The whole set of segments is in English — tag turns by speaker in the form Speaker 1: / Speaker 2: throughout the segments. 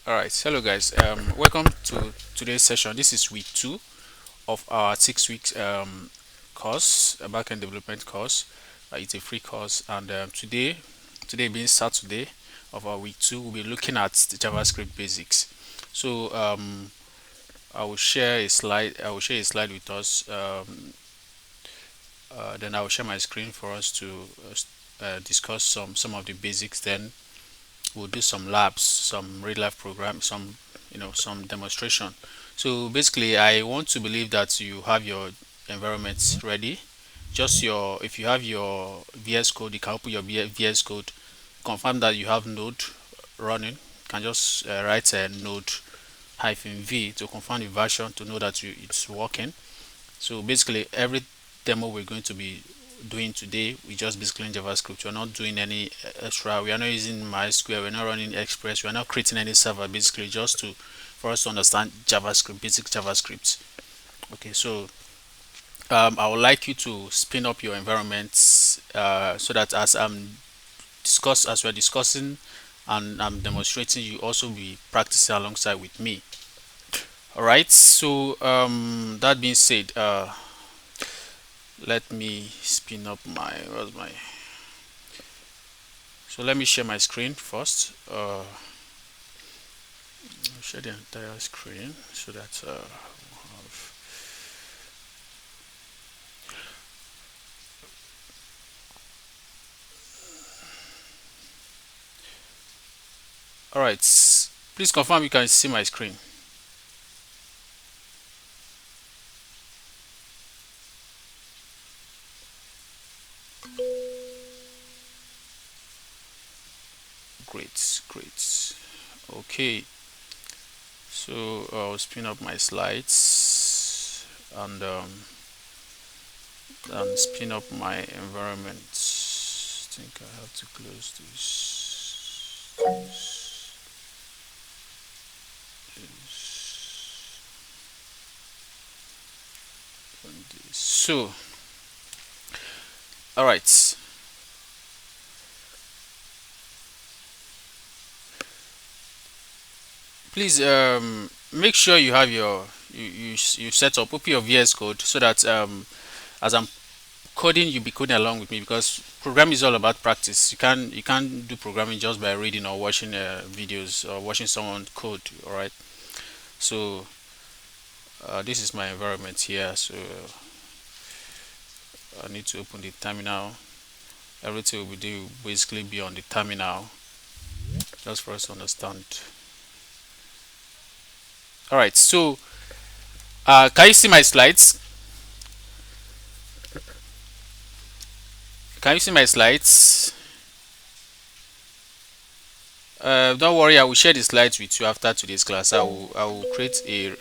Speaker 1: All right, hello guys. Welcome to today's session. This is week 2 of our 6 weeks course, a backend development course. It's a free course, and today being Saturday of our week 2, we'll be looking at the JavaScript basics. So I will share a slide. I will share a slide with us. Then I will share my screen for us to discuss some of the basics. Then we'll do some labs, some real life program, some demonstration. So basically, I want to believe that you have your environments ready. Just your if you have your VS Code, you can open your VS Code, confirm that you have Node running. You can just write a Node hyphen V to confirm the version to know that it's working. So basically, every demo we're going to be doing today, we just basically in JavaScript. We're not doing any extra. We are not using MySQL. We're not running Express. We're not creating any server. Basically, just to for us to understand JavaScript, basic JavaScript. Okay, so I would like you to spin up your environments so that as we're discussing and I'm demonstrating, you also be practicing alongside with me. All right. So that being said, let me spin up my where's my so let me share my screen first. I'll share the entire screen so that all right, please confirm you can see my screen. Great. Okay, so I'll spin up my slides and spin up my environment. I think I have to close this. So all right, please make sure you have you set up open your VS Code so that as I'm coding, you'll be coding along with me, because programming is all about practice. You can't do programming just by reading or watching videos or watching someone code. All right, so this is my environment here. So I need to open the terminal. Everything we do will basically be on the terminal, just for us to understand. All right, so can you see my slides? Can you see my slides? Don't worry, I will share the slides with you after today's class. I will create a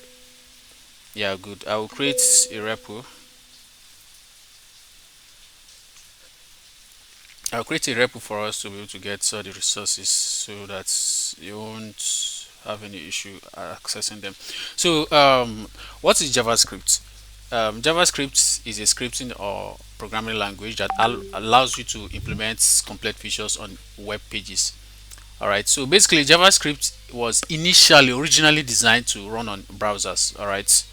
Speaker 1: yeah, good. I will create a repo. I'll create a repo for us to be able to get all the resources so that you won't have any issue accessing them. So what is JavaScript? JavaScript is a scripting or programming language that allows you to implement complex features on web pages. All right, so basically JavaScript was originally designed to run on browsers. All right,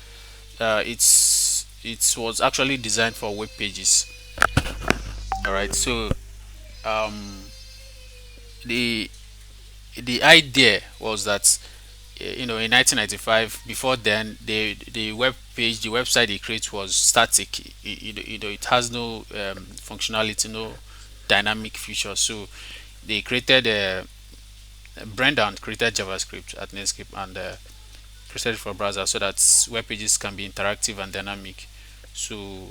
Speaker 1: it was actually designed for web pages. All right, so um, the the idea was that in 1995, before then, the website they create was static. It has no functionality, no dynamic feature. So they created Brendan created JavaScript at Netscape and created it for browser so that web pages can be interactive and dynamic. So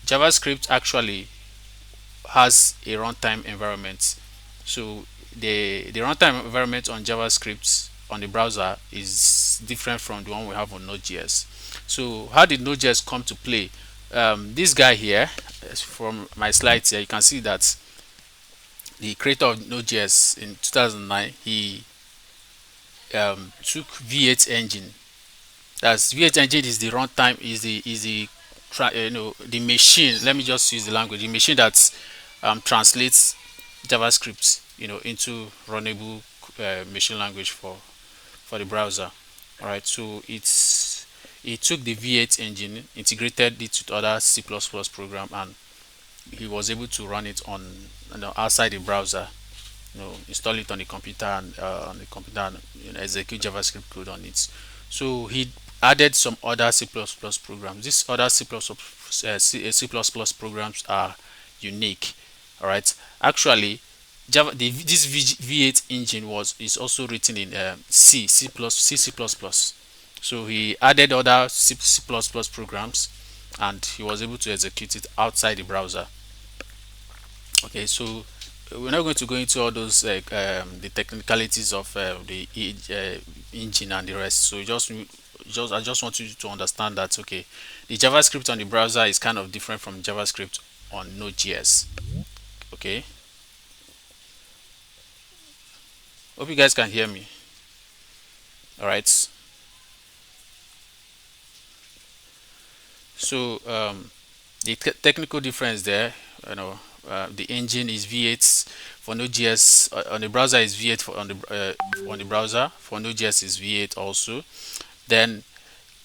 Speaker 1: JavaScript actually has a runtime environment. So the runtime environment on JavaScript on the browser is different from the one we have on Node.js. So how did Node.js come to play? This guy here, from my slides here, you can see that the creator of Node.js in 2009, he took V8 engine. That's V8 engine is the runtime, the machine. Let me just use the language. The machine that translates JavaScript, into runnable machine language for the browser. All right, so it took the V8 engine, integrated it with other C++ program, and he was able to run it on, outside the browser. Install it on the computer, and execute JavaScript code on it. So he added some other C++ programs. These other C++ programs are unique. All right, actually, this V8 engine is also written in C++. So he added other C++ programs, and he was able to execute it outside the browser. Okay, so we're not going to go into all those the technicalities of the engine and the rest. So I just want you to understand that, okay, the JavaScript on the browser is kind of different from JavaScript on Node.js. Okay, hope you guys can hear me. All right. So the technical difference there, the engine is V8 for Node.js on the browser, is V8 on the browser. For Node.js is V8 also. Then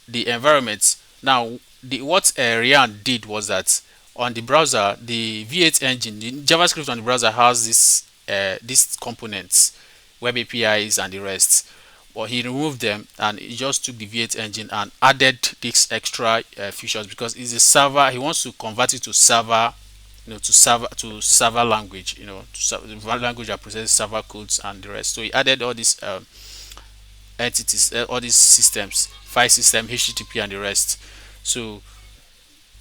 Speaker 1: the environment. Now, what Ryan did was that on the browser, the V8 engine, the JavaScript on the browser has these components, web APIs and the rest. But he removed them, and he just took the V8 engine and added these extra features, because it's a server. He wants to convert it to server, to server language, to language that processes server codes and the rest. So he added all these entities, all these systems, file system, HTTP, and the rest. So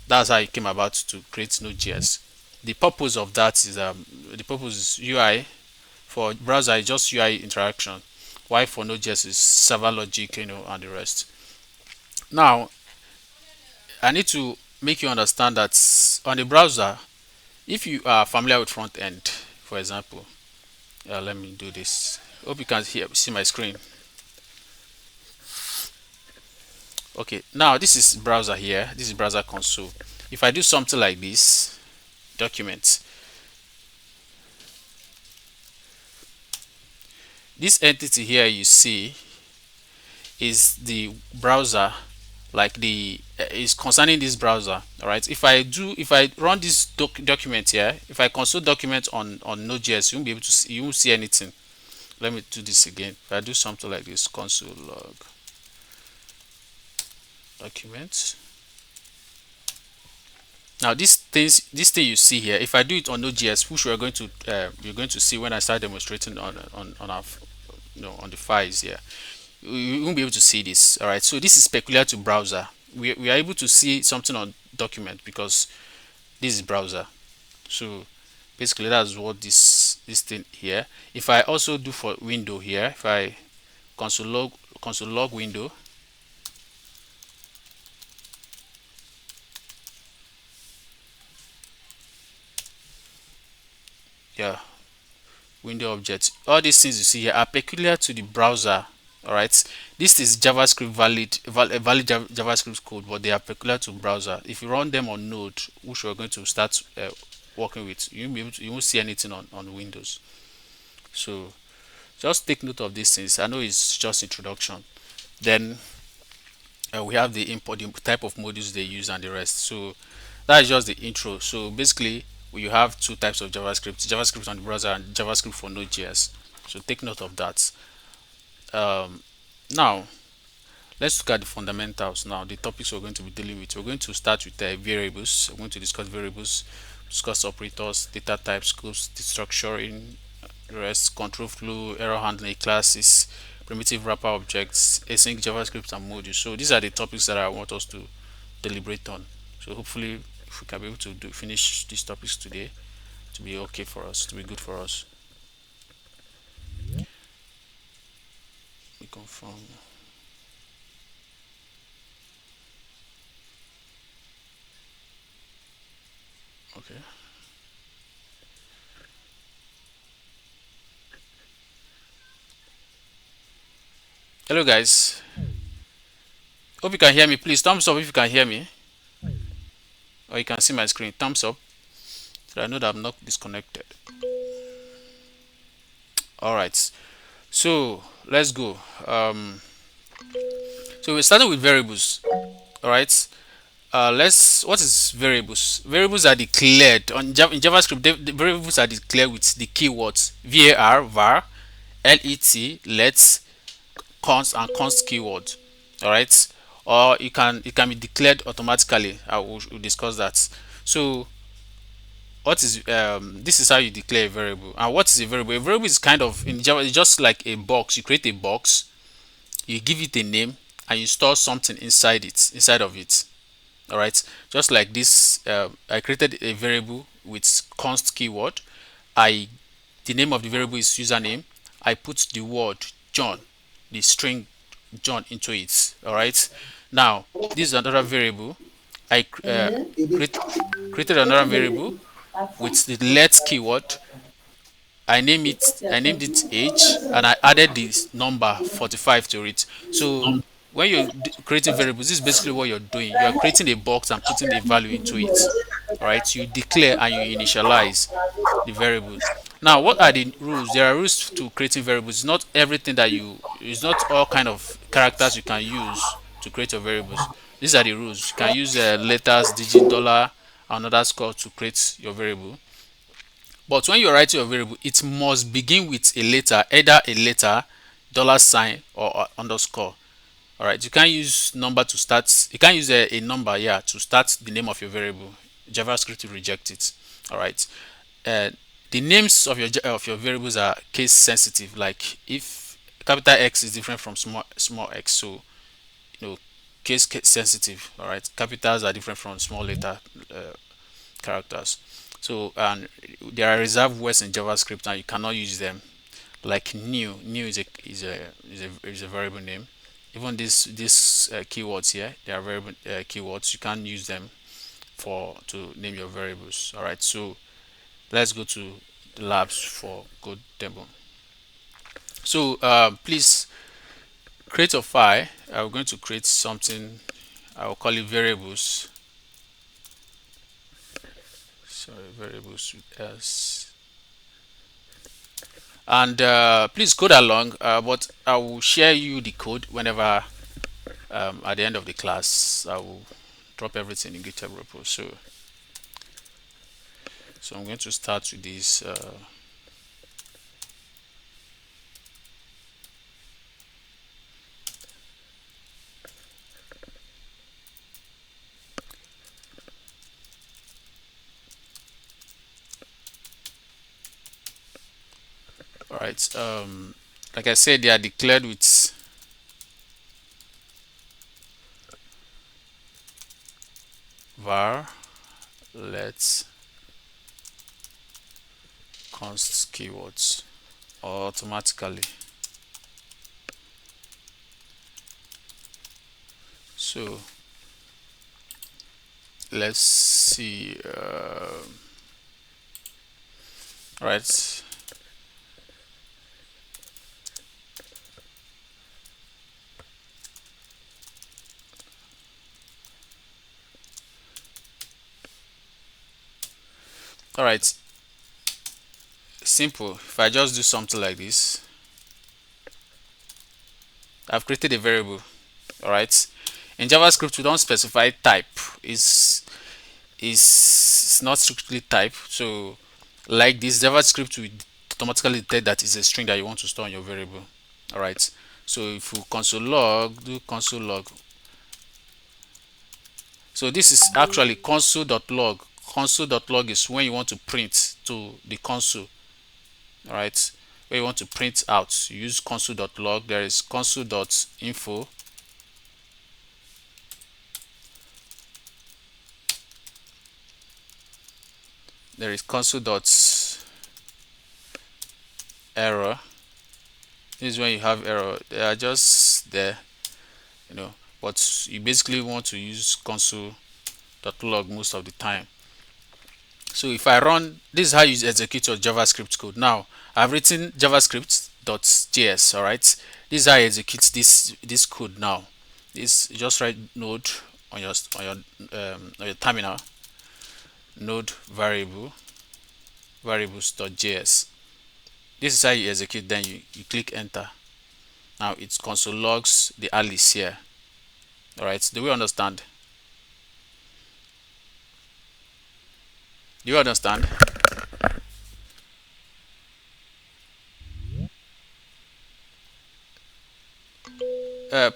Speaker 1: that's how it came about to create Node.js. The purpose of that is the purpose is UI. For browser, it's just UI interaction, while for Node.js is server logic, and the rest. Now, I need to make you understand that on the browser, if you are familiar with front end, for example, let me do this. Hope you can see my screen. Okay, now this is browser here. This is browser console. If I do something like this, document, this entity here you see is the browser, like the is concerning this browser. All right, if I run this document here, if I console document on Node.js, you won't be able to see, you won't see anything. Let me do this again. If I do something like this, console log document. Now this thing you see here, if I do it on Node.js, which you're going to see when I start demonstrating on our on the files here, you won't be able to see this. All right, so this is peculiar to browser. We are able to see something on document because this is browser. So basically that's what this thing here. If I also do for window here, if I console log window, yeah, window objects, all these things you see here are peculiar to the browser. All right, this is JavaScript valid JavaScript code, but they are peculiar to browser. If you run them on Node, which we're going to start working with, you won't see anything on Windows. So just take note of these things. I know it's just introduction. Then we have the import, the type of modules they use, and the rest. So that is just the intro. So basically, you have two types of JavaScript on the browser and JavaScript for Node.js. So take note of that. Now let's look at the fundamentals. Now the topics we're going to be dealing with, we're going to start with variables. We're going to discuss variables, discuss operators, data types, scopes, the structuring, rest, control flow, error handling, classes, primitive wrapper objects, async JavaScript, and modules. So these are the topics that I want us to deliberate on. So hopefully if we can be able to finish these topics today, to be okay for us, to be good for us. We confirm. Okay. Hello guys. Hope you can hear me. Please thumbs up if you can hear me. Or you can see my screen. Thumbs up. So I know that I'm not disconnected. Alright. So let's go. So we're starting with variables. All right. Let's. What is variables? Variables are declared in JavaScript. The variables are declared with the keywords var, let, const, and const keyword. All right. Or it can be declared automatically. We'll discuss that. So what is this is how you declare a variable. And what is a variable? A variable is kind of in Java. It's just like a box. You create a box, you give it a name, and you store something inside of it. All right, just like this. I created a variable with const keyword. I The name of the variable is username. I put the word John, the string John, into it. All right. Now this is another variable. I created another variable with the let keyword. I named it age, and I added this number 45 to it. So when you're creating variables, this is basically what you're doing. You are creating a box and putting a value into it. All right, you declare and you initialize the variable. Now, what are the rules? There are rules to creating variables. It's not everything that it's not all kind of characters you can use to create your variables. These are the rules. You can use letters, digit, dollar, and underscore to create your variable. But when you're writing your variable, it must begin with a letter, either a letter, dollar sign, or underscore. All right, you can't use number to start. You can't use a number, yeah, to start the name of your variable. JavaScript will reject it. All right. Uh, the names of your variables are case sensitive. Like if capital X is different from small x, so case sensitive. All right, capitals are different from small letter uh, characters. So and there are reserved words in JavaScript and you cannot use them. Like new is a variable name. Even these keywords here, they are variable keywords. You can't use them for to name your variables. All right. So let's go to the labs for code demo. So please create a file. I'm going to create something. I will call it variables. Sorry, variables with s. And please code along. But I will share you the code whenever at the end of the class. I will drop everything in GitHub repo. So I'm going to start with this. All right. Like I said, they are declared with var let const keywords automatically. So let's see. All right. All right. Simple. If I just do something like this, I've created a variable. All right. In JavaScript, we don't specify type. Is not strictly type. So like this, JavaScript will automatically detect that it's a string that you want to store in your variable. All right. So if you console log, do console log. So this is actually console.log. Console.log is when you want to print to the console. All right. Where you want to print out, you use console.log. There is console.info. There is console.error. This is when you have error. They are just there, but you basically want to use console.log most of the time. So if I run, this is how you execute your JavaScript code. Now I've written javascript.js. All right, this is how I execute this code. Now this, just write node on your terminal, node variables.js. This is how you execute. Then you click enter. Now it console logs the Alice here. All right, do we understand? Do you understand?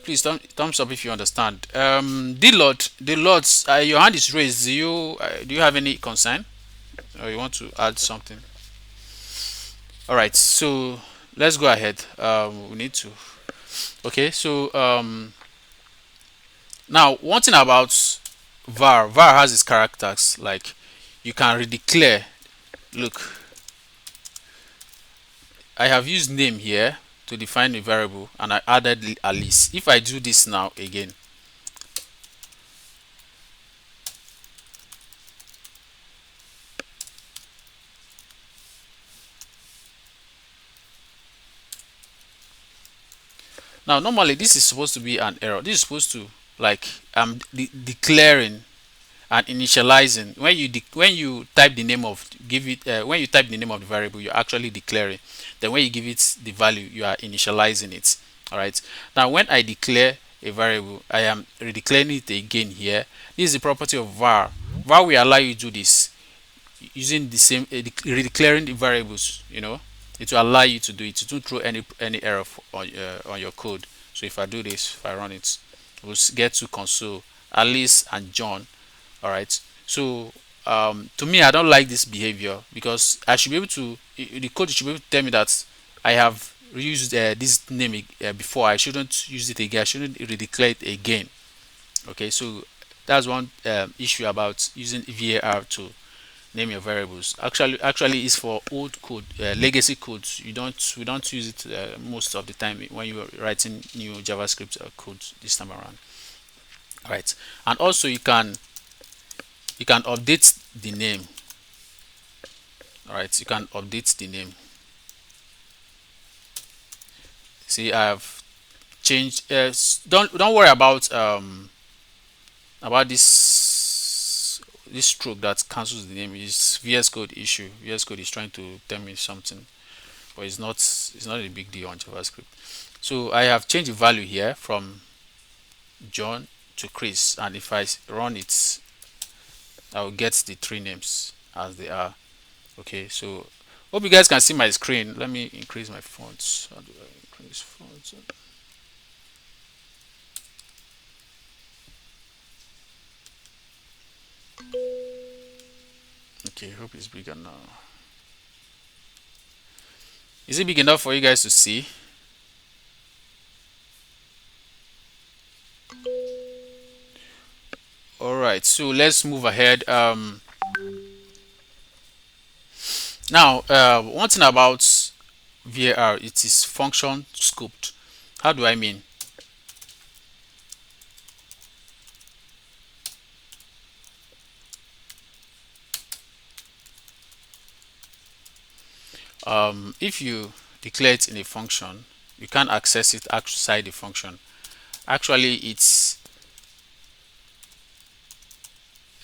Speaker 1: Please thumbs up if you understand. The Lords, your hand is raised. Do you have any concern, or you want to add something? All right, so let's go ahead. We need to. Okay, so now one thing about var has its characters. Like you can redeclare. Look, I have used name here to define a variable, and I added Alice. If I do this now again, now normally this is supposed to be an error. This is supposed to, like, I'm declaring and initializing. When you type the name of, give it when you type the name of the variable, you're actually declaring. Then when you give it the value, you are initializing it. All right, now when I declare a variable, I am redeclaring it again here. This is the property of var will allow you to do this using the same redeclaring the variables. It will allow you to do it. It won't throw any error on your code. So if I do this, if I run it, we'll get to console Alice and John. All right, so to me, I don't like this behavior, because I should be able to, the code should be able to tell me that I have used this name before. I shouldn't use it again. I shouldn't redeclare it again. Okay, so that's one issue about using var to name your variables. Actually it's for old code, legacy codes. We don't use it most of the time when you're writing new JavaScript code this time around. All right, and also you can update the name. All right, you can update the name. See, I have changed. Don't worry about this stroke that cancels the name. Is VS Code issue. VS Code is trying to tell me something, but it's not a big deal on JavaScript. So I have changed the value here from John to Chris, and if I run it, I will get the three names as they are. Okay, so hope you guys can see my screen. Let me increase my fonts. How do I increase fonts? Okay, hope it's bigger now. Is it big enough for you guys to see? All right, so let's move ahead. Now, one thing about var, it is function scoped. How do I mean? If you declare it in a function, you can't access it outside the function. Actually, this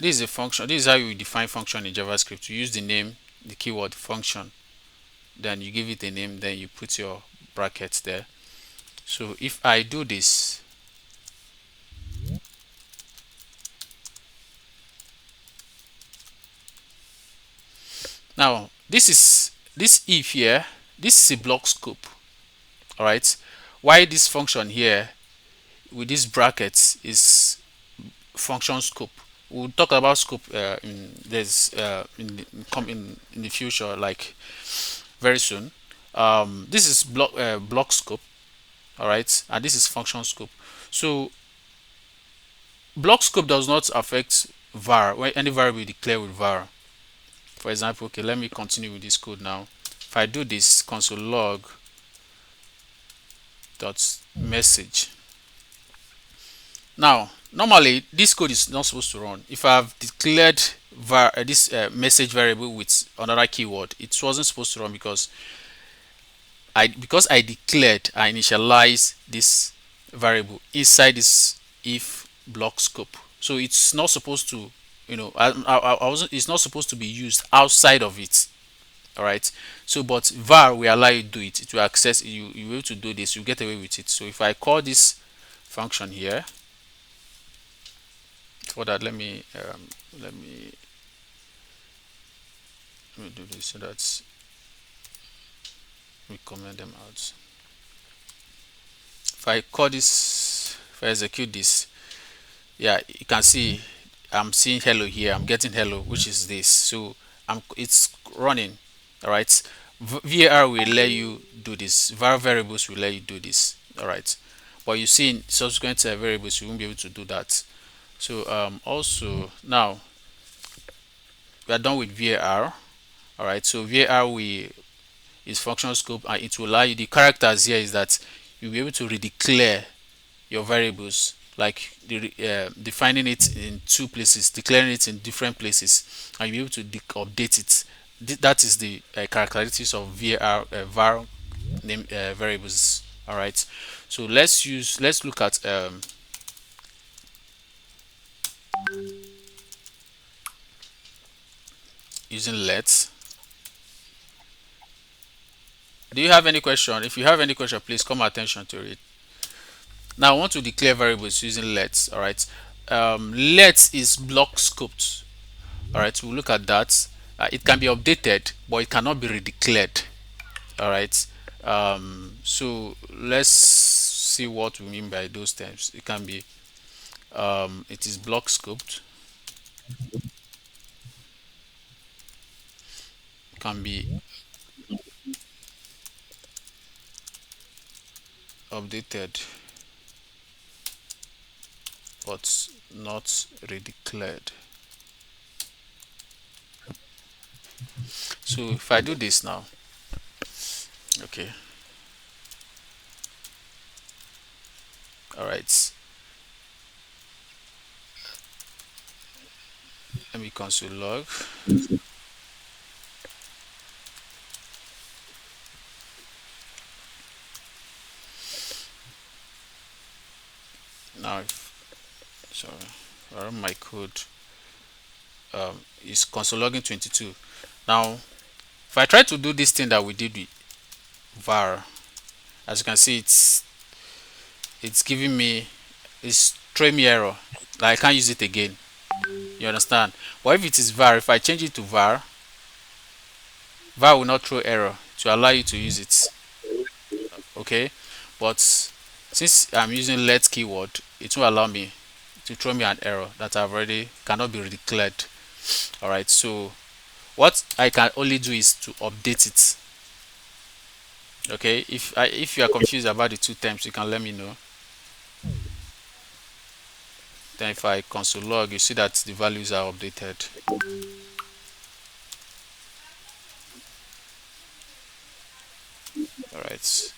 Speaker 1: is a function. This is how you define function in JavaScript. You use the name, the keyword function, then you give it a name, then you put your brackets there. So if I do this, now this if here, this is a block scope. All right, why this function here with these brackets is function scope. We'll talk about scope in the future, like very soon. This is block scope. All right, and this is function scope. So block scope does not affect var, when any variable you declare with var. For example, okay, let me continue with this code now. If I do this, console log dot message. Now normally this code is not supposed to run if I have declared this message variable with another keyword. It wasn't supposed to run because I declared, I initialized this variable inside this if block scope. So it's not supposed to, I wasn't, it's not supposed to be used outside of it. All right. So but var will allow you to do it. It will access you will able to do this. You get away with it. So if I call this function here, for that let me do this so that we comment them out. If I call this, if I execute this, yeah, you can see I'm seeing hello here. I'm getting hello, which is this. So it's running. All right. VAR will let you do this. var variables will let you do this. All right. But you see in subsequent variables, you won't be able to do that. So also now we are done with VAR. All right. So VAR is functional scope, and it will allow you, the characters here is that you'll be able to redeclare your variables, like defining it in two places, declaring it in different places, and you'll be able to update it. That is the characteristics of var name variables. All right. So let's look at using let. Do you have any question? If you have any question, please call my attention to it. Now I want to declare variables using let. All right. Let is block scoped. All right, we'll look at that. It can be updated, but it cannot be redeclared. All right. So let's see what we mean by those terms. It can be it is block scoped, can be updated but not redeclared. So if I do this now, okay, all right, let me console log. Now sorry, I run my code, is console logging 22. Now if I try to do this thing that we did with var, as you can see, it's giving me, it's throwing me error, like I can't use it again. You understand? But if it is var, if I change it to var will not throw error to allow you to use it. Okay, but since I'm using let keyword, it will allow me to throw me an error that I've already cannot be declared. All right, so what I can only do is to update it. Okay, if you are confused about the two terms, you can let me know. Then if I console log, you see that the values are updated. All right, so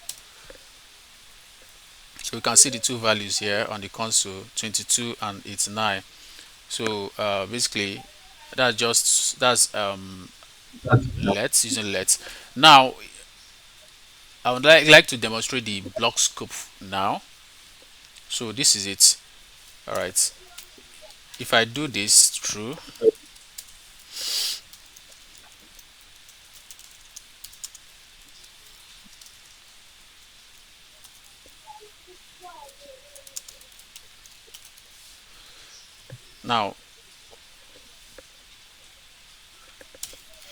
Speaker 1: we can see the two values here on the console, 22 and 89. So basically that's let's using let. Now I would like to demonstrate the block scope now. So this is it. All right, if I do this through, now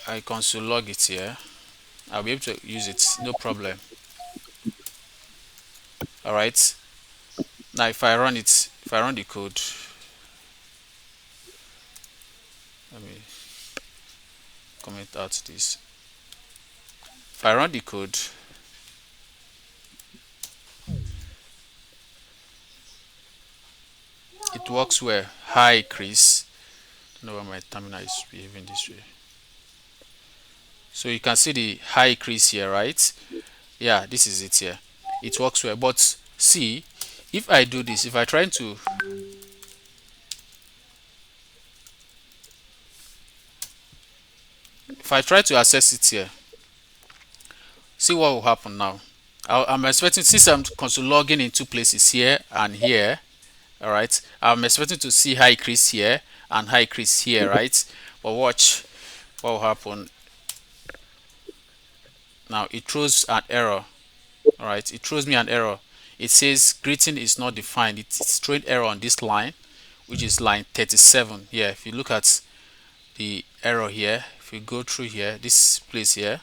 Speaker 1: I console log it here, I'll be able to use it, no problem. All right, now if I run it, if I run the code, let me comment out this. If I run the code, it works well. Hi Chris, I don't know why my terminal is behaving this way. So you can see the hi Chris here, right? Yeah, this is it here. It works well, but see, if I do this, if I try to access it here, see what will happen now. I'm expecting, since I'm console logging in two places, here and here, all right, I'm expecting to see hi Chris here and hi Chris here, right? But watch what will happen. Now it throws an error. All right, it throws me an error. It says greeting is not defined. It's throwing error on this line, which is line 37. Yeah, if you look at the error here, if you go through here, this place here,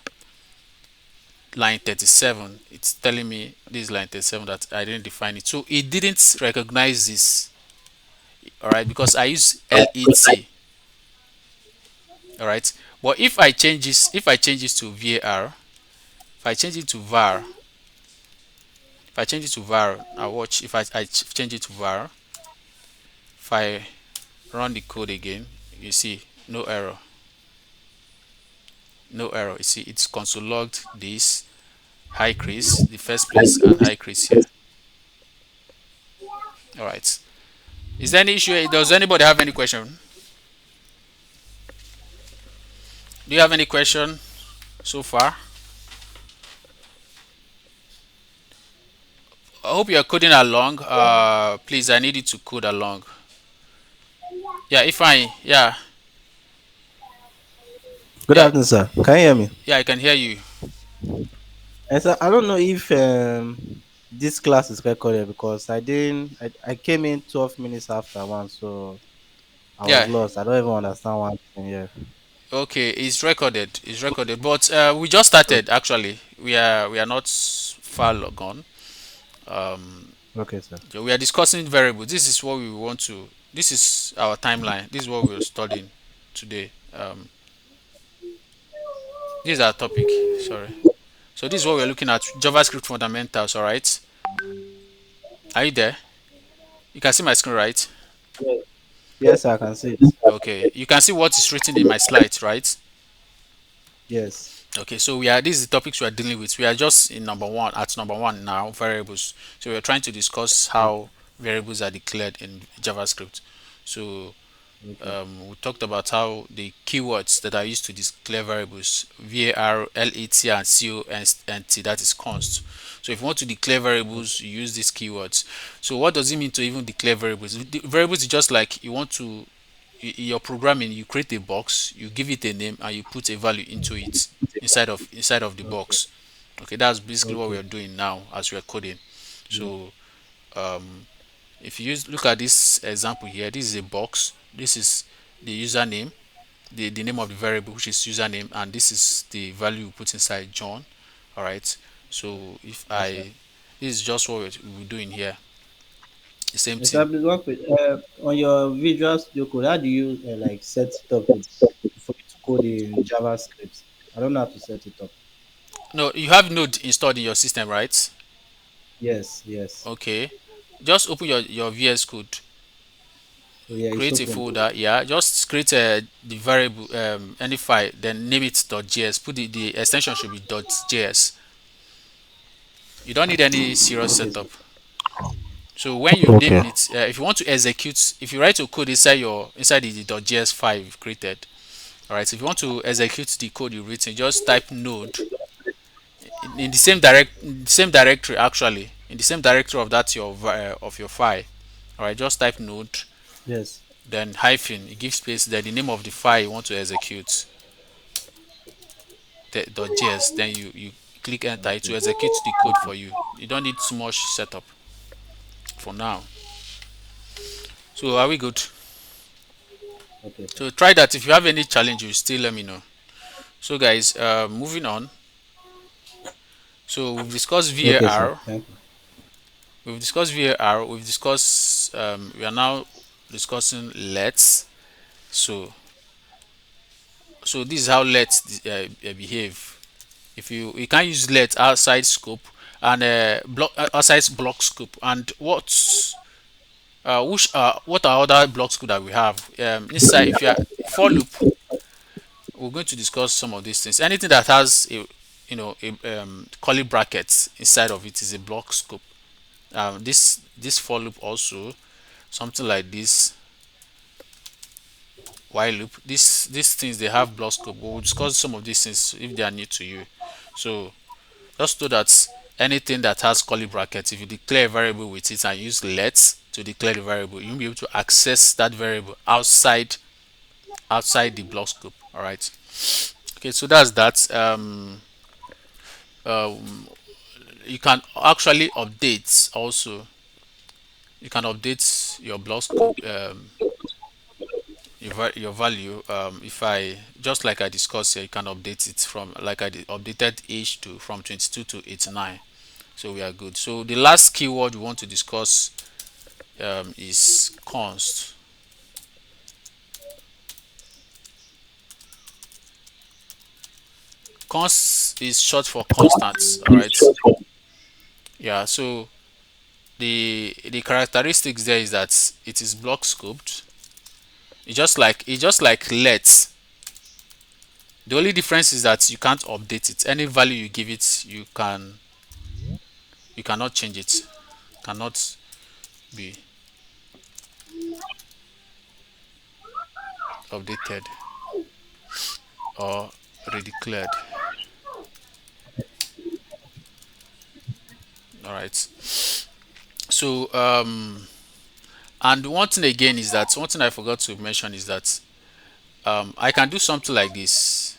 Speaker 1: line 37, it's telling me this is line 37 that I didn't define it. So it didn't recognize this. All right, because I use let. All right, but if I change this to var, if I change it to var, if I change it to var, now watch. If I change it to var, if I run the code again, you see no error, no error. You see it's console logged this high crease, the first place, and high crease here. All right. Is there any issue? Does anybody have any question? Do you have any question so far? I hope you are coding along. Please, I need you to code along. Yeah, if I, yeah,
Speaker 2: Good
Speaker 1: yeah,
Speaker 2: afternoon, sir. Can you hear me?
Speaker 1: yeah, I can hear you.
Speaker 2: And sir, I don't know if this class is recorded because I came in 12 minutes after one, so I was
Speaker 1: Yeah,
Speaker 2: lost. I don't even understand one thing here.
Speaker 1: okay, it's recorded. It's recorded. But we just started. Actually, we are not far gone. Um,
Speaker 2: Okay, sir.
Speaker 1: so we are discussing variables. This is what we want to. This is our timeline. This is what we're studying today. This is our topic. Sorry. So this is what we're looking at. JavaScript fundamentals. All right. Are you there? You can see my screen, right?
Speaker 2: Yes, yes, I can see it.
Speaker 1: Okay. You can see what is written in my slides, right?
Speaker 2: Yes.
Speaker 1: Okay, so we are this is the topics we are dealing with. We are just in number one now, variables. So we are trying to discuss
Speaker 2: Okay.
Speaker 1: how variables are declared in JavaScript. So
Speaker 2: Okay.
Speaker 1: we talked about how the keywords that are used to declare variables var, let, and const, that is const. So if you want to declare variables, you use these keywords. So what does it mean to even declare variables? Variables is just like you want to in your programming, you create a box, you give it a name, and you put a value into it inside of the
Speaker 2: Okay.
Speaker 1: box. Okay, that's basically what we
Speaker 2: Okay.
Speaker 1: are doing now as we are coding. So if you look at this example here, this is a box. This is the username, the name of the variable, which is username, and this is the value we put inside John. All right. So if
Speaker 2: Yes, sir.
Speaker 1: I this is just what we're doing here. The same
Speaker 2: Yes, sir.
Speaker 1: thing.
Speaker 2: Please, one quick. On your Visual Studio Code, how do you like set it up for you to code in JavaScript? I don't know how to set it up.
Speaker 1: No, you have Node installed in your system, right?
Speaker 2: Yes. Yes.
Speaker 1: Okay, just open your VS Code,
Speaker 2: Oh, yeah, it's
Speaker 1: create a
Speaker 2: open.
Speaker 1: folder. Yeah, just create the variable any file, then name it .js. Put the extension should be .js. You don't need any serious
Speaker 2: Okay, sir.
Speaker 1: setup. So when you name
Speaker 2: Okay.
Speaker 1: it, if you want to execute, if you write a code inside the .js file you've created, all right. If you want to execute the code you've written, just type node in the same directory, actually in the same directory of that of your file. All right, just type node,
Speaker 2: Yes.
Speaker 1: then hyphen, you give space, then the name of the file you want to execute, the .js, then you click enter. It
Speaker 2: Okay.
Speaker 1: will execute the code for you. You don't need too much setup for now. So are we good?
Speaker 2: Okay, sir.
Speaker 1: So try that. If you have any challenge, you still let me know. So guys, moving on. So we've discussed
Speaker 2: Okay, sir.
Speaker 1: var,
Speaker 2: Thank you.
Speaker 1: we've discussed we are now discussing lets. So so this is how lets behave. If you can't use let outside scope and block outside block scope, and what are other block scope that we have inside. If you are for loop, we're going to discuss some of these things. Anything that has a curly brackets inside of it is a block scope. This for loop also, something like this while loop, these things they have block scope, but we'll discuss some of these things if they are new to you. So just know that anything that has curly brackets, if you declare a variable with it and use let to declare the variable, you'll be able to access that variable outside the block scope. All right. Okay, so that's that. um, you can actually update also. You can update your block scope, your value. If I just like I discussed here, you can update it from like updated age to from 22 to 89. So we are good. So the last keyword we want to discuss is const. Const is short for constant. All right. Yeah. So the characteristics there is that it is block scoped. It just like let. The only difference is that you can't update it. Any value you give it, you cannot change it. Cannot be updated or redeclared. All right. So and one thing again is that one thing I forgot to mention is that I can do something like this.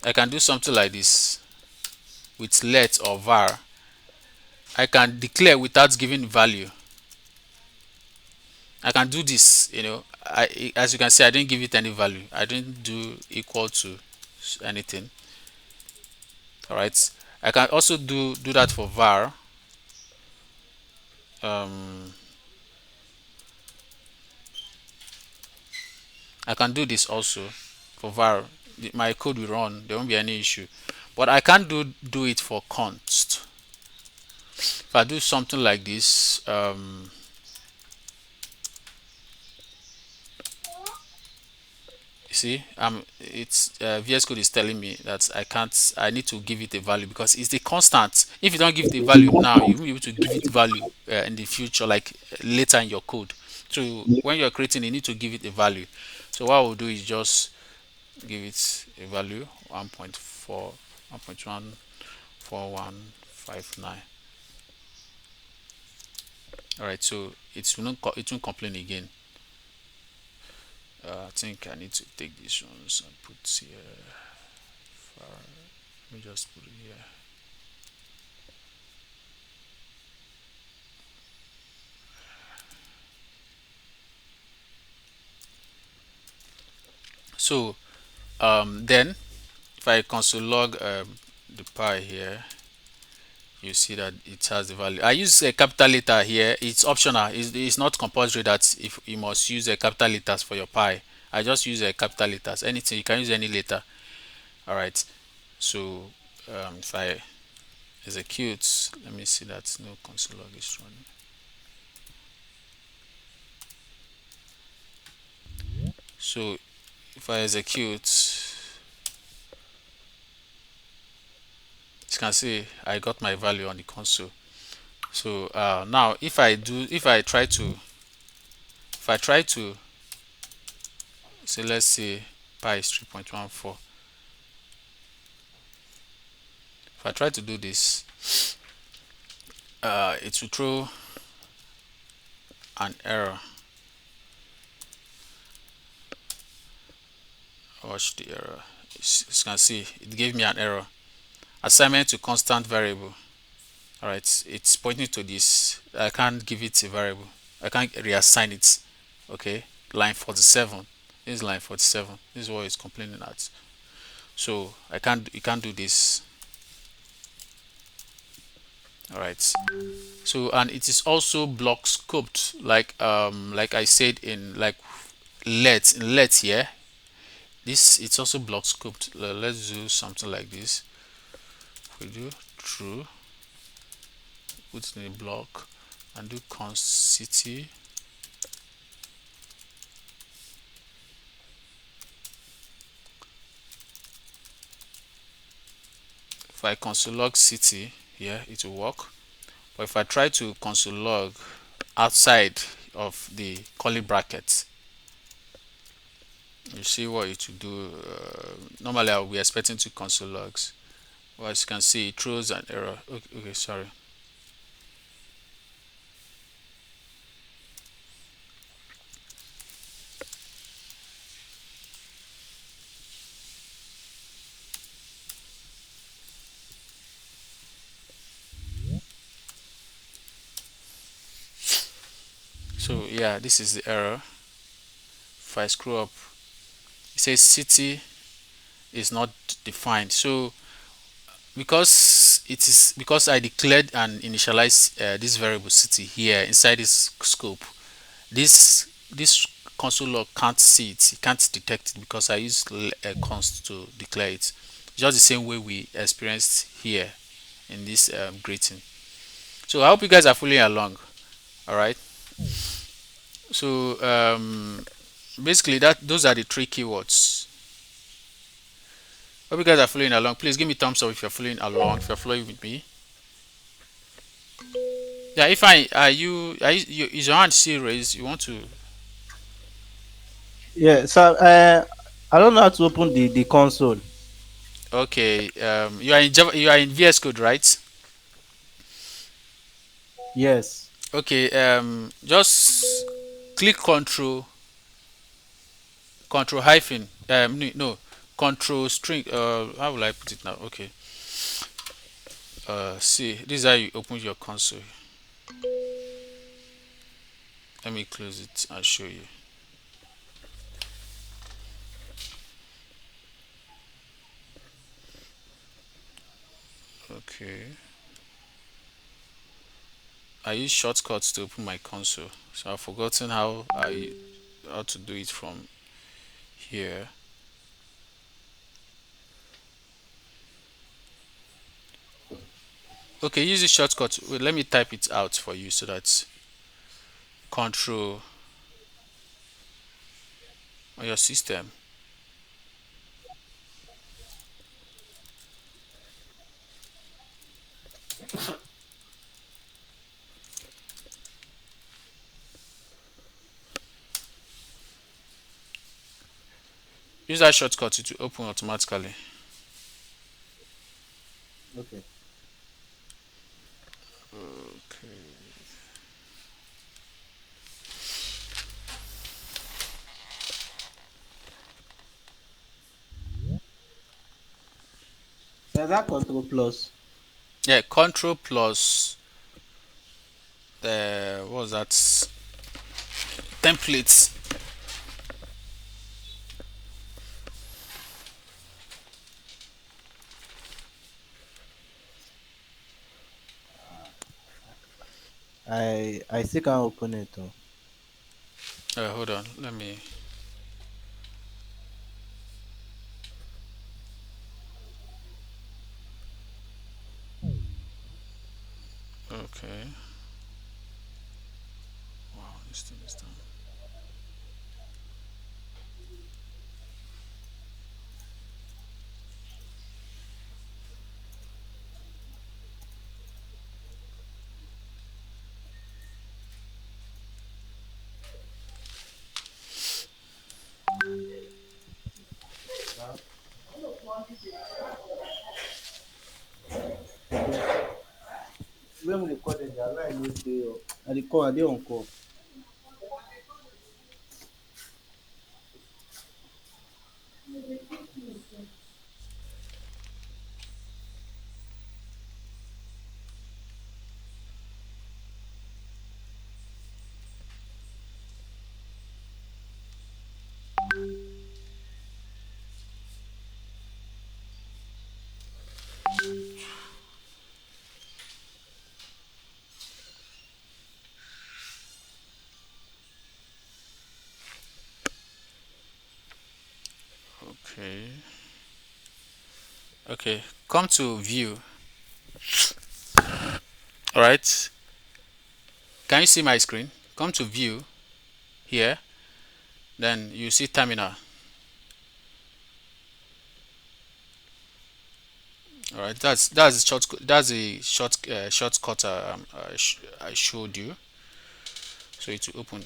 Speaker 1: I can do something like this with let or var. I can declare without giving value. I can do this, as you can see, I didn't give it any value. I didn't do equal to anything. All right. I can also do that for var. Um, I can do this also for var. My code will run. There won't be any issue. But I can't do it for const. If I do something like this, you see, it's VS Code is telling me that I can't. I need to give it a value because it's the constant. If you don't give it a value now, you won't be able to give it value in the future, like later in your code. So when you're creating, you need to give it a value. So what we'll do is just give it a value 1.4, 1.14159. All right, so it won't complain again. I think I need to take these ones and put here. Let me just put it here. So then if I console log the pi here, you see that it has the value. I use a capital letter here. It's optional. It's not compulsory that if you must use a capital letters for your pi. I just use a capital letters. Anything you can use any letter. All right. So if I execute, let me see that no console log is running. So if I execute, you can see I got my value on the console. So now if I try to say, let's say pi is 3.14. If I try to do this, it will throw an error. Watch the error. As you can see, it gave me an error. Assignment to constant variable. All right, it's pointing to this. I can't give it a variable. I can't reassign it. Okay, line 47. This is line 47. This is what it's complaining at. So you can't do this. All right. So and it is also block scoped, like I said in like let here. This it's also block scoped. Let's do something like this. If we do true, put in a block and do const city. If I console log city here, it will work. But if I try to console log outside of the curly brackets, you see what it will do. Normally I will be expecting to console logs. Well, as you can see, it throws an error. Okay, sorry. So yeah, this is the error. If I screw up, it says city is not defined. So because I declared and initialized this variable city here inside this scope, this console log can't see it. It can't detect it because I used a const to declare it. Just the same way we experienced here in this greeting. So I hope you guys are following along. All right. So basically that those are the three keywords. Hope you guys are following along. Please give me thumbs up if you're following along. If you're following with me. Yeah. If I is your hand still raised? You want to?
Speaker 2: Yeah, so I don't know how to open the console.
Speaker 1: Okay. You are in Java. You are in VS Code, right?
Speaker 2: Yes.
Speaker 1: Okay. Just click Control hyphen. No. Control string. How will I put it now? Okay. See. This is how you open your console. Let me close it and show you. Okay. I use shortcuts to open my console, so I've forgotten how to do it from here. Okay, use the shortcut. Wait, let me type it out for you so that control on your system. Use that shortcut to open automatically.
Speaker 2: Okay.
Speaker 1: Okay.
Speaker 2: So is that control plus?
Speaker 1: Yeah, control plus the what was that templates.
Speaker 2: I still can't open it though.
Speaker 1: Hold on, let me. Okay. Wow, this thing is done.
Speaker 2: When we recorded the line no dey o. I dey call, I dey on call.
Speaker 1: Okay. Okay. Come to view. All right. Can you see my screen? Come to view here. Then you see terminal. All right. That's a shortcut I showed you. So it will open.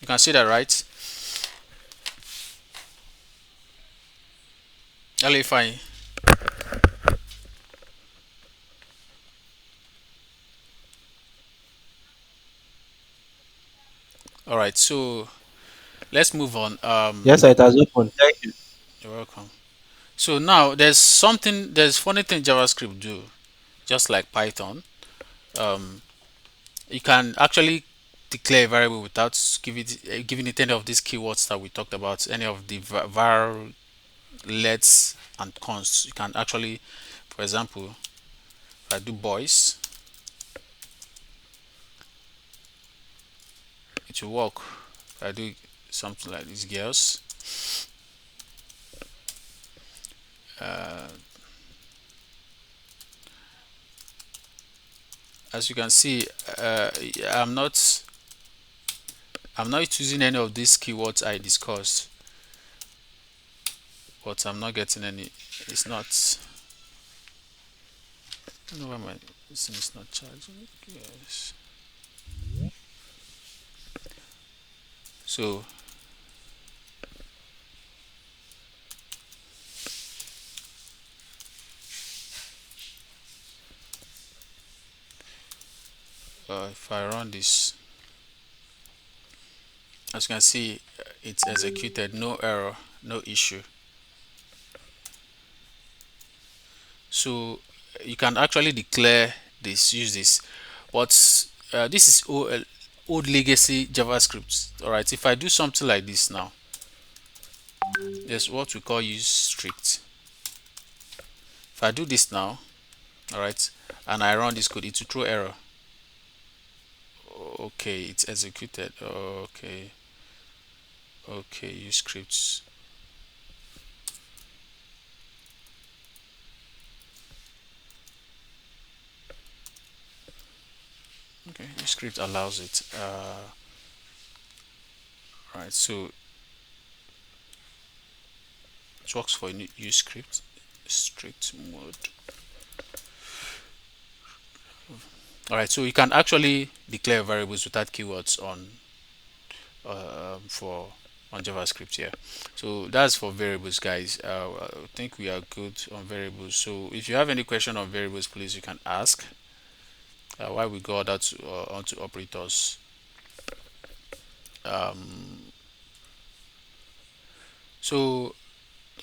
Speaker 1: You can see that, right? LA fine. All right. So let's move on.
Speaker 2: Yes, sir, it has opened. Thank you.
Speaker 1: You're welcome. So now there's funny thing JavaScript do, just like Python. um, you can actually declare a variable without giving it any of these keywords that we talked about, any of the var, lets, and const. You can actually, for example, if I do boys, it will work. If I do something like these girls, uh, as you can see, uh, I'm not I'm not using any of these keywords I discussed, but I'm not getting any. It's not. I don't know why my this thing is not charging. Yes. So if I run this, as you can see, it's executed, no error, no issue. So you can actually declare this, use this, but this is old legacy JavaScript. All right, if I do something like this now, there's what we call use strict. If I do this now, all right, and I run this code, it will throw error. Okay, it's executed. Okay, okay, use scripts. Okay, use script allows it. Right, so it works for use script strict mode. All right, so you can actually declare variables without keywords for on JavaScript here. So that's for variables, guys. I think we are good on variables. So if you have any question on variables, please you can ask. While we go that onto operators. So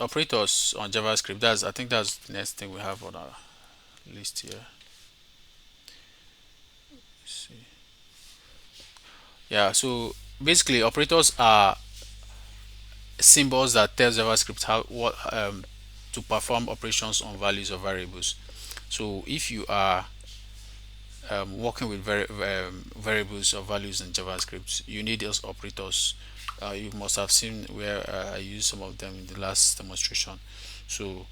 Speaker 1: operators on JavaScript. That's I think that's the next thing we have on our list here. Let's see. Yeah. So basically, operators are symbols that tell JavaScript how what to perform operations on values of variables. So if you are working with variables or values in JavaScript, you need those operators. You must have seen where I used some of them in the last demonstration. So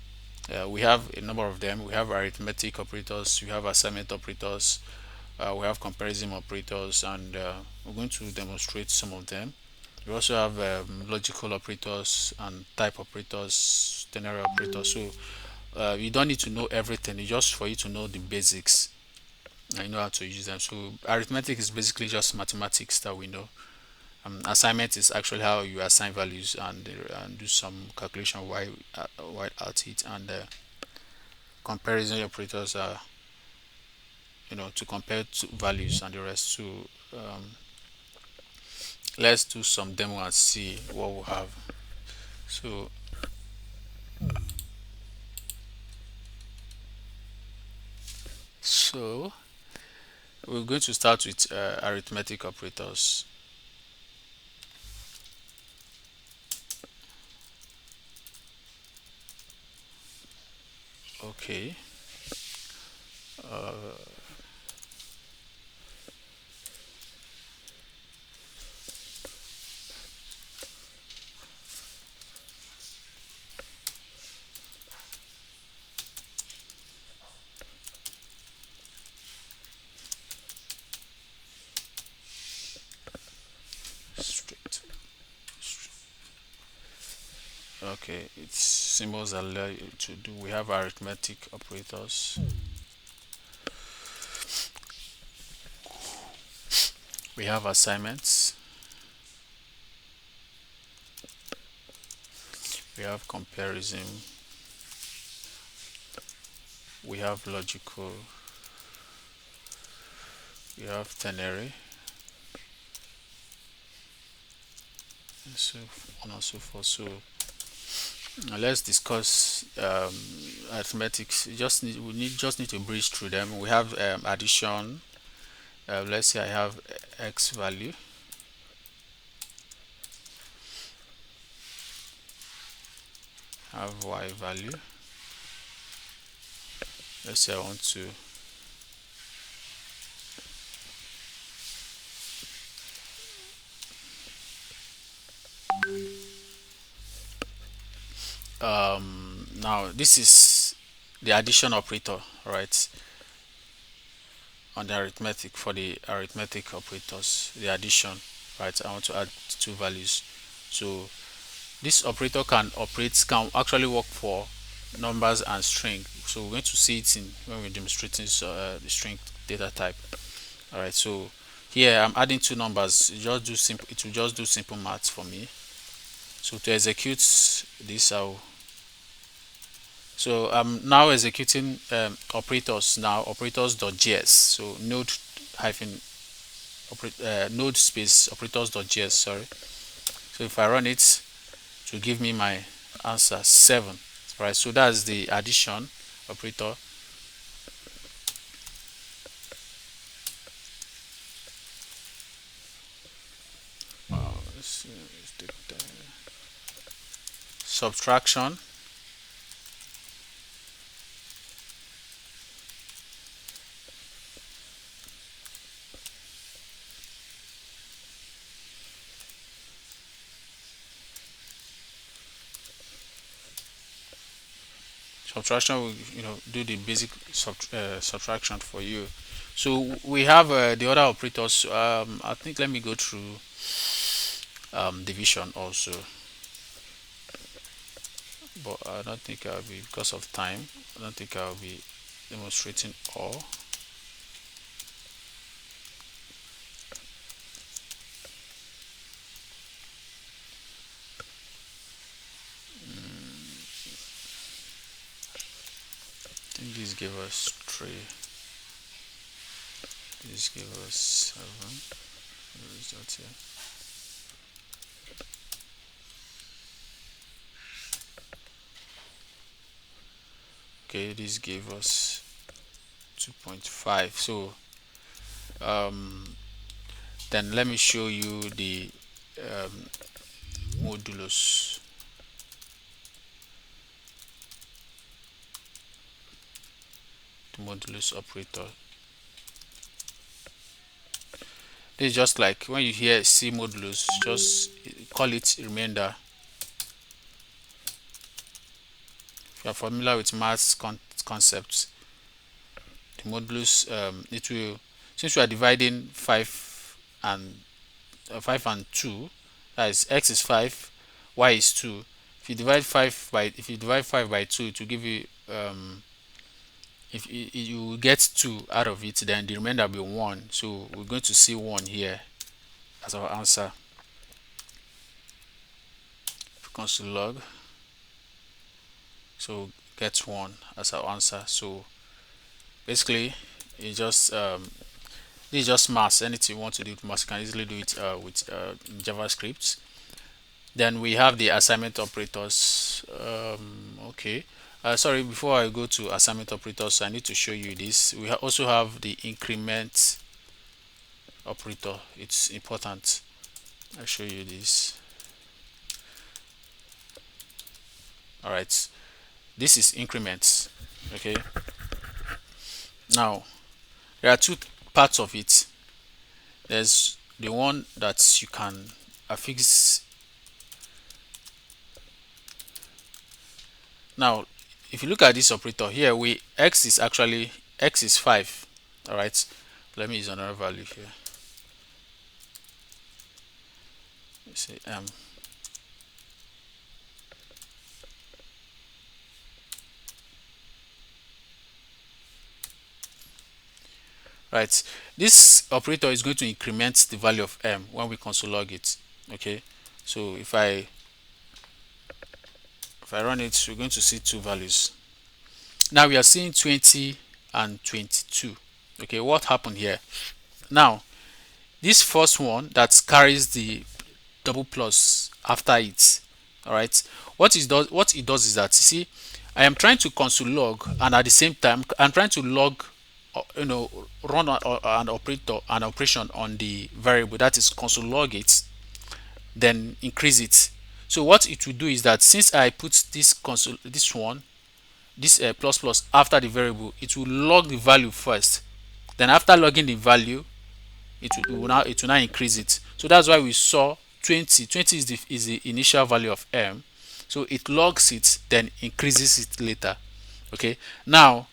Speaker 1: we have a number of them. We have arithmetic operators, we have assignment operators, we have comparison operators, and we're going to demonstrate some of them. We also have logical operators and type operators, ternary operators. So you don't need to know everything, it's just for you to know the basics and you know how to use them. So arithmetic is basically just mathematics that we know. Assignment is actually how you assign values and do some calculation while at it. And comparison operators are to compare two values and the rest. So um, let's do some demo and see what we have. So so we're going to start with arithmetic operators. Okay. Strict. Okay, it's symbols that allow you to do. We have arithmetic operators. We have assignments. We have comparison. We have logical. We have ternary. And so on and so forth. So let's discuss arithmetics. We just need to breeze through them. We have addition. let's say I have x value, have y value. Let's say I want to now this is the addition operator, right? On the arithmetic, for the arithmetic operators, the addition, right? I want to add two values. So this operator can actually work for numbers and string. So we're going to see it in when we're demonstrating the string data type. All right, so here I'm adding two numbers. It will just do simple maths for me. So to execute this, I'm now executing operators now, operators.js. So node space operators.js, sorry. So if I run it, it will give me my answer 7. Right, so that's the addition operator. Let's see, let's take the subtraction. Subtraction will, do the basic subtraction for you. So we have the other operators. I think let me go through division also, but I don't think I'll be, because of time, I don't think I'll be demonstrating all. I think this give us 3, this give us 7. Where is that here? Okay, this gave us 2.5. So then let me show you the um, modulus. The modulus operator. This is just like when you hear C modulus, just call it remainder. If you are familiar with maths concepts, the modulus, it will, since we are dividing 5 and 2, that is x is 5, y is 2. If you divide 5 by 2, it will give you if you get 2 out of it, then the remainder will be 1. So we're going to see 1 here as our answer. If it comes to log, so get 1 as our answer. So basically it's just this is just maths. Anything you want to do with maths, you can easily do it with JavaScript. Then we have the assignment operators. Okay, sorry, before I go to assignment operators, I need to show you this. We also have the increment operator. It's important. I'll show you this. All right, this is increments. Okay, now there are two parts of it. There's the one that you can affix. Now if you look at this operator here, x is 5. All right, let me use another value here. Let's say right, this operator is going to increment the value of m when we console log it. Okay, so if I run it, we're going to see two values. Now we are seeing 20 and 22. Okay, what happened here? Now this first one that carries the double plus after it, all right, what it does is that, you see, I am trying to console log, and at the same time I'm trying to log run an operation on the variable, that is console log it, then increase it. So what it will do is that since I put this console this one this plus plus after the variable, it will log the value first. Then after logging the value, it will now increase it. So that's why we saw 20. 20 is the initial value of m. So it logs it, then increases it later. Okay. Now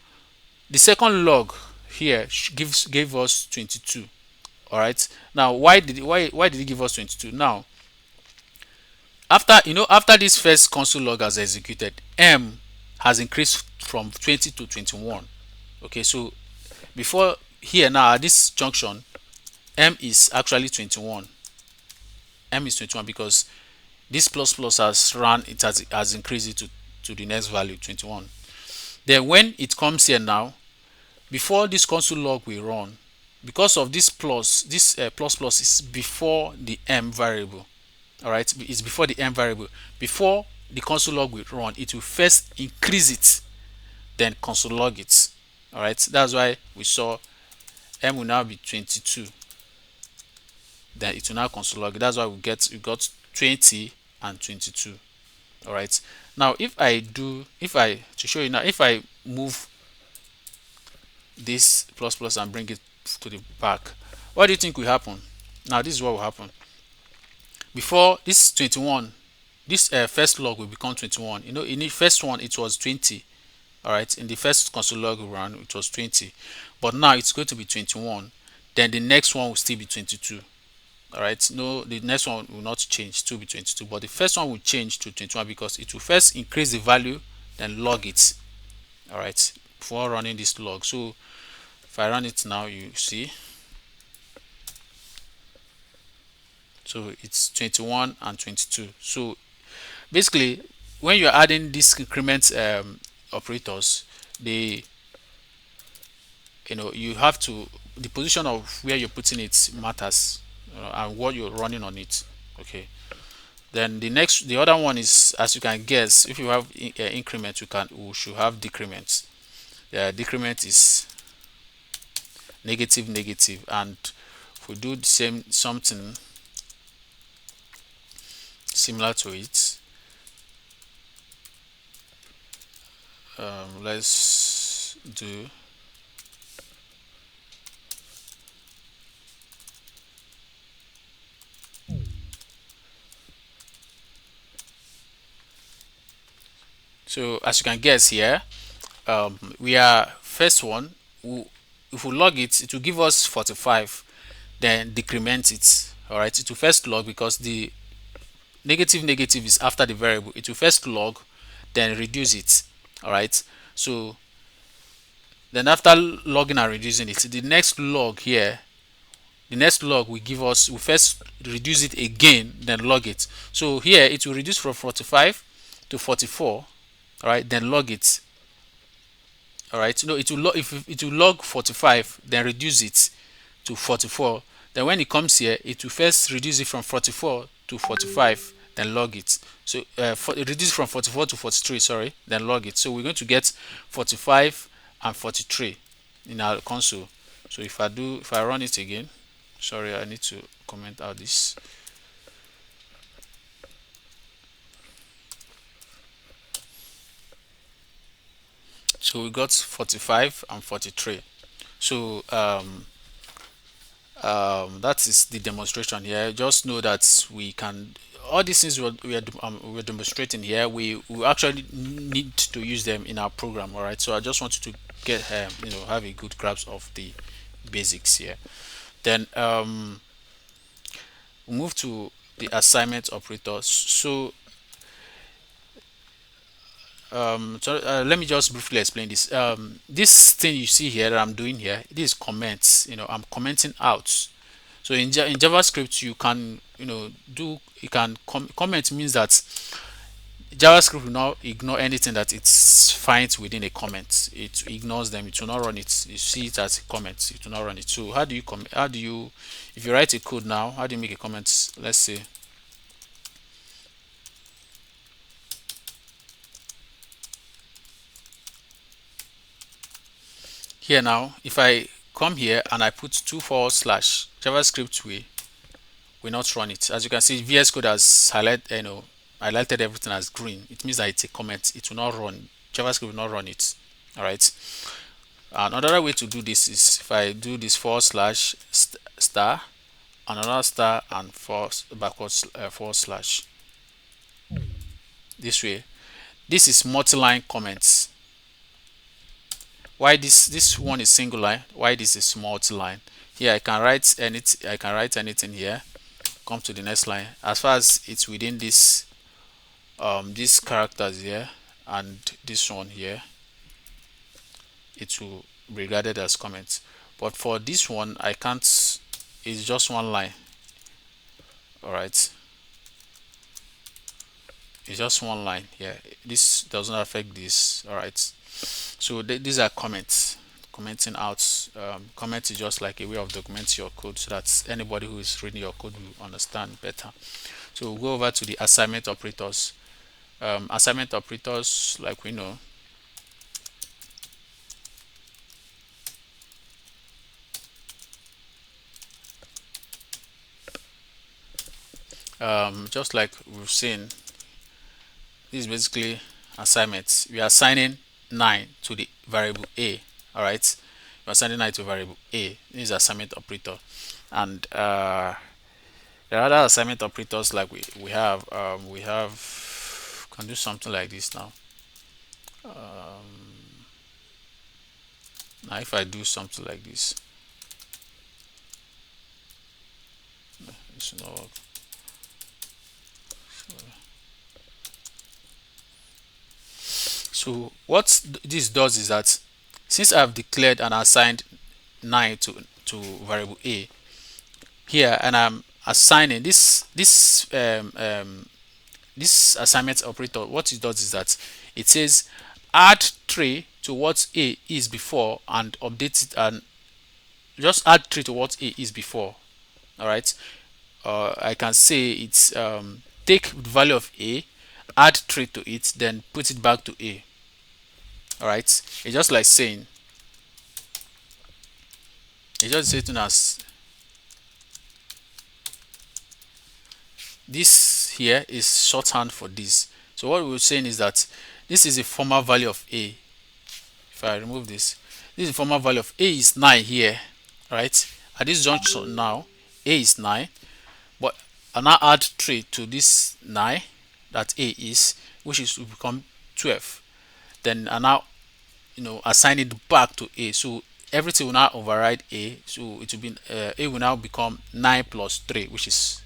Speaker 1: the second log here gave us 22. All right. Now why did it give us 22? Now after this first console log has executed, m has increased from 20 to 21. Okay, so before here now at this junction, m is actually 21. M is 21 because this plus plus has increased it to the next value 21. Then when it comes here now, before this console log will run, because of this plus plus is before the m variable. All right, it's before the m variable. Before the console log will run, it will first increase it, then console log it. All right, that's why we saw m will now be 22, then it will now console log it. That's why we got 20 and 22. All right, now if I to show you now, if I move this plus plus and bring it to the back, what do you think will happen? Now this is what will happen. Before this 21, this first log will become 21. In the first one it was 20. All right, in the first console log run it was 20, but now it's going to be 21. Then the next one will still be 22. All right, no, the next one will not change, to be 22, but the first one will change to 21 because it will first increase the value, then log it. All right, before running this log. So if I run it now, you see, so it's 21 and 22. So basically when you're adding these increment operators, they you have to, the position of where you're putting it matters, and what you're running on it. Okay, then the other one is, as you can guess, if you have increment, we should have decrement. Decrement is negative negative, and if we do the same something similar to it, let's do, so as you can guess here, we are first one, if we log it, it will give us 45, then decrement it. All right, it will first log because the negative negative is after the variable. It will first log, then reduce it. All right, so then after logging and reducing it, the next log here, the next log will give us, we first reduce it again, then log it. So here it will reduce from 45 to 44. All right, then log it. All right, no, it will if it will log 45, then reduce it to 44. Then when it comes here, it will first reduce it from 44 to 45, then log it. So reduce from 44 to 43, sorry, then log it. So we're going to get 45 and 43 in our console. So if I run it again, sorry, I need to comment out this. So we got 45 and 43. So that is the demonstration here. Just know that we can, all these things we're demonstrating here, we actually need to use them in our program. All right, so I just want you to get have a good grasp of the basics here. Then we move to the assignment operators. So let me just briefly explain this. This thing you see here that I'm doing here, this is comments. I'm commenting out. So in JavaScript, you can comment means that JavaScript will not ignore anything that it finds within a comment. It ignores them. It will not run it. You see it as a comment. It will not run it. So how do you comment? If you write a code now, how do you make a comment? Let's say here now, if I come here and I put 2 / JavaScript will not run it. As you can see, VS Code has highlighted everything as green. It means that it's a comment. It will not run. JavaScript will not run it. All right. Another way to do this is if I do this / star, another star, and backwards / this way. This is multi-line comments. Why this one is single line? Why this is multi-line? Here I can write anything. I can write anything here. Come to the next line. As far as it's within this these characters here and this one here, it will be regarded as comments. But for this one, I can't. It's just one line. All right. It's just one line here. This does not affect this. All right. So these are comments. Commenting out. Comment is just like a way of documenting your code so that anybody who is reading your code will understand better. So we'll go over to the assignment operators. Assignment operators, like we know, just like we've seen, this is basically assignments. We are assigning 9 to the variable a. All right, we are assigning 9 to variable a. This is assignment operator, and there are other assignment operators like we have can do something like this now. Now if I do something like this, it's not. So what this does is that since I've declared and assigned 9 to variable a here, and I'm assigning this assignment operator, what it does is that it says add 3 to what a is before and update it, and just add 3 to what a is before. All right. I can say it's take the value of a, add 3 to it, then put it back to a. All right. It's just like saying, it's just saying as this here is shorthand for this. So what we're saying is that this is a former value of a. If I remove this is the former value of a is 9 here, right? At this junction now, a is 9, but I now add 3 to this 9 that a is, which is will become 12. Then I now assign it back to a, so everything will now override a, so it will be a will now become 9 plus 3, which is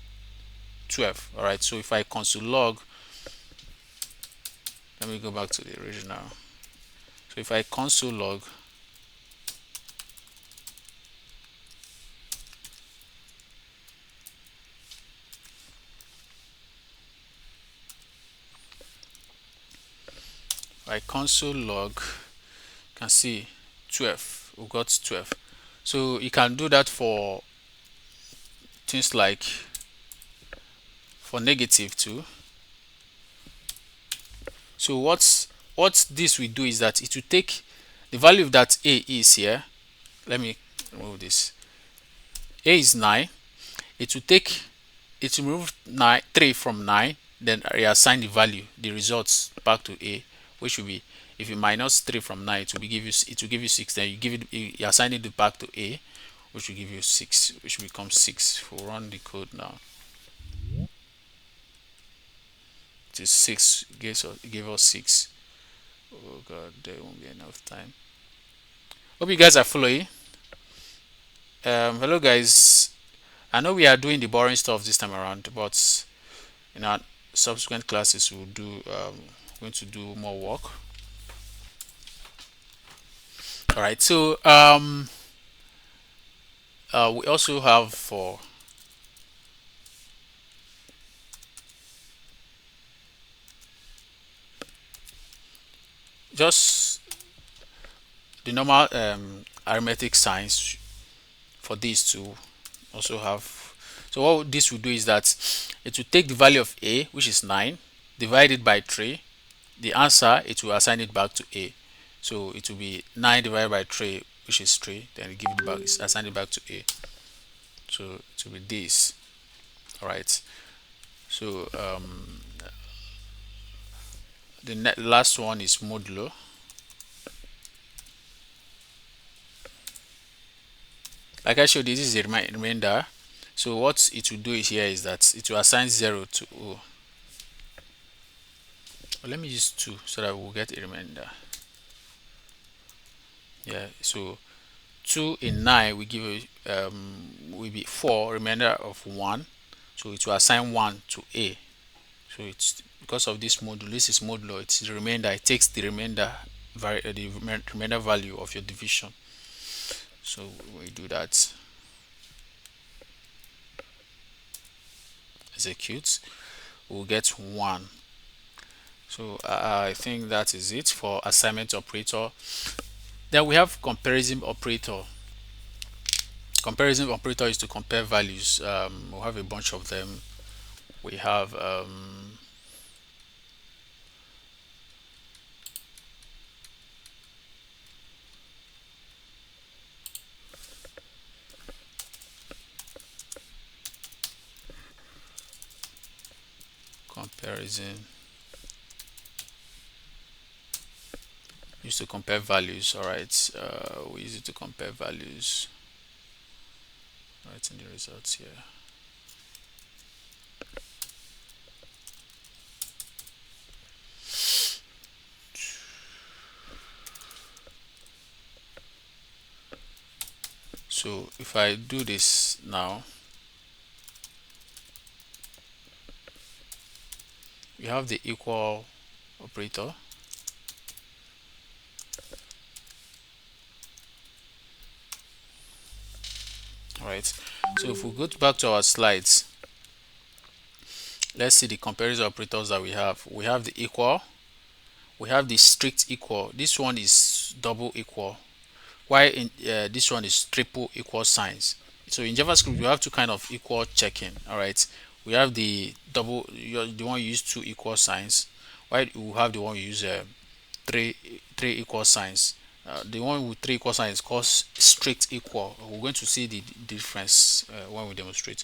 Speaker 1: 12. All right. So if I console log, let me go back to the original. So if I console log, you can see 12. We got 12. So you can do that for things like for negative too. So what this will do is that it will take the value that a is here. Let me remove this. A is 9. It will take it will remove 3 from 9, then reassign the value, the results back to a, which will be, if you minus 3 from 9, it will give you 6. Then you assign it back to a, which will give you 6, which will become 6. We'll run the code now. It is 6. Give us 6. Oh god, there won't be enough time. Hope you guys are following. Hello guys. I know we are doing the boring stuff this time around, but in our subsequent classes we'll do going to do more work. All right. So we also have for just the normal arithmetic signs for these two also have. So what this will do is that it will take the value of a, which is 9, divide it by 3. The answer, it will assign it back to a. So it will be 9 divided by 3, which is 3, then give it back, assign it back to A. So to be this. All right. So the last one is modulo. Like I showed you, this is a remainder. So what it will do is here is that it will assign 0 to O. Well, let me use 2 so that we'll get a remainder. Yeah, so 2 in 9 we give will be 4, remainder of 1. So it will assign 1 to A. So it's because of this modulo, this is modulo, it's the remainder, it takes the remainder remainder value of your division. So we do that, execute, we'll get 1. So I think that is it for assignment operator. Then we have comparison operator. Comparison operator is to compare values. We have a bunch of them. We have comparison, used to compare values. All right, we use it to compare values. Right in the results here. So if I do this now, we have the equal operator. All right. So if we go back to our slides, let's see the comparison operators that we have. We have the equal, we have the strict equal. This one is double equal, while in this one is triple equal signs. So in JavaScript you have two kind of equal checking. All right, we have the double, the one you use two equal signs, while we have the one you use three equal signs. The one with three equal signs is called strict equal. We're going to see the difference when we demonstrate.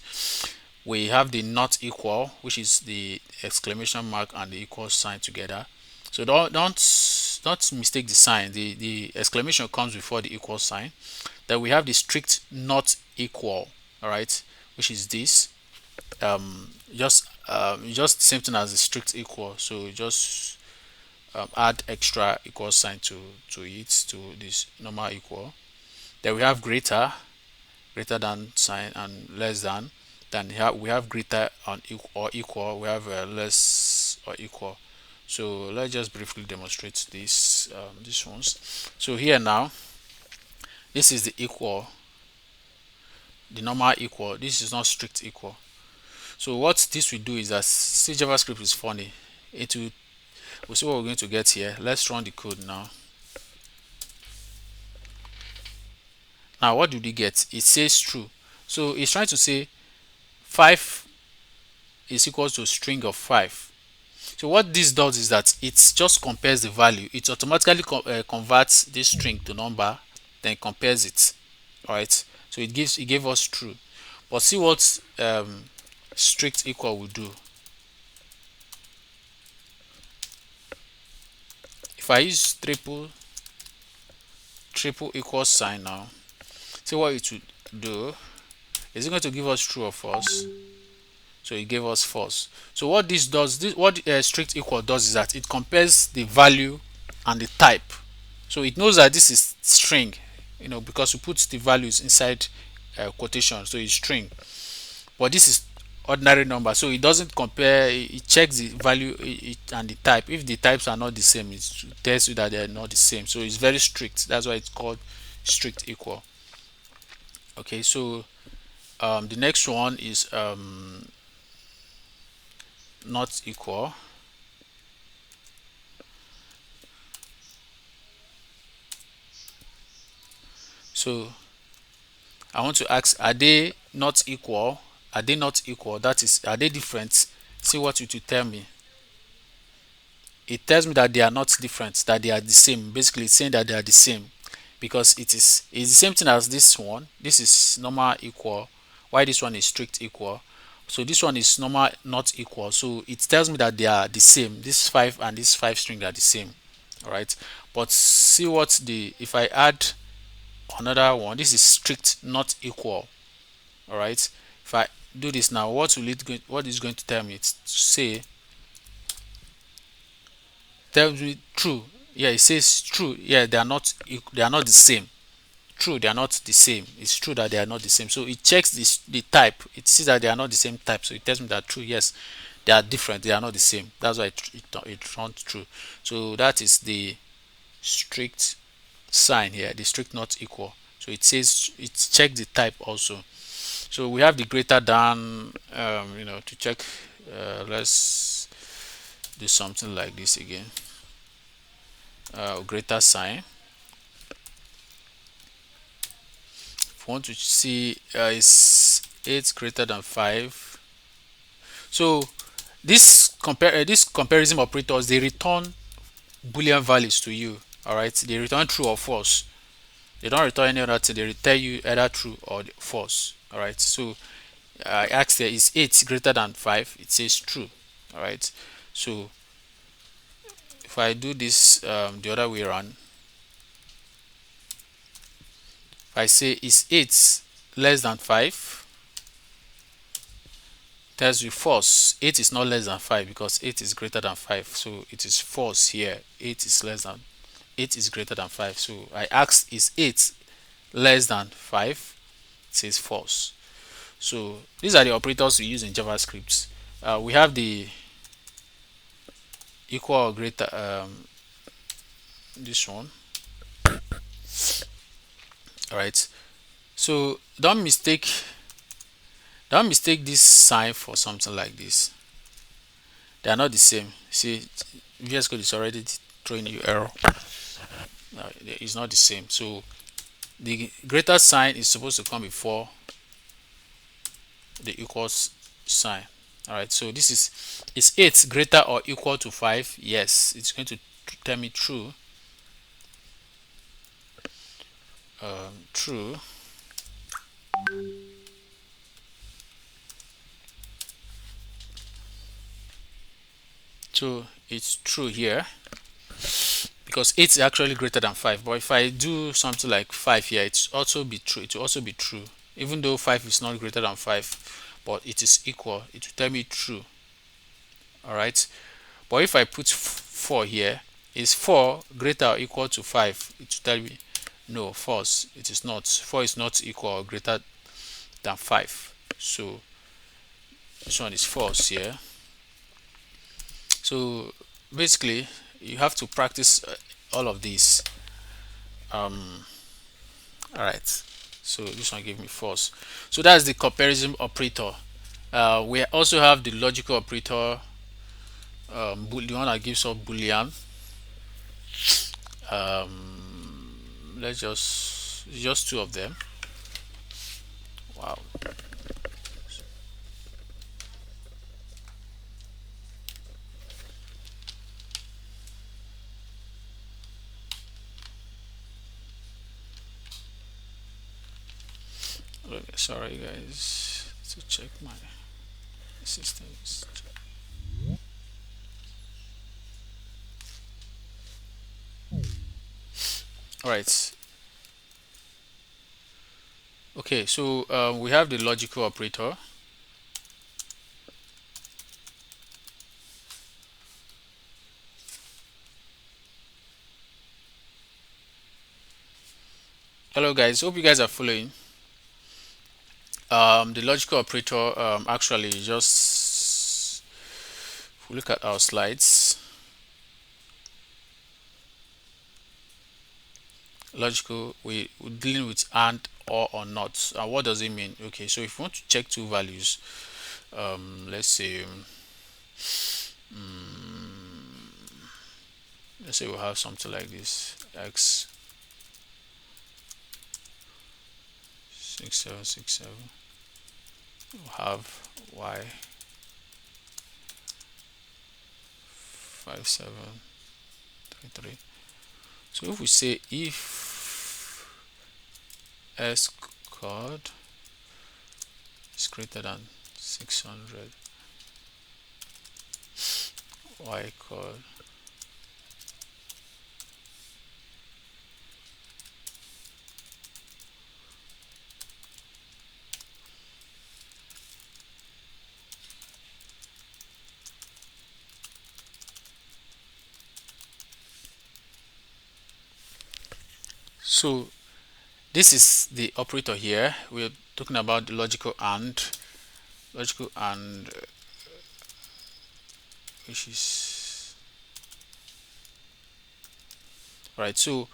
Speaker 1: We have the not equal, which is the exclamation mark and the equal sign together. So don't mistake the sign. The exclamation comes before the equal sign. Then we have the strict not equal. All right, which is this. Just same thing as the strict equal. So just add extra equal sign to it, to this normal equal. Then we have greater than sign, and less than. Then we have greater or equal. We have less or equal. So let's just briefly demonstrate these ones. So here now, this is the equal, the normal equal. This is not strict equal. So what this will do is that, see, JavaScript is funny. It will, we'll see what we're going to get here. Let's run the code now. Now what did we get? It says true. So it's trying to say 5 is equal to a string of 5. So what this does is that it just compares the value. It automatically converts this string to number, then compares it. All right. So it gave us true. But see what strict equal will do. If I use triple equal sign now, see what it will do. Is it going to give us true or false? So it gave us false. So what this does, what strict equal does is that it compares the value and the type. So it knows that this is string, because we put the values inside quotation, so it's string. But this is ordinary number, so it doesn't compare. It checks the value and the type. If the types are not the same, it tells you that they are not the same. So it's very strict. That's why it's called strict equal. Okay, so the next one is not equal. So I want to ask, are they not equal? Are they not equal? That is, are they different? See what it will tell me. It tells me that they are not different, that they are the same. Basically, it's saying that they are the same, because it's the same thing as this one. This is normal equal, while this one is strict equal. So this one is normal not equal, so it tells me that they are the same. This 5 and this 5 string are the same. All right, but see what the if I add another one, this is strict not equal. All right, if I do this now, what is going to tell me? It's to say, tells me true. Yeah, it says true. Yeah, they are not the same. True, they are not the same. It's true that they are not the same. So it checks the type. It sees that they are not the same type. So it tells me that true, yes, they are different. They are not the same. That's why it runs true. So that is the strict sign here. The strict not equal. So it says it checks the type also. So we have the greater than. To check. Let's do something like this again. Greater sign. If you want to see is 8 greater than 5. So this comparison operators, they return boolean values to you. All right, they return true or false. They don't return any other thing. They tell you either true or false. All right, so I asked there, is 8 greater than 5? It says true. All right, so if I do this the other way around, if I say is 8 less than 5, tells you false. 8 is not less than 5 because 8 is greater than 5, so it is false here. 8 is greater than 5. So I asked, is 8 less than 5? It says false. So these are the operators we use in JavaScript. We have the equal or greater, this one. All right, so don't mistake this sign for something like this. They are not the same. See, VS Code is already throwing you error. It's not the same. So the greater sign is supposed to come before the equals sign. All right, so this is 8 greater or equal to 5? Yes, it's going to tell me true. True. So it's true here because 8 is actually greater than 5. But if I do something like 5 here, it's also be true. It will also be true, even though 5 is not greater than 5, but it is equal. It will tell me true. All right. But if I put 4 here, is 4 greater or equal to 5? It will tell me no, false. It is not. 4 is not equal or greater than 5. So this one is false here. So basically, you have to practice all of these. All right. So this one gave me false. So that's the comparison operator. We also have the logical operator, the one that gives us boolean. Let's just two of them. Wow. Okay, sorry guys, to check my systems. All right. Okay, so we have the logical operator. Hello guys, hope you guys are following. The logical operator actually just, if we look at our slides, logical, we're dealing with and, or not. What does it mean? Okay, so if you want to check two values, let's say we'll have something like this: x 6767, we'll have y 5733. So if we say if S code is greater than 600, Y code. So this is the operator here. We're talking about the logical and which is right. So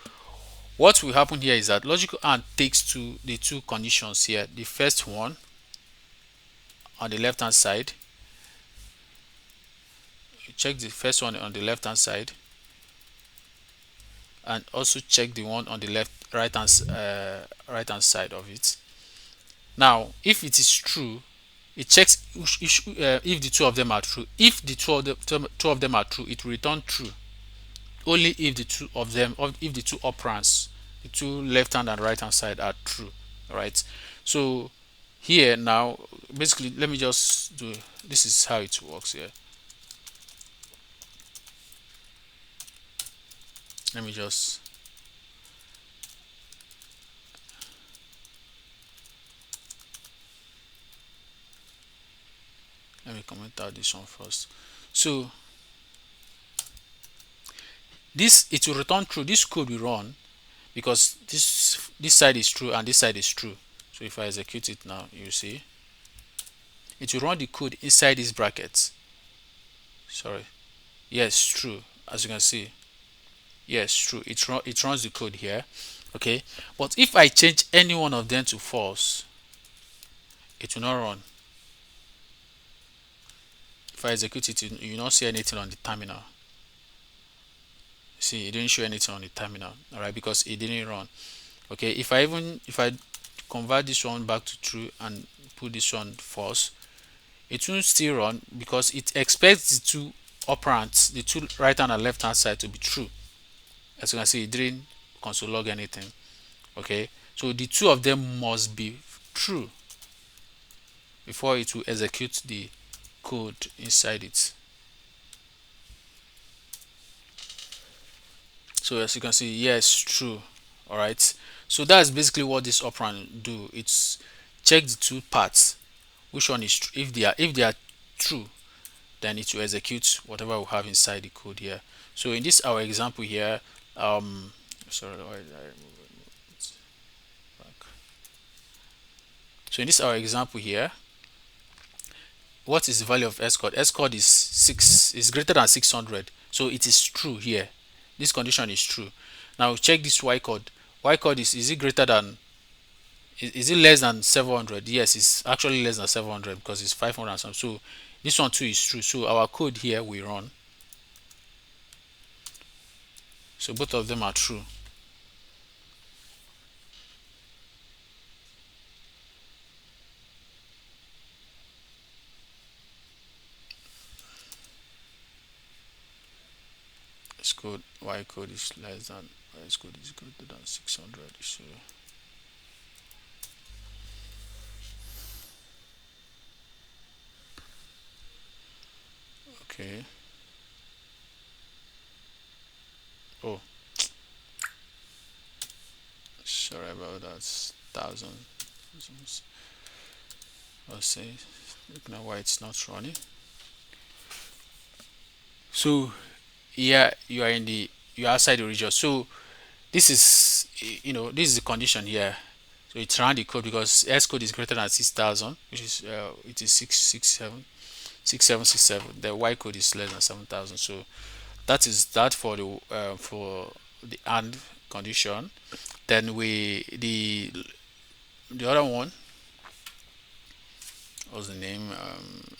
Speaker 1: what will happen here is that logical and takes the two conditions here. The first one on the left hand side, you check the first one on the left hand side, and also check the one on the right hand side of it. Now, if it is true, it checks if the two of them are true. If the two of them are true, it will return true. Only if the two of them, if the two operands, the two left hand and right hand side are true. All right. So here now, basically, let me just do. This is how it works here. Let me just let me comment out this one first. So this, it will return true. This code will run because this side is true and this side is true. So if I execute it now, you see it will run the code inside these brackets. Sorry, yes, true. As you can see, yes, true. It runs the code here. Okay, but if I change any one of them to false, it will not run. If I execute it, you will not see anything on the terminal. See, it didn't show anything on the terminal. All right, because it didn't run. Okay, if I convert this one back to true and put this one false, it will still run because it expects the two operands, the two right hand and left hand side, to be true. As you can see, it didn't console log anything. Okay, so the two of them must be true before it will execute the code inside it. So as you can see, yes, true. All right, so that's basically what this operand do. It's check the two parts, which one is true. If they are true, then it will execute whatever we have inside the code here. So in this our example here, sorry, so in this our example here, what is the value of S code? S code is 6 is greater than 600, so it is true here. This condition is true. Now check this Y code. Y code is it greater than, is it less than 700? Yes, it's actually less than 700 because it's 500 and some. So this one too is true. So our code here will run. So both of them are true. S code, Y code is less than, S code is greater than 600. So okay. Oh, sorry about that. Thousand. I'll say. Look now why it's not running. So here you are in the, you are outside the region. So this is, this is the condition here. So it's run the code because S code is greater than 6,000, which is it is 667. The Y code is less than 7,000. So that is that for the AND condition. Then the other one, what's the name?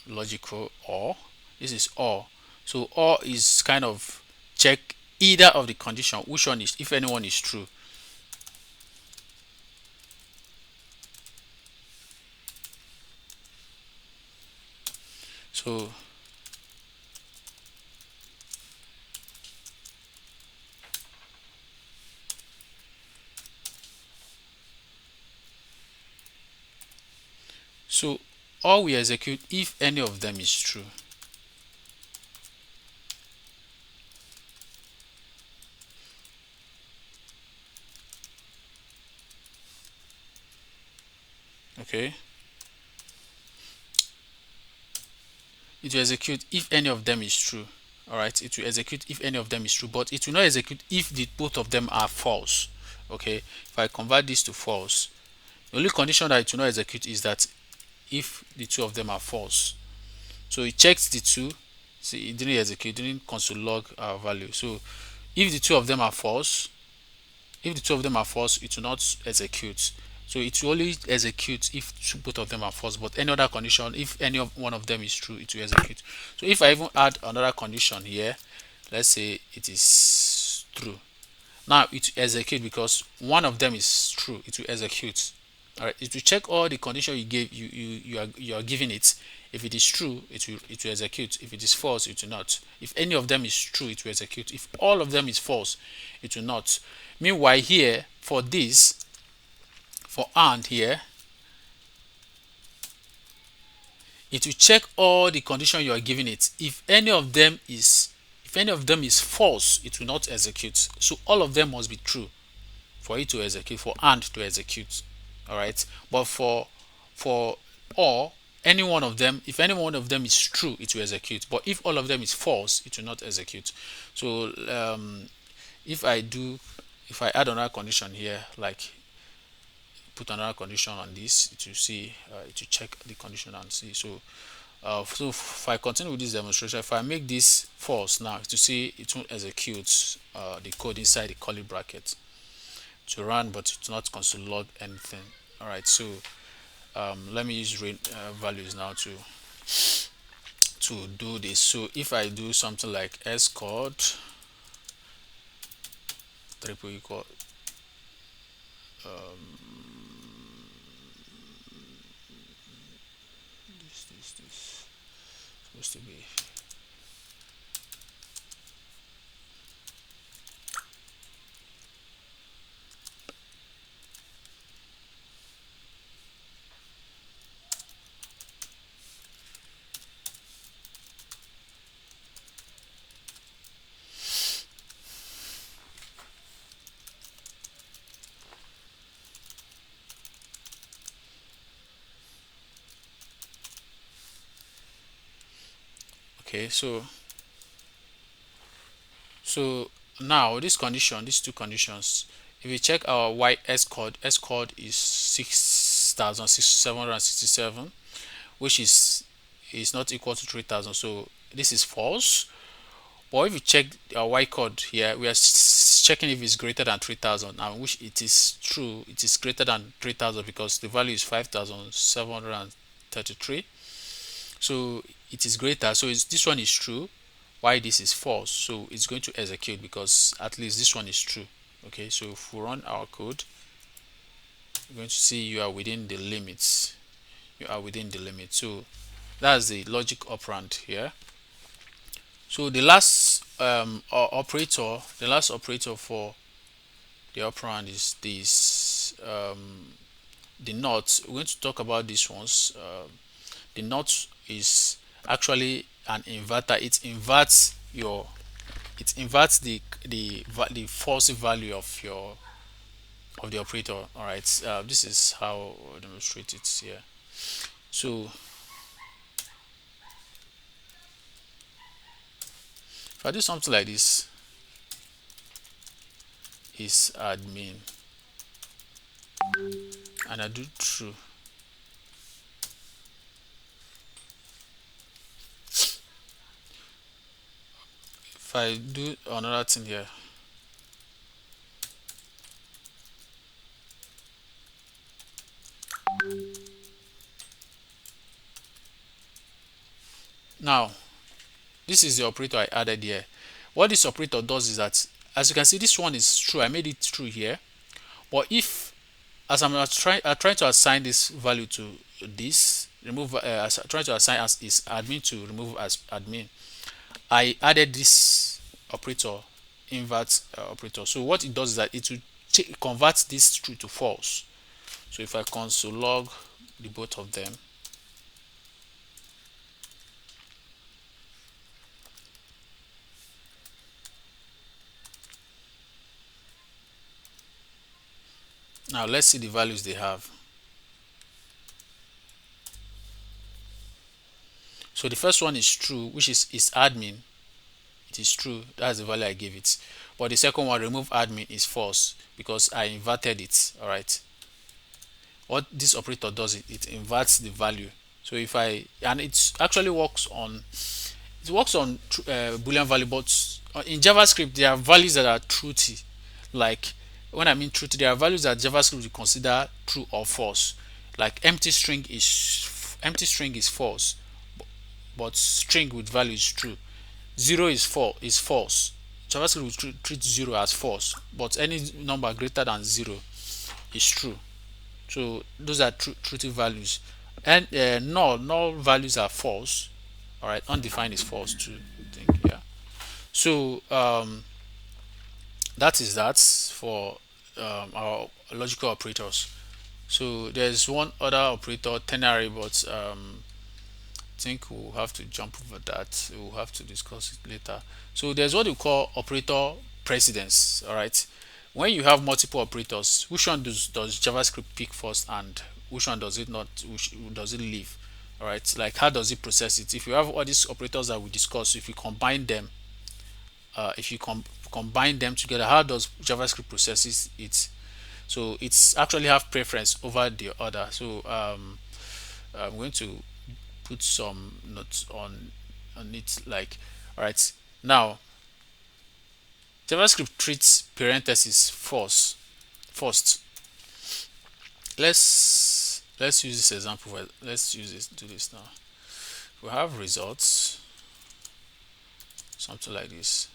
Speaker 1: Logical OR. This is OR. So OR is kind of check either of the condition, which one is, if anyone is true. So So all we execute if any of them is true. Okay, it will execute if any of them is true. All right, it will execute if any of them is true, but it will not execute if the both of them are false. Okay, if I convert this to false, the only condition that it will not execute is that if the two of them are false. So it checks the two. See, it didn't execute, it didn't console log our value. So if the two of them are false, if the two of them are false, it will not execute. So it will only execute if both of them are false, but any other condition, if any of one of them is true, it will execute. So if I even add another condition here, let's say it is true, now it will execute because one of them is true, it will execute. All right, it will check all the condition you gave, you are giving it. If it is true, it will execute. If it is false, it will not. If any of them is true, it will execute. If all of them is false, it will not. Meanwhile here, for this, for and here, it will check all the condition you are giving it. If any of them is false, it will not execute. So all of them must be true for it to execute, for and to execute. All right, but for or any one of them, if any one of them is true, it will execute, but if all of them is false, it will not execute. So if I do, if I add another condition here, like put another condition on this, it will see, it will check the condition and see. So if I continue with this demonstration, if I make this false now, to see it won't execute the code inside the curly bracket to run, but it's not console log anything. All right, so let me use values now to do this. So if I do something like s code triple equal this supposed to be, okay. So now this condition, these two conditions, if we check our y s code is 6,767, which is not equal to 3,000. So this is false. But if you check our y code here, we are checking if it's greater than 3,000, and which it is true, it is greater than 3,000 because the value is 5,733. So it is greater. So this one is true. Why this is false? So it's going to execute because at least this one is true. Okay, so if we run our code, you're going to see you are within the limits. You are within the limit. So that's the logic operand here. So the last operator, the last operator for the operand is this, the not. We're going to talk about these ones. The not is actually an inverter. It inverts the false value of the operator. All right, this is how I'll demonstrate it here. So if I do something like this, is admin, and I do true, if I do another thing here, now this is the operator I added here. What this operator does is that, as you can see, this one is true. I made it true here. But if, as I'm trying to assign this value to this, remove, as I'm trying to assign as is admin to remove as admin, I added this operator, invert operator. So what it does is that it will convert this true to false. So if I console log the both of them, Now let's see the values they have. So the first one is true, which is admin. It is true. That's the value I gave it. But the second one, remove admin, is false because I inverted it. All right. What this operator does, it inverts the value. So if I, and it actually works on, it works on boolean value, but in JavaScript there are values that are truthy. Like, when I mean truthy, there are values that JavaScript will consider true or false. Like empty string is false, but string with value is true. Zero is false. JavaScript will treat zero as false, but any number greater than zero is true. So those are truthy values. And null values are false. All right, undefined is false too, I think. Yeah. So that is that for our logical operators. So there's one other operator, ternary, but I think we'll have to jump over that. We'll have to discuss it later. So there's what we call operator precedence. All right. When you have multiple operators, which one does JavaScript pick first, and which one does it not? Which does it leave? All right. Like, how does it process it? If you have all these operators that we discussed, if you combine them, if you combine them together, how does JavaScript processes it? So it's actually have preference over the other. So I'm going to put some notes on it. Like, all right, now JavaScript treats parentheses first. Let's use this example. Let's use this. Do this now. We have results, something like this.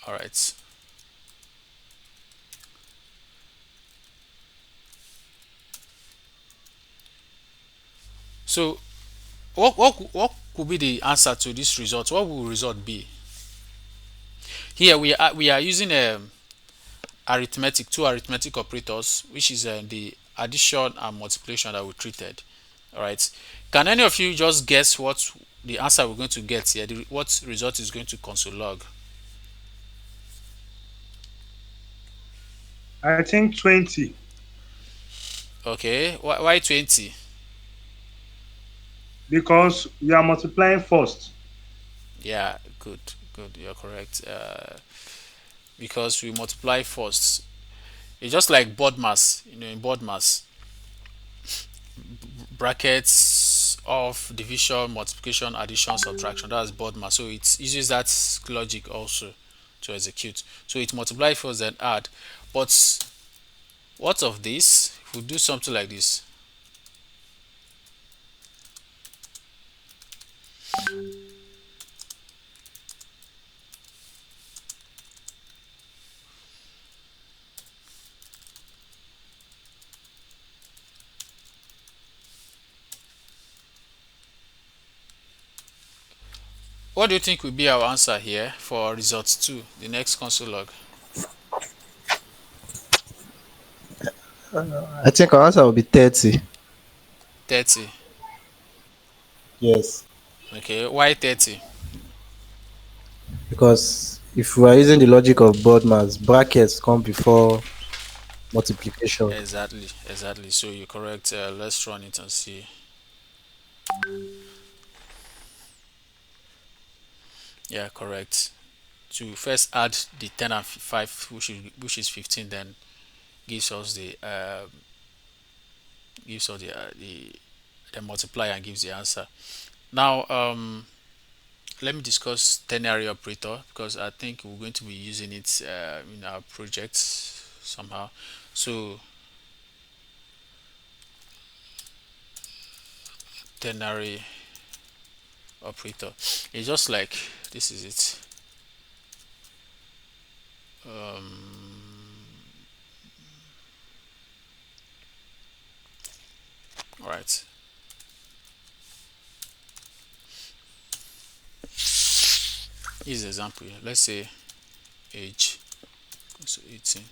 Speaker 1: All right. So what could be the answer to this result? What will result be? Here we are using two arithmetic operators, which is the addition and multiplication that we treated. All right. Can any of you just guess what the answer we're going to get here? What result is going to console log?
Speaker 3: I think 20
Speaker 1: Okay. Why 20?
Speaker 3: because we are multiplying first.
Speaker 1: Yeah. Good. Good. You're correct. Because we multiply first. It's just like board mass. In board mass, brackets of division, multiplication, addition, subtraction. That's board mass. So it uses that logic also to execute. So it multiply first then add. But what of this? If we do something like this, what do you think will be our answer here for results 2, the next console log?
Speaker 2: I think our answer will be 30.
Speaker 1: 30.
Speaker 2: Yes.
Speaker 1: Okay, why 30?
Speaker 2: Because if we are using the logic of Bodmer's, brackets come before multiplication.
Speaker 1: Exactly, exactly. So you're correct. Let's run it and see. Yeah, correct. To first add the 10 and 5, which is 15, then gives us the multiply and gives the answer. Now, let me discuss ternary operator because I think we're going to be using it in our projects somehow. So ternary operator, it's just like this is it. All right. Here's an example here. Let's say age equals to 18.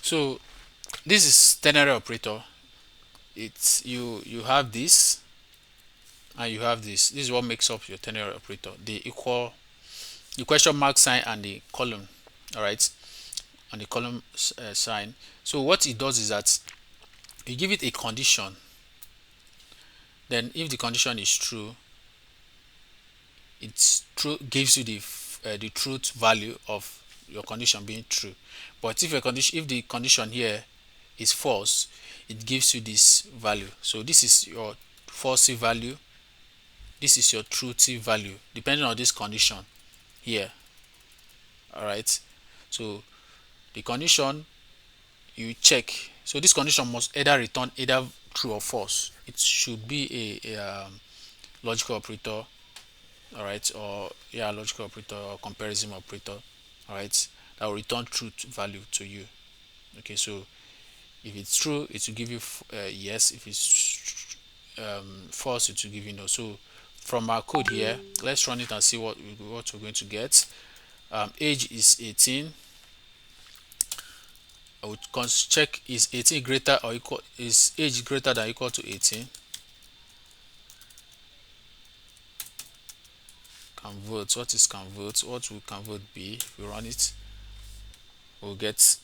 Speaker 1: So this is ternary operator. It's you have this and you have this. This is what makes up your ternary operator. The equal, the question mark sign and the column. All right, and the column sign. So what it does is that you give it a condition. Then if the condition is true, it's true gives you the truth value of your condition being true. But if your condition, if the condition here is false, it gives you this value. So this is your false value, this is your truthy value depending on this condition here. All right, so the condition you check, so this condition must either return either true or false. It should be a logical operator, all right, or yeah, logical operator or comparison operator, all right, that will return truth value to you. Okay, so if it's true, it will give you yes. If it's false, it will give you no. So from our code here, let's run it and see what we're going to get. Age is 18. I would check, is 18 greater or equal, is age greater than or equal to 18. Convert, what is convert? What will convert be? If we run it, we'll get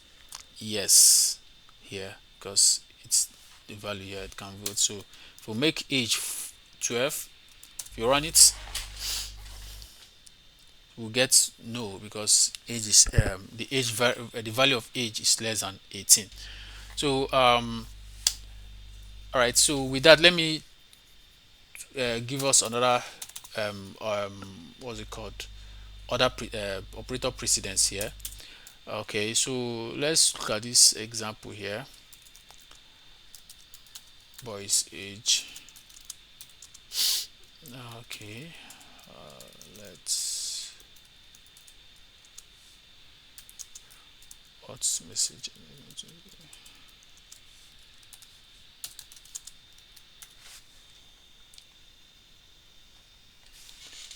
Speaker 1: yes here because it's the value here, it converts. So if we make age 12, if you run it, we'll get no because age is the value of age is less than 18. So all right, so with that, let me give us another what's it called, other operator precedence here. Okay, so let's look at this example here. Boy's age. Okay, let's, what's message?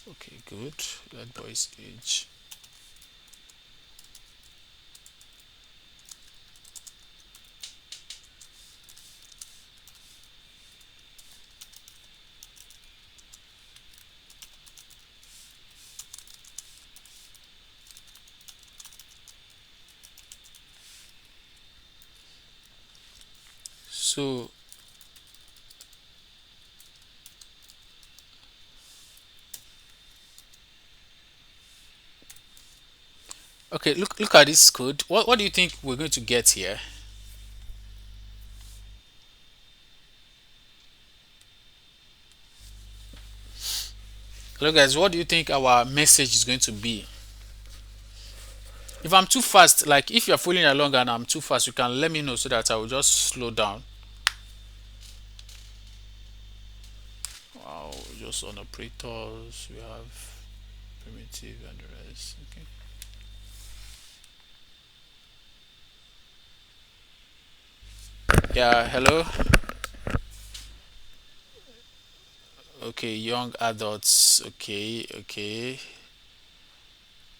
Speaker 1: Okay, good. That boy's age. So okay, look at this code. What do you think we're going to get here? Hello guys, what do you think our message is going to be? If I'm too fast, like if you're following along and I'm too fast, you can let me know so that I will just slow down. Wow, just on operators, we have primitive and the rest. Okay. Yeah, hello. Okay, young adults. Okay, okay.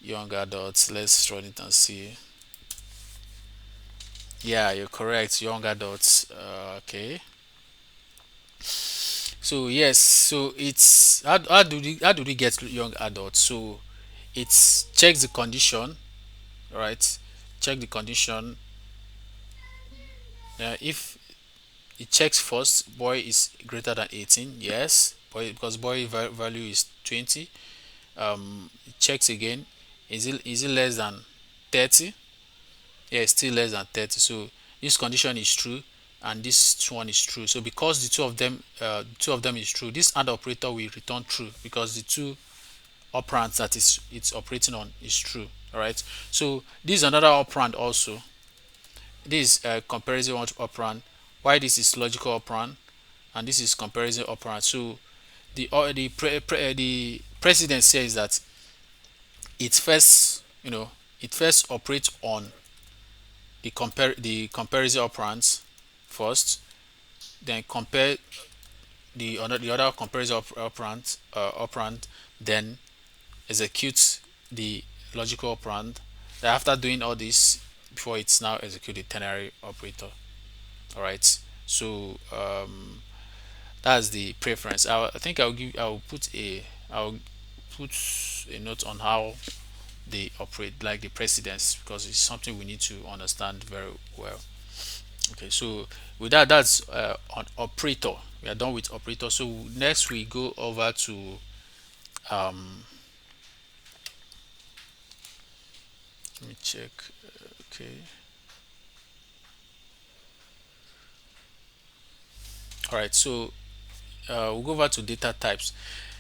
Speaker 1: Young adults. Let's run it and see. Yeah, you're correct. Young adults. Okay. So yes, so it's how do we get young adults? So it's checks the condition, right? Check the condition. If it checks first, boy is greater than 18. Yes, boy, because boy value is 20. It checks again. Is it less than 30? Yeah, it's still less than 30. So this condition is true and this one is true. So because the two of them is true, this AND operator will return true because the two operands that it's operating on is true. All right, so this is another operand also. This is comparison operand, why this is logical operand and this is comparison operand. So the precedence says that it first, it first operates on the comparison operands first, then compare the other comparison operand, then executes the logical operand. Then after doing all this, before it's now execute the ternary operator. All right. So that's the preference. I think I'll put a note on how they operate, like the precedence, because it's something we need to understand very well. Okay, so with that, that's on operator. We are done with operator. So next we go over to um, let me check. Okay, all right. So we'll go over to data types.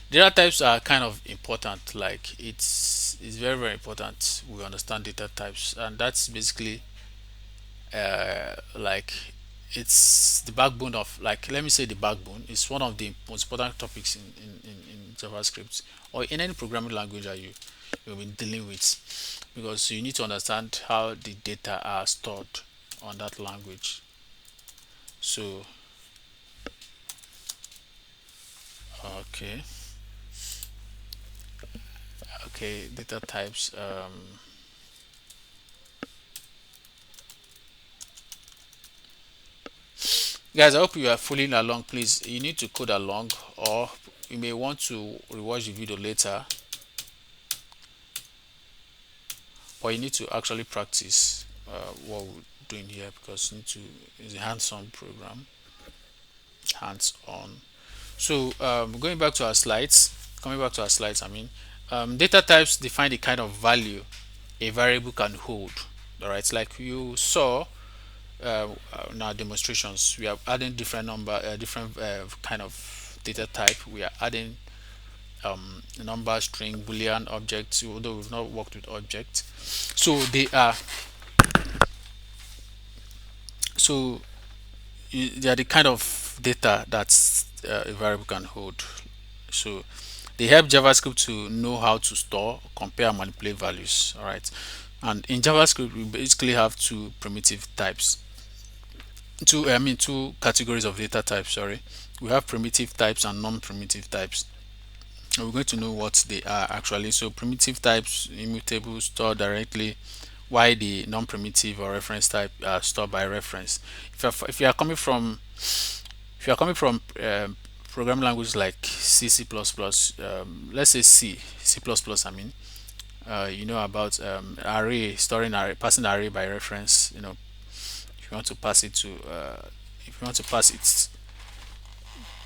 Speaker 1: Data types are kind of important. Like it's very important. We understand data types, and that's basically like it's the backbone of, like, let me say the backbone. It's one of the most important topics in JavaScript or in any programming language that you've been dealing with, because you need to understand how the data are stored on that language. So okay, okay, data types. Guys, I hope you are following along. Please, you need to code along, or you may want to rewatch the video later, or you need to actually practice what we're doing here, because you need to, it's a hands-on program. Hands-on. So going back to our slides, coming back to our slides, I mean, data types define the kind of value a variable can hold. All right, like you saw in our demonstrations, we are adding different kind of data type. We are adding number, string, boolean, objects, although we've not worked with objects. So so they are the kind of data that a variable can hold. So they help JavaScript to know how to store, compare, and manipulate values. All right, and in JavaScript we basically have two primitive types, two categories of data types. Sorry, we have primitive types and non-primitive types. We're going to know what they are actually. So primitive types, immutable, stored directly, while the non-primitive or reference type are stored by reference. If you are coming from programming languages like C, C++, let's say C++, I mean, you know about array, storing array, passing array by reference. You know, if you want to pass it to, if you want to pass it,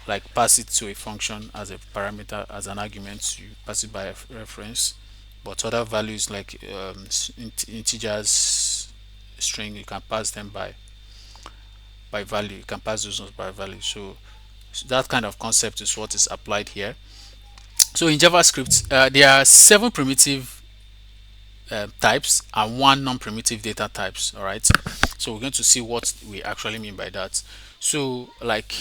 Speaker 1: like pass it to a function as a parameter, as an argument, you pass it by reference. But other values like integers, string, you can pass them by value. You can pass those ones by value. So that kind of concept is what is applied here. So in JavaScript, there are 7 primitive types and 1 non-primitive data types. All right. So we're going to see what we actually mean by that. So like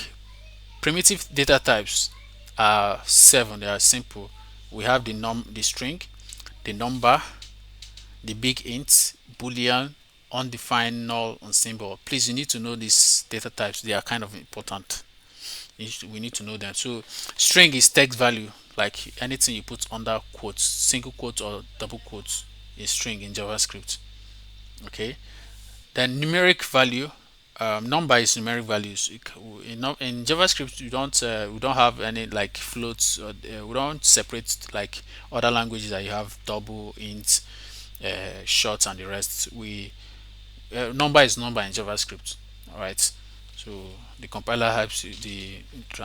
Speaker 1: primitive data types are 7. They are simple. We have the string, the number, the big int, boolean, undefined, null, and symbol. Please, you need to know these data types. They are kind of important. We need to know them. So string is text value, like anything you put under quotes, single quotes or double quotes is string in JavaScript. Okay. Then numeric value, number is numeric values. In JavaScript, we don't have any like floats, or we don't separate like other languages that you have double, int, short, and the rest. We Number is number in JavaScript. All right. So the compiler helps you, the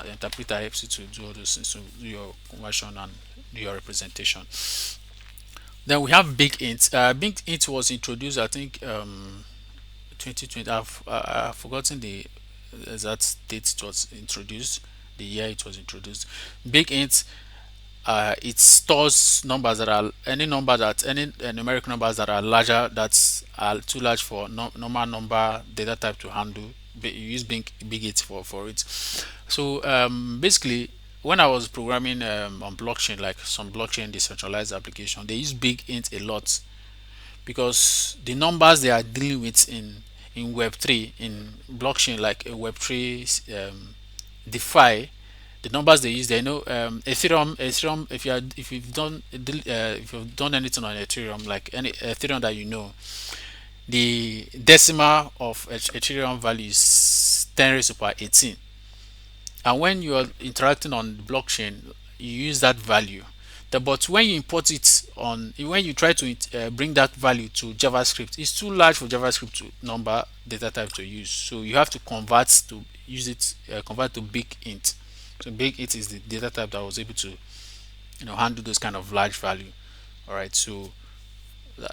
Speaker 1: interpreter helps you to do all those things, to do your conversion and do your representation. Then we have big int. Big int was introduced, I think, 2020. I've forgotten the exact date it was introduced, the year it was introduced. Big int, it stores numbers that are any number that any numeric numbers that are larger, that are too large for normal number data type to handle. You use big int for it. So basically, when I was programming on blockchain, like some blockchain decentralized application, they use big int a lot, because the numbers they are dealing with in Web3, in blockchain, like a Web3 DeFi, the numbers they use, they know Ethereum. If you've done anything on Ethereum, like any Ethereum that you know, the decimal of Ethereum value is 10 raised to the power 18. And when you are interacting on the blockchain, you use that value. But when you import it on, when you try to bring that value to JavaScript, it's too large for JavaScript to number data type to use. So you have to convert to use it, convert to big int. So big int is the data type that was able to, handle those kind of large value. All right. So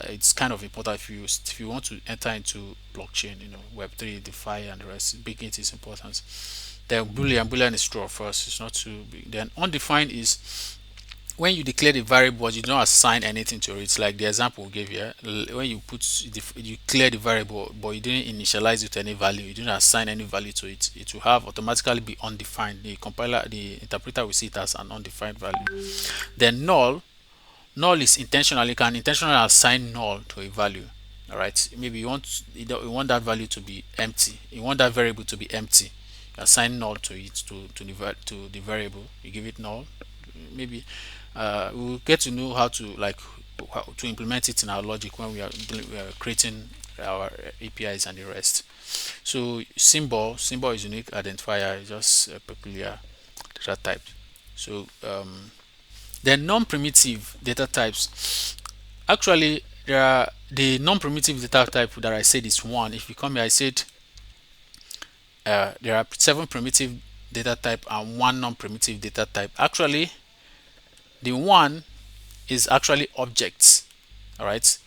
Speaker 1: it's kind of important if you want to enter into blockchain, Web3, DeFi, and the rest. Big int is important. Then boolean is true first. It's not too big. Then undefined is when you declare the variable but you don't assign anything to it. It's like the example we gave here. When you clear the variable but you didn't initialize it to any value, you didn't assign any value to it, it will have automatically be undefined. The interpreter will see it as an undefined value. Then null is intentional. You can intentionally assign null to a value. All right, maybe you want that value to be empty, you want that variable to be empty, you assign null to it, to the variable, you give it null. Maybe we'll get to know how to how to implement it in our logic when we are creating our APIs and the rest. So symbol is unique identifier, it's just a peculiar data type. So then non-primitive data types. Actually, there are the non-primitive data type that I said is one. If you come here, I said there are 7 primitive data type and 1 non-primitive data type. Actually, the one is actually objects. All right.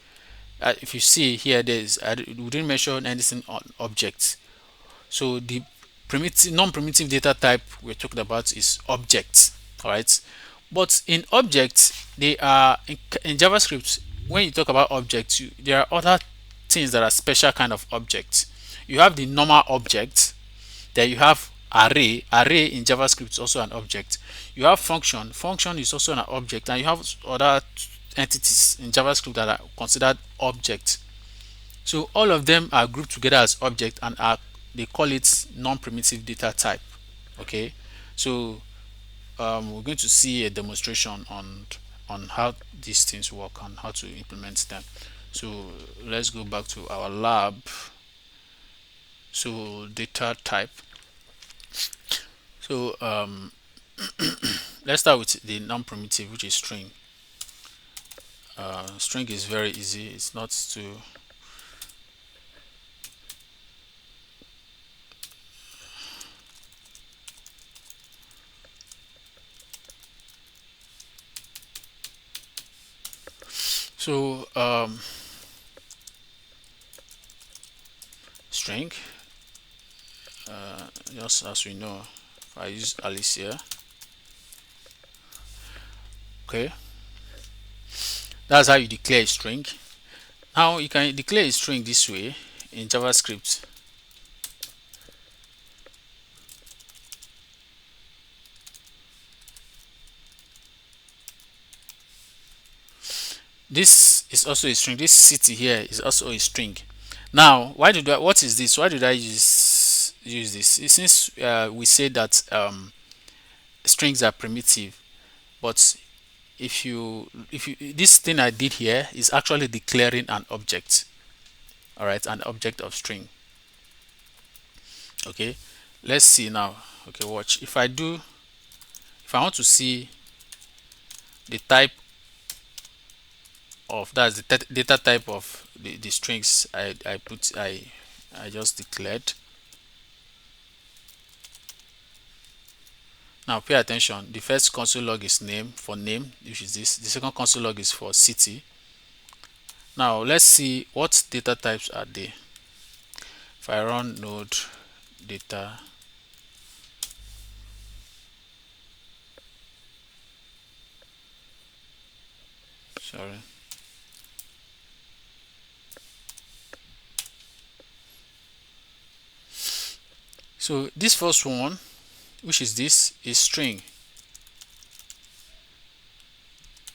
Speaker 1: If you see here, we didn't mention anything on objects. So the non-primitive data type we're talking about is objects. All right. But in objects, they are in JavaScript. When you talk about objects, there are other things that are special kind of objects. You have the normal object, then you have array in JavaScript is also an object. You have function is also an object, and you have other entities in JavaScript that are considered objects. So all of them are grouped together as object and they call it non-primitive data type. Okay, so we're going to see a demonstration on how these things work and how to implement them. So let's go back to our lab. So data type. So let's start with the non-primitive, which is string. String is very easy. It's not too so string, just as we know, if I use Alice here, okay, that's how you declare a string. Now you can declare a string this way in JavaScript. This is also a string. This city here is also a string. Now, what is this? Why did I use this? Since we say that strings are primitive, but if you this thing I did here is actually declaring an object. All right, an object of string. Okay, let's see now. Okay, watch. If I want to see the type of, that's the data type of the strings I just declared. Now pay attention. The first console log is name, for name, which is this. The second console log is for city. Now let's see what data types are there. If I run node data, sorry. So this first one, which is this, is string,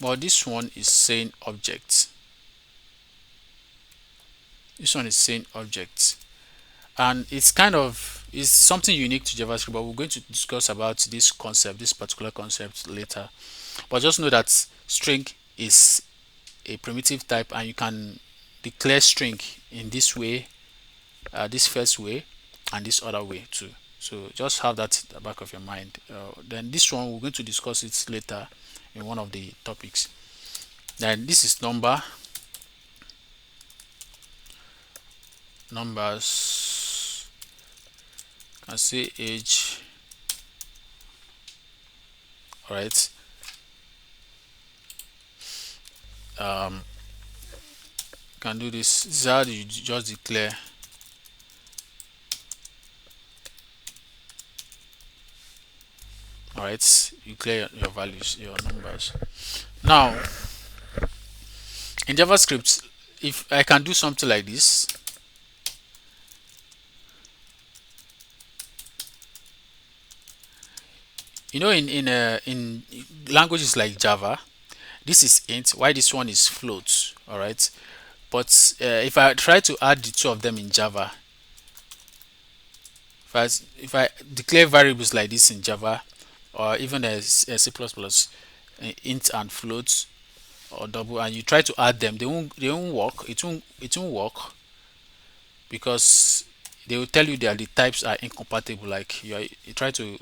Speaker 1: but this one is saying object. This one is saying object, and it's something unique to JavaScript, but we're going to discuss about this particular concept later. But just know that string is a primitive type, and you can declare string in this way, this first way, and this other way too. So just have that at the back of your mind. Then this one we're going to discuss it later in one of the topics. Then this is numbers. Can say age. All right. Um, can do this. This is how you just declare. All right. You clear your values, your numbers. Now in JavaScript, if I can do something like this, in languages like Java, this is int, why this one is float. All right. But if I try to add the two of them in Java, if I declare variables like this in Java, or even as C++, int and float or double, and you try to add them, they won't work. It won't work because they will tell you that the types are incompatible. Like you try to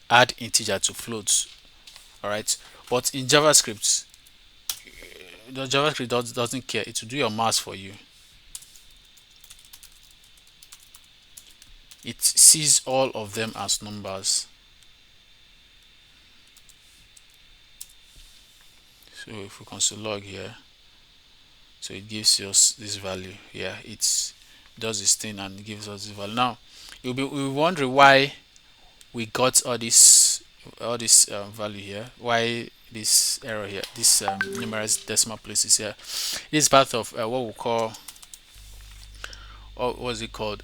Speaker 1: add integer to float. All right. But in JavaScript, the JavaScript doesn't care. It will do your math for you. It sees all of them as numbers. So if we console log here, so it gives us this value here. It does this thing and gives us this value. Now you'll be wondering why we got all this value here. Why this error here? This numerous decimal places here. This is part of what we call, what's it called?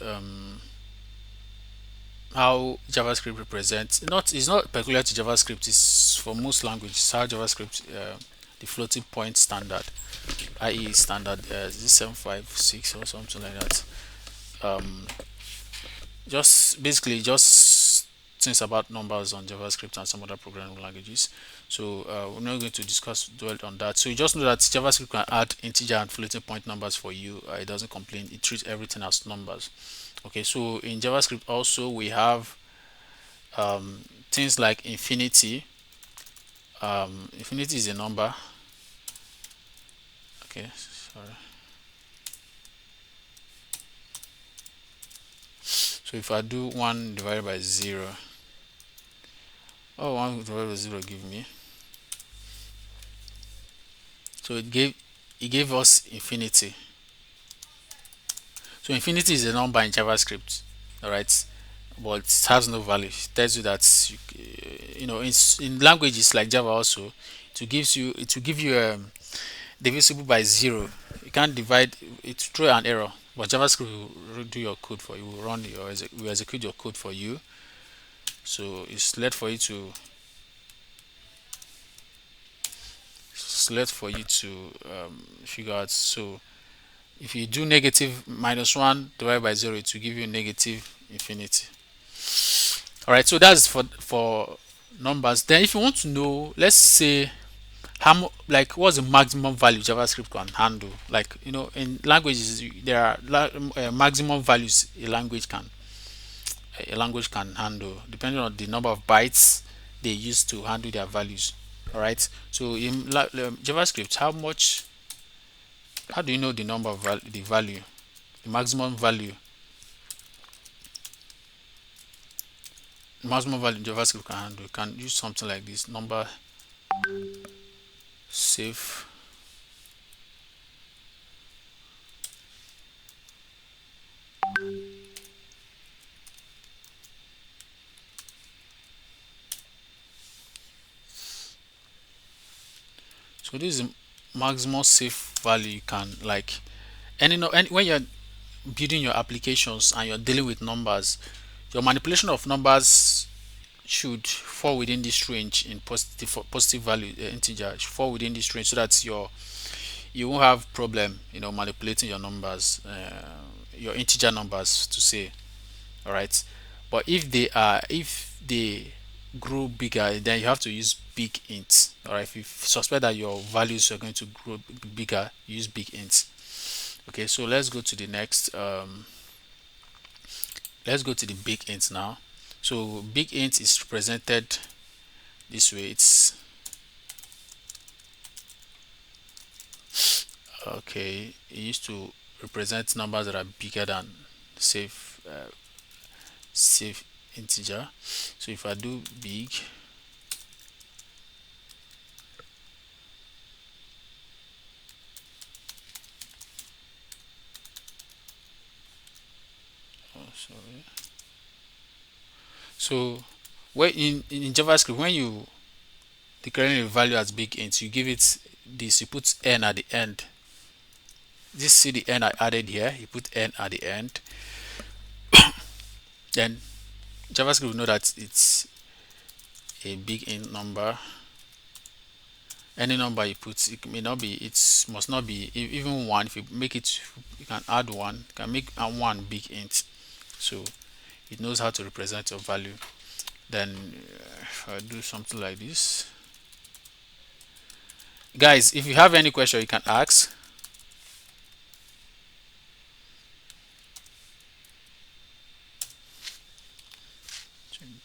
Speaker 1: How JavaScript represents. It's not peculiar to JavaScript. It's for most languages. How JavaScript, the floating point standard, i.e. standard, this 756 or something like that. Um, just basically just things about numbers on JavaScript and some other programming languages. So we're not going to dwell on that. So you just know that JavaScript can add integer and floating point numbers for you. It doesn't complain. It treats everything as numbers. Okay, so in JavaScript also we have things like infinity. Infinity is a number. Okay, sorry. So if I do 1 divided by 0, 1 divided by 0 give me. So it gave us infinity. So infinity is a number in JavaScript, all right, but it has no value. It tells you that in languages like Java also, it will give you divisible by 0. You can't divide it, throw an error, but JavaScript will do your code for you. Will run will execute your code for you. So it's left for you to figure out. So if you do negative -1 divided by 0, it will give you negative infinity. All right, so that's for numbers. Then if you want to know, let's say, like what's the maximum value JavaScript can handle, like in languages there are maximum values a language can handle depending on the number of bytes they use to handle their values. All right, so in JavaScript, how do you know the number of the maximum value JavaScript can handle? You can use something like this: number safe. So this is maximum safe value. You can, like, any when you're building your applications and you're dealing with numbers, your manipulation of numbers should fall within this range in positive value, integer should fall within this range, so that you won't have problem manipulating your numbers, your integer numbers to say. All right, but if they grow bigger, then you have to use big int. All right, if you suspect that your values are going to grow bigger, use big int. Okay, so let's go to the next. Let's go to the big int now. So big int is represented this way. It's okay. It used to represent numbers that are bigger than safe integer. So if I do big, oh sorry. So when in JavaScript, when you declaring a value as big int, you give it this. You put n at the end. This, see the n I added here. You put n at the end. Then JavaScript will know that it's a big int number. Any number you put, it may not be, it must not be even one. If you make it, you can add one. You can make a one big int, so it knows how to represent your value. Then if I do something like this, guys, if you have any question, you can ask.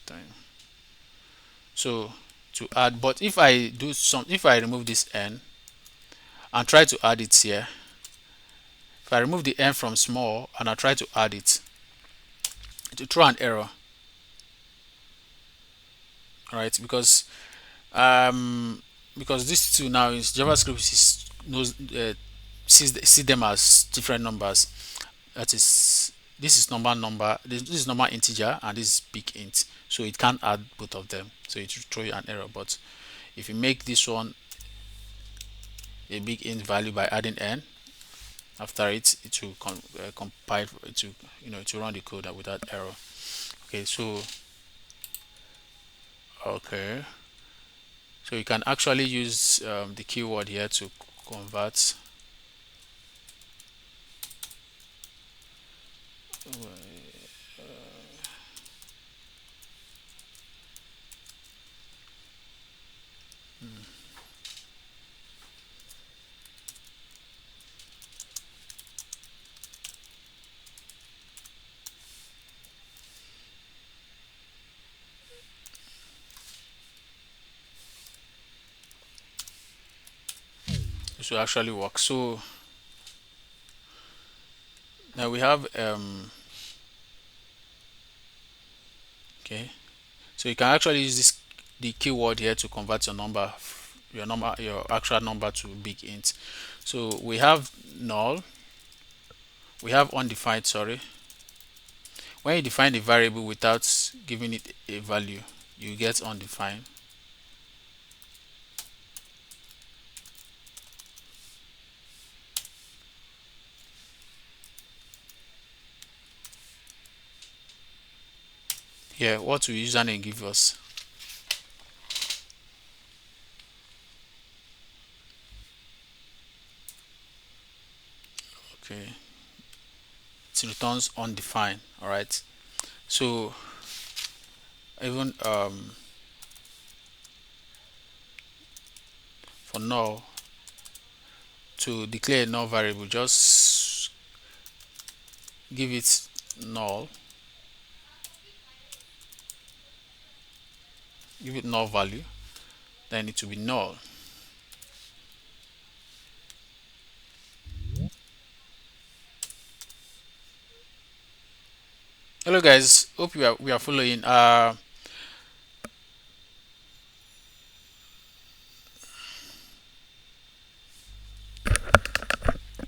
Speaker 1: Time. So to add, but if I do some, if I remove this n and try to add it here, if I remove the n from small and I try to add it, it will throw an error. All right, because these two now is JavaScript knows see them as different numbers. That is, this is number, this is normal integer, and this is big int, so it can't add both of them, so it will throw you an error. But if you make this one a big int value by adding n after it, it will compile it to, it will run the code without error. Okay, so okay, so you can actually use the keyword here to convert. This will actually work. So now we have okay, so you can actually use this the keyword here to convert your actual number to big int. So we have null, we have undefined, sorry. When you define a variable without giving it a value, you get undefined. Here, what will username give us? Okay, it returns undefined. All right, so even for null, to declare a null variable, just give it null, give it null value, then it will be null. Hello guys, hope we are following. Oh,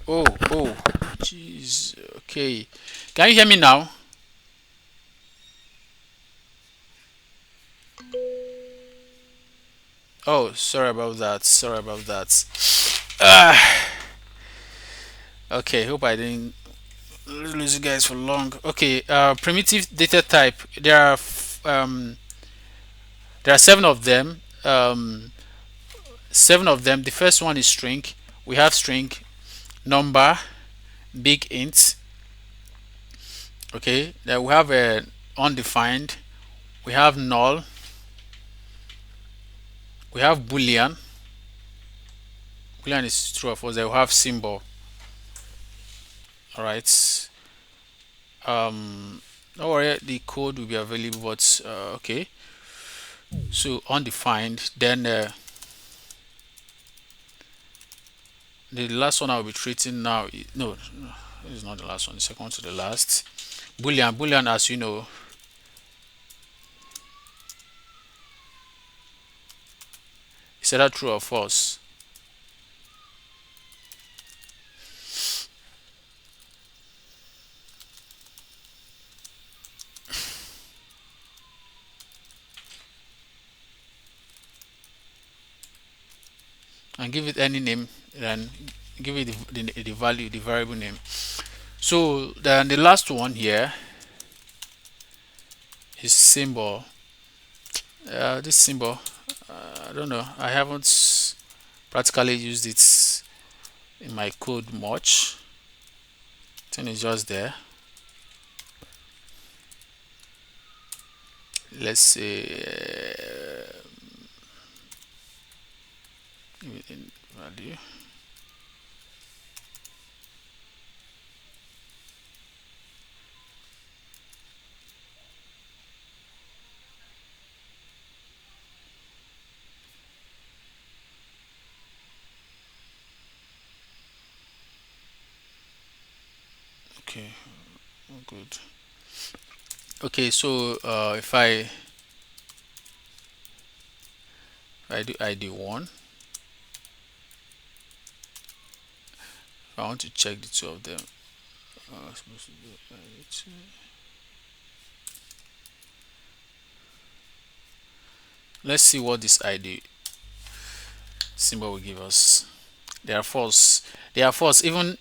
Speaker 1: oh, jeez. Okay, can you hear me now? Oh, sorry about that. Sorry about that. Okay, hope I didn't lose you guys for long. Okay, primitive data type. There are seven of them. Seven of them. The first one is string. We have string, number, big int. Okay, then we have a undefined. We have null. We have boolean. Boolean is true or false. Then we have symbol. All right. Don't worry, the code will be available, but okay. So undefined. Then the last one I'll be treating now. No, this is not the last one. The second to the last. Boolean. Boolean, as you know, is either true or false. And give it any name. Then give it the value, the variable name. So then the last one here is symbol. This symbol, I don't know. I haven't practically used it in my code much. I think it's just there. Let's say in value. Okay, good. Okay, so if I do ID1, I want to check the two of them. Supposed to do ID2. Let's see what this ID symbol will give us. They are false. They are false even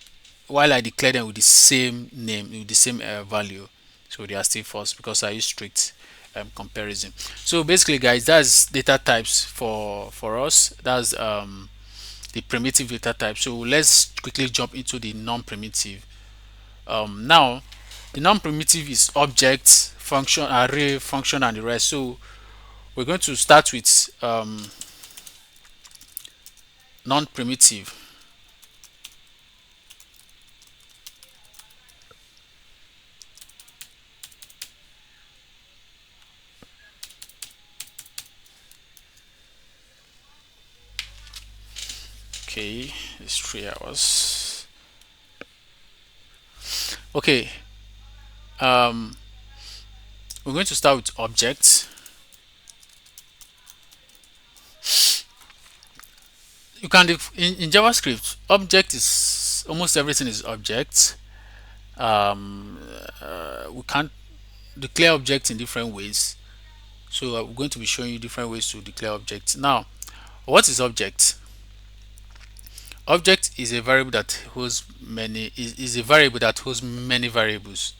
Speaker 1: while I declare them with the same name, with the same value. So they are still false because I use strict comparison. So basically, guys, that's data types for us. That's the primitive data type. So let's quickly jump into the non-primitive. Now, the non-primitive is object, function, array, function, and the rest. So we're going to start with non-primitive. Okay, it's 3 hours. Okay, um, we're going to start with objects. You can in JavaScript, object is almost everything is object. Um, we can declare objects in different ways. So we're going to be showing you different ways to declare objects. Now, what is object? Object is a variable that holds many is a variable that holds many variables.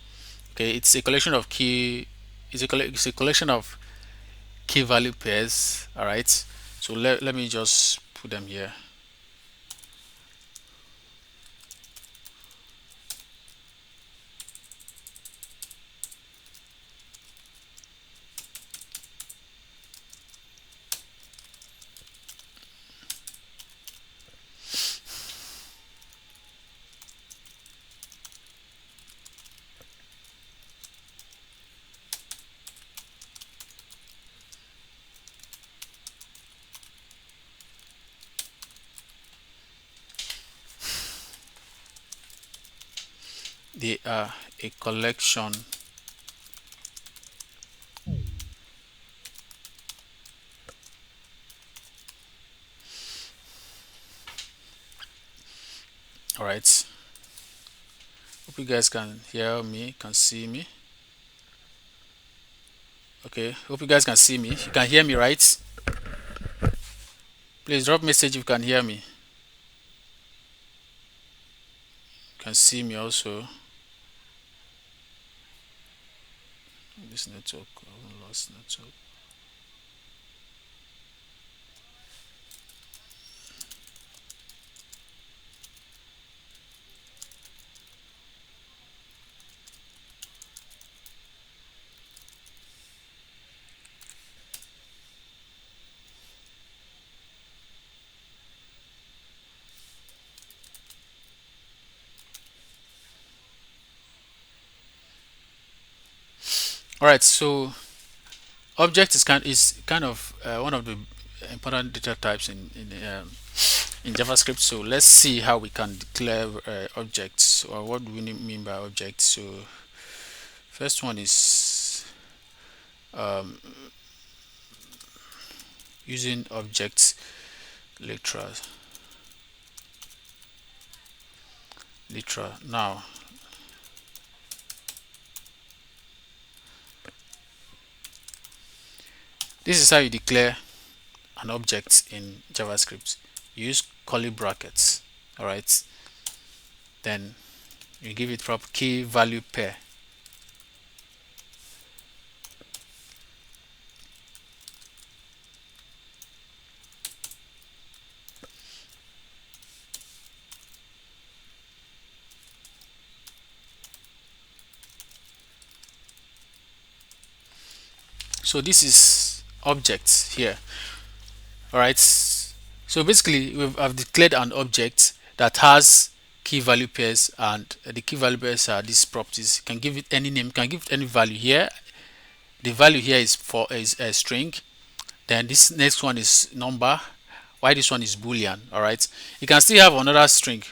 Speaker 1: Okay, it's a collection of key. It's a collection of key value pairs. All right. So let me just put them here. They are a collection. All right. Hope you guys can hear me, can see me. Okay. Hope you guys can see me. You can hear me, right? Please drop message if you can hear me. You can see me also. This network, I haven't lost network. All right, so object is kind of one of the important data types in JavaScript. So let's see how we can declare objects, or what do we mean by objects. So first one is um, using objects literal. Now, this is how you declare an object in JavaScript. You use curly brackets. All right, then you give it prop key value pair. So this is objects here. All right, so basically I've declared an object that has key value pairs, and the key value pairs are these properties. You can give it any name, you can give it any value. Here the value here is a string, then this next one is number, while this one is boolean. All right, you can still have another string,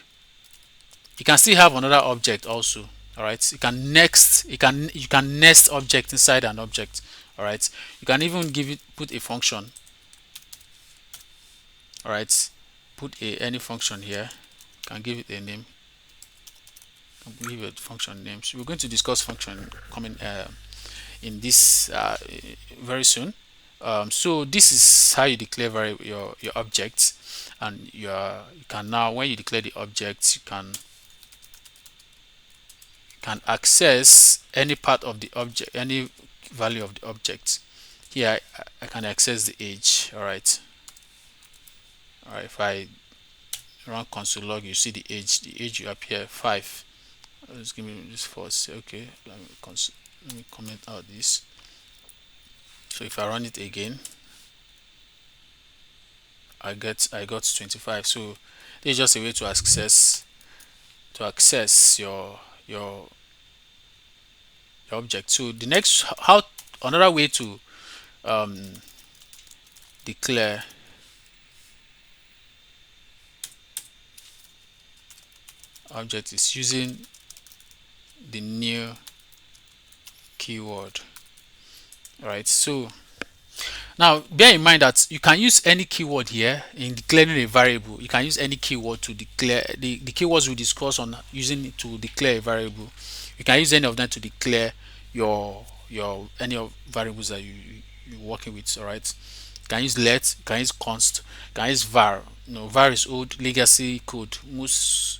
Speaker 1: you can still have another object also. All right, you can nest object inside an object. All right, you can even put a function. All right, put any function here, you can give it a name, give it function name. So we're going to discuss function coming in this very soon. So this is how you declare your objects, and you can now, when you declare the objects, you can access any part of the object, any value of the object. Here I can access the age. All right, if I run console log, you see the age will appear 5. Just give me this false. Okay, let me comment out this. So if I run it again, I got 25. So this is just a way to access your object. So the next, how another way to um, declare object is using the new keyword. All right, so now bear in mind that you can use any keyword here in declaring a variable. You can use any keyword to declare the keywords we discuss on using it to declare a variable. You can use any of them to declare your any of variables that you're working with. All right, you can use let, you can use const, you can use var. Var is old legacy code. Most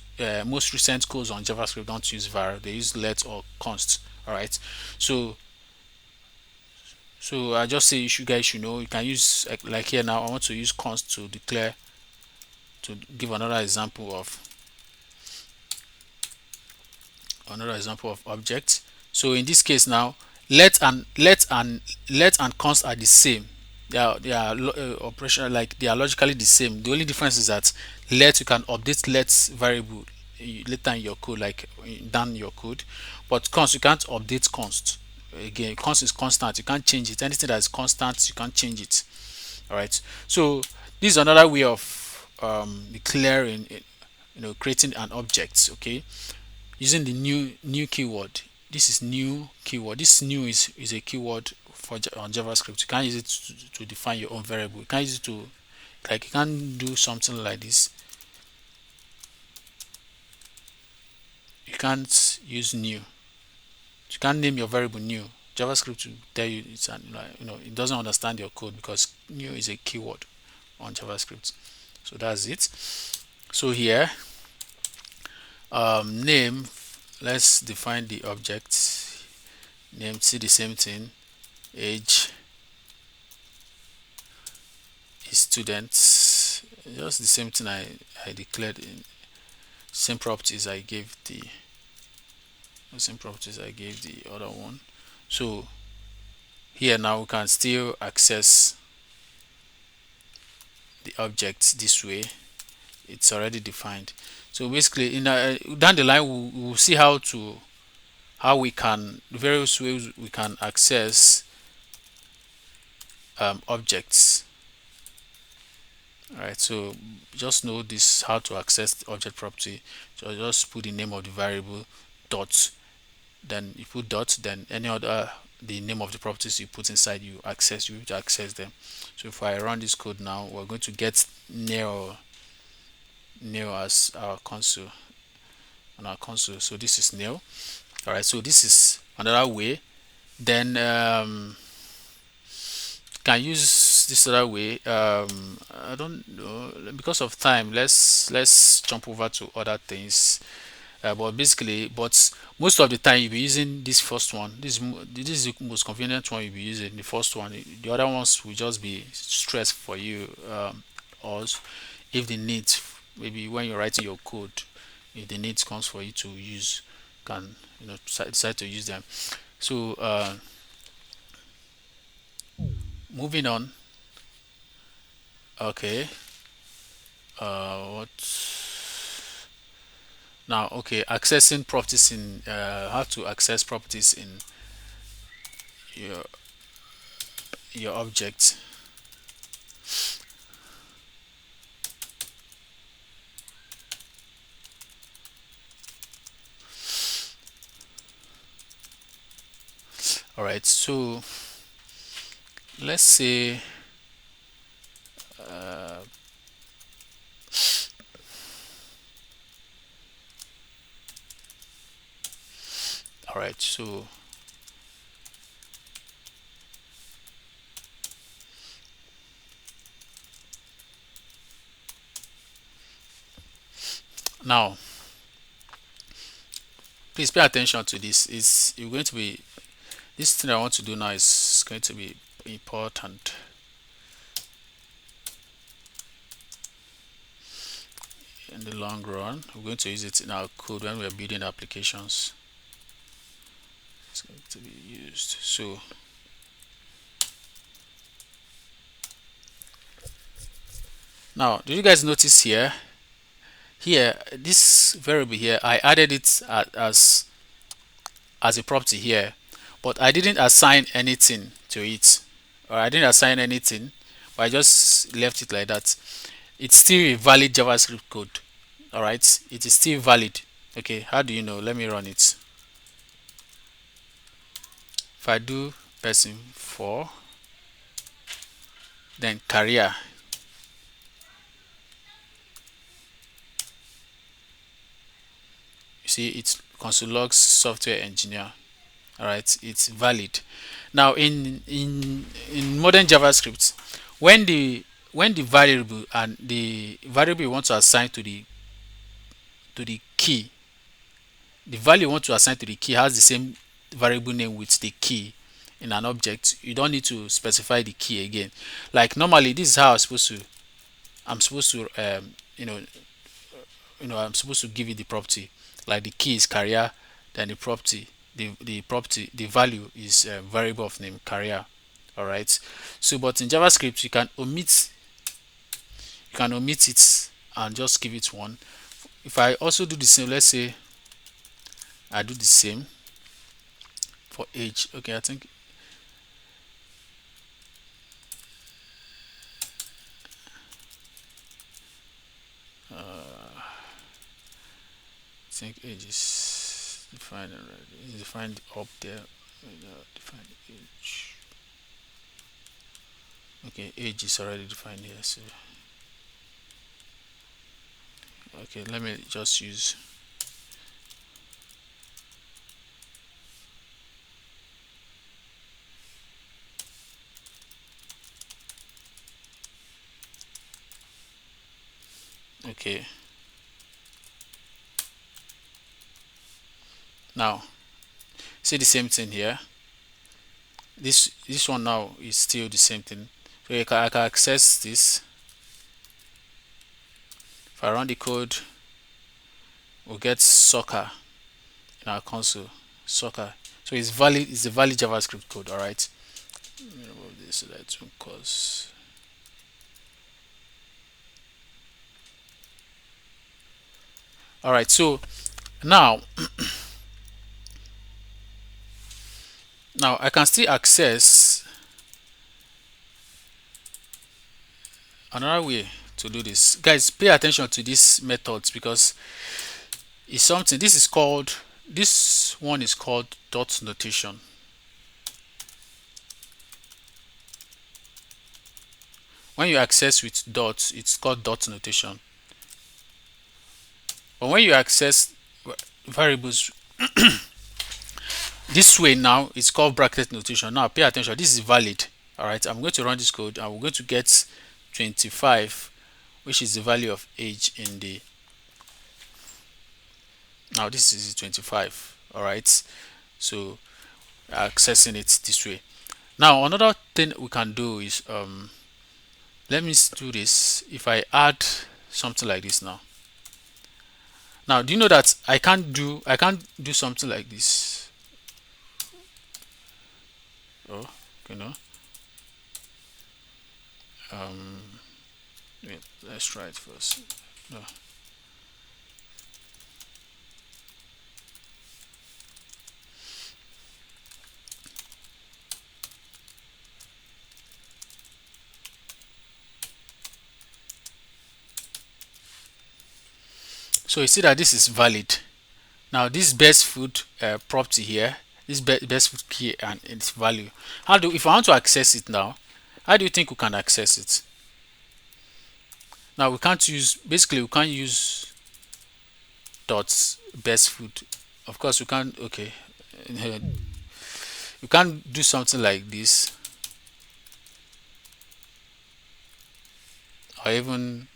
Speaker 1: recent codes on JavaScript don't use var, they use let or const. All right, so I just say you guys should know, you can use like here. Now I want to use const to declare, to give another example of object. So in this case now, let and const are the same. They are operational, like they are logically the same. The only difference is that let, you can update let variable later in your code, like down your code, but const you can't update const. Again, const is constant, you can't change it. Anything that is constant, you can't change it. All right, so this is another way of declaring, creating an object. Okay, using the new keyword. This is new keyword. This new is a keyword on JavaScript. You can't use it to define your own variable. You can't use it to, like, you can do something like this. You can't use new. You can't name your variable new. JavaScript will tell you it's an, it doesn't understand your code, because new is a keyword on JavaScript. So that's it. So here, name, let's define the object name. See the same thing. Age is students, just the same thing I declared in same properties I gave the other one. So here now we can still access the object this way. It's already defined. So basically, down the line we'll see how to how we can various ways we can access objects. All right, so just know this how to access the object property. So just put the name of the variable dot, then you put dot, then any other the name of the properties you put inside you will to access them. So if I run this code now, we're going to get nil as our console on our console. So this is nil. All right, so this is another way. Then can use this other way. I don't know, because of time, let's jump over to other things. But basically, but most of the time you'll be using this first one. This is the most convenient one you'll be using, the first one. The other ones will just be stress for you. Or if the need, maybe when you're writing your code, if the need comes for you to use, can decide to use them. So moving on. Okay. What now? Okay, accessing properties in how to access properties in your object. All right, so let's say all right, so now please pay attention to this. Is you're going to be this thing I want to do now is going to be important in the long run. We're going to use it in our code when we're building applications. It's going to be used. So now, did you guys notice here? Here, this variable here, I added it as a property here, but I didn't assign anything to it, or I didn't assign anything, but I just left it like that. It's still a valid JavaScript code. All right, it is still valid. Okay, how do you know? Let me run it. If I do person 4, then career, you see it's console logs software engineer. All right, it's valid. Now in modern JavaScript, when the variable and the variable you want to assign to the key, the value you want to assign to the key has the same variable name with the key in an object, you don't need to specify the key again. Like normally, this is how I'm supposed to I'm supposed to give it the property. Like the key is career, then the value is a variable of name career. All right. So, but in JavaScript, you can omit it and just give it one. If I also do the same, let's say I do the same for age. Okay, I think age is defined already. It's defined up there. Defined age. Okay, age is already defined here. So okay, let me just use. Okay, now see the same thing here. This one now is still the same thing. So I can access this. If I run the code, we'll get soccer in our console. Soccer. So it's valid. It's a valid JavaScript code. All right. Let me remove this so that it won't cause. All right. So now Now I can still access another way to do this. Guys, pay attention to these methods because it's something. This one is called dot notation. When you access with dots, it's called dot notation. But when you access variables this way now, it's called bracket notation. Now pay attention, this is valid. Alright, I'm going to run this code and we're going to get 25, which is the value of age in the, now this is 25. Alright, so accessing it this way. Now another thing we can do is let me do this. If I add something like this now, do you know that I can't do something like this? Oh, you know, um, wait, let's try it first. No. So you see that this is valid. Now this best food property here, this best food key and its value. If I want to access it now, how do you think we can access it? Now we can't use, basically we can't use dots best food. Of course we can't, okay. We can't do something like this, or even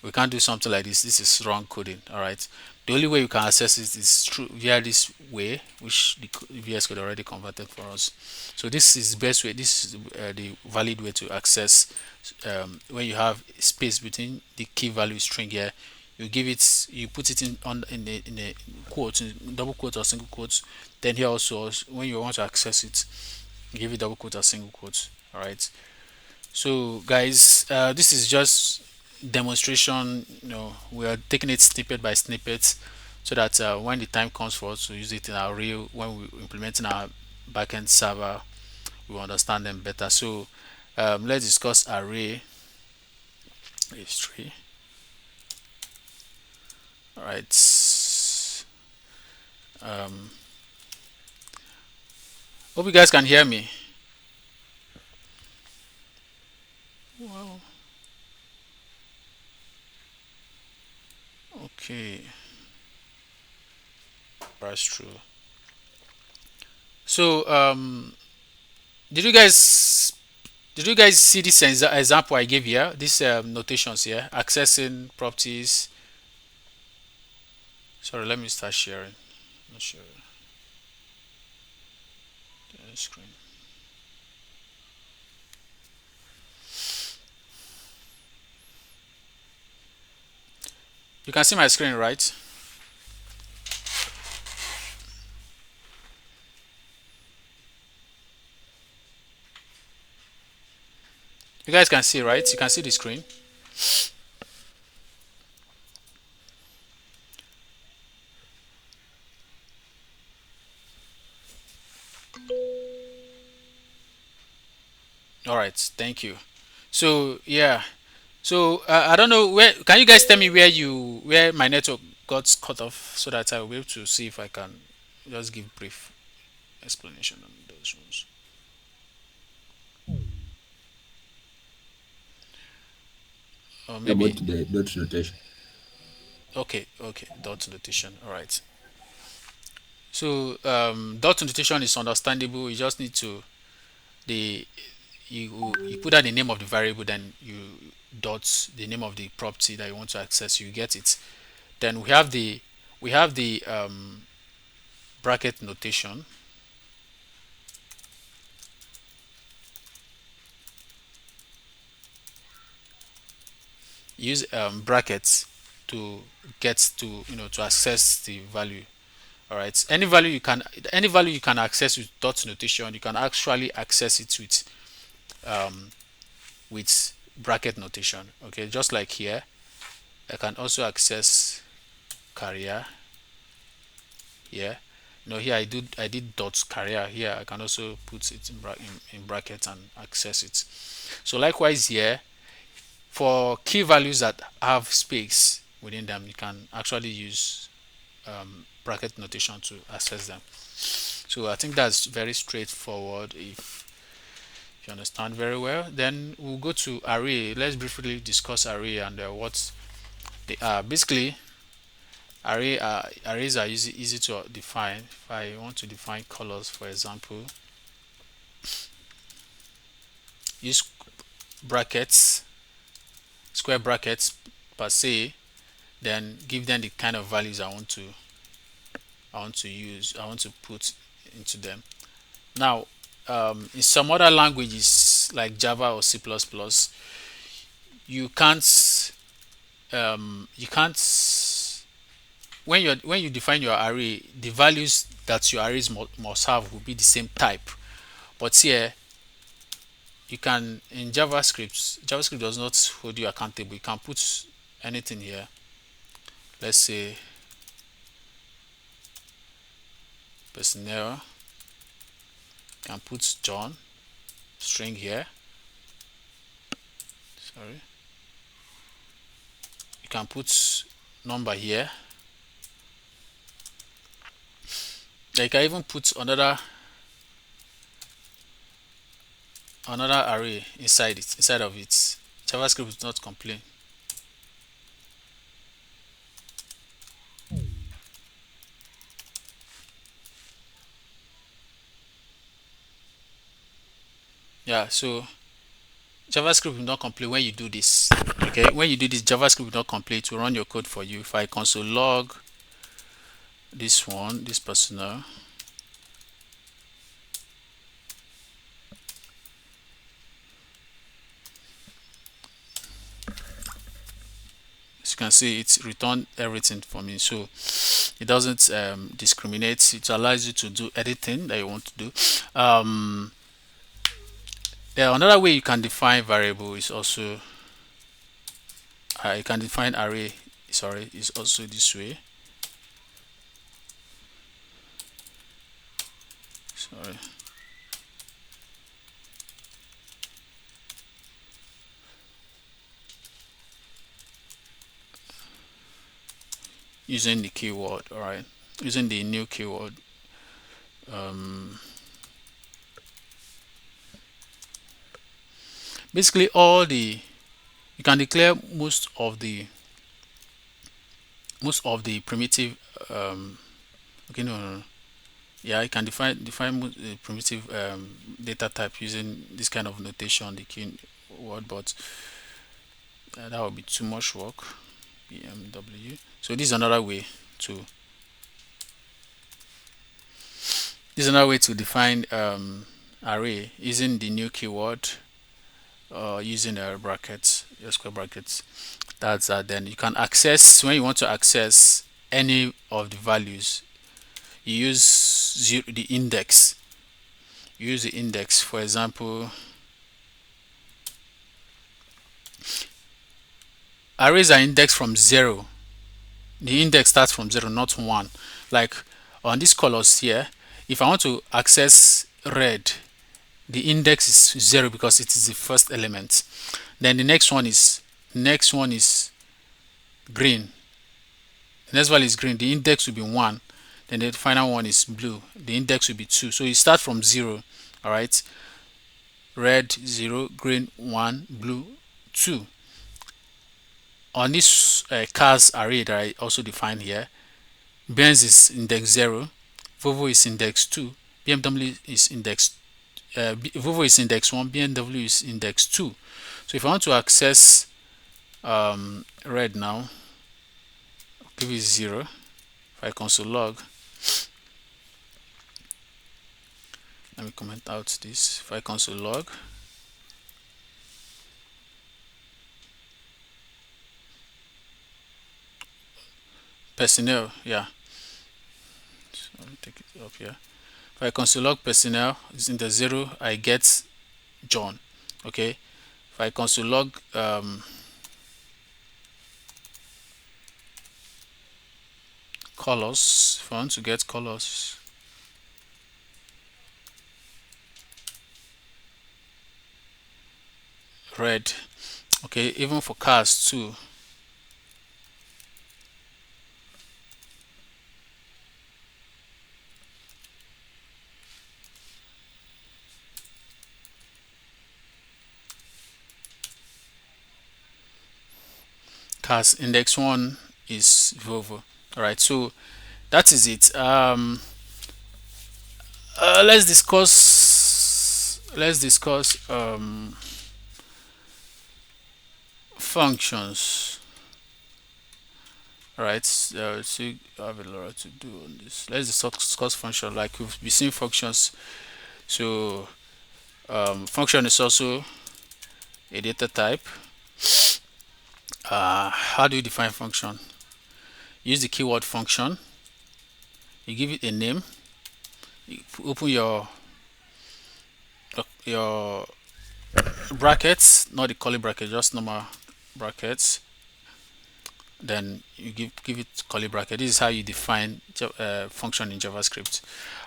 Speaker 1: we can't do something like this. This is wrong coding. All right, the only way you can access it is through via this way, which the VS Code already converted for us. So this is the best way, this is the valid way to access when you have space between the key value string here. You give it, you put it in a quote, in double quote or single quotes. Then here also, when you want to access it, you give it double quote or single quote. All right, so guys, this is just demonstration. We are taking it snippet by snippet so that when the time comes for us to use it in our real, when we implement in our backend server, we understand them better. So let's discuss array history. All right. um, Hope you guys can hear me. Well, okay, that's true. So did you guys did you guys see this example I gave here? These notations here, accessing properties. Sorry, let me start sharing. Not sure the screen. You can see my screen, right? You guys can see, right? You can see the screen. All right, thank you. So yeah, so I don't know where. Can you guys tell me where my network got cut off so that I will be able to see if I can just give brief explanation on those ones. Or
Speaker 4: About
Speaker 1: maybe
Speaker 4: the dot notation.
Speaker 1: okay, okay, dot notation. All right. So dot notation is understandable. You just need to the you put out the name of the variable, then you dot the name of the property that you want to access. You get it. Then we have the bracket notation. Use brackets to get to to access the value. All right, any value you can access with dot notation, you can actually access it um, with bracket notation. Okay, just like here, I can also access career here. Here I did dot career. Here I can also put it in brackets and access it. So likewise here, for key values that have space within them, you can actually use bracket notation to access them. So I think that's very straightforward if you understand very well. Then we'll go to array. Let's briefly discuss array and what they are. Basically, arrays are easy to define. If I want to define colors, for example, use brackets, square brackets per se, then give them the kind of values I want to put into them. Now, in some other languages like Java or C++, you can't you can't when you define your array, the values that your arrays must have will be the same type. But here you can, in JavaScript does not hold you accountable. You can put anything here. Let's say personnel. You can put John string here. Sorry. You can put number here. You can even put another array inside of it. JavaScript does not complain. Yeah, so JavaScript will not complain when you do this. Okay, when you do this, JavaScript will not complain to run your code for you. If I console log this personal, as you can see, it's returned everything for me. So it doesn't discriminate. It allows you to do anything that you want to do. Another way you can define variable is also you can define array. Sorry, is also this way. Sorry. Using the keyword, all right, using the new keyword. Basically, you can declare most of the primitive. Okay, no. Yeah, you can define primitive data type using this kind of notation, the keyword, but that would be too much work. BMW. So to this is another way to define array using the new keyword, using brackets, your square brackets. That's then you can access, when you want to access any of the values, you use the index. You use the index. For example, arrays are indexed from 0. The index starts from 0, not 1. Like on these colors here, if I want to access red, the index is 0 because it is the first element. Then the next one is green. The next value is green. The index will be 1. Then the final one is blue. The index will be 2. So you start from 0. All right. Red 0, green 1, blue 2. On this cars array that I also defined here, Benz is index 0, Volvo is index 2, BMW is index Volvo is index 1, BMW is index 2. So if I want to access red now, I'll give it 0. If I console log, let me comment out this. If I console log, personnel, yeah. So let me take it up here. If I console log personnel is in the 0, I get John. Okay. If I console log colors, if I want to get colors, red. Okay, even for cars too. Cars index 1 is Volvo. All right, so that is it. Let's discuss functions. All right, so I have a lot to do on this. Let's discuss function. Like we've been seeing functions. So function is also a data type. How do you define function? Use the keyword function. You give it a name. You open your brackets, not the curly bracket, just normal brackets. Then you give it curly bracket. This is how you define function in JavaScript.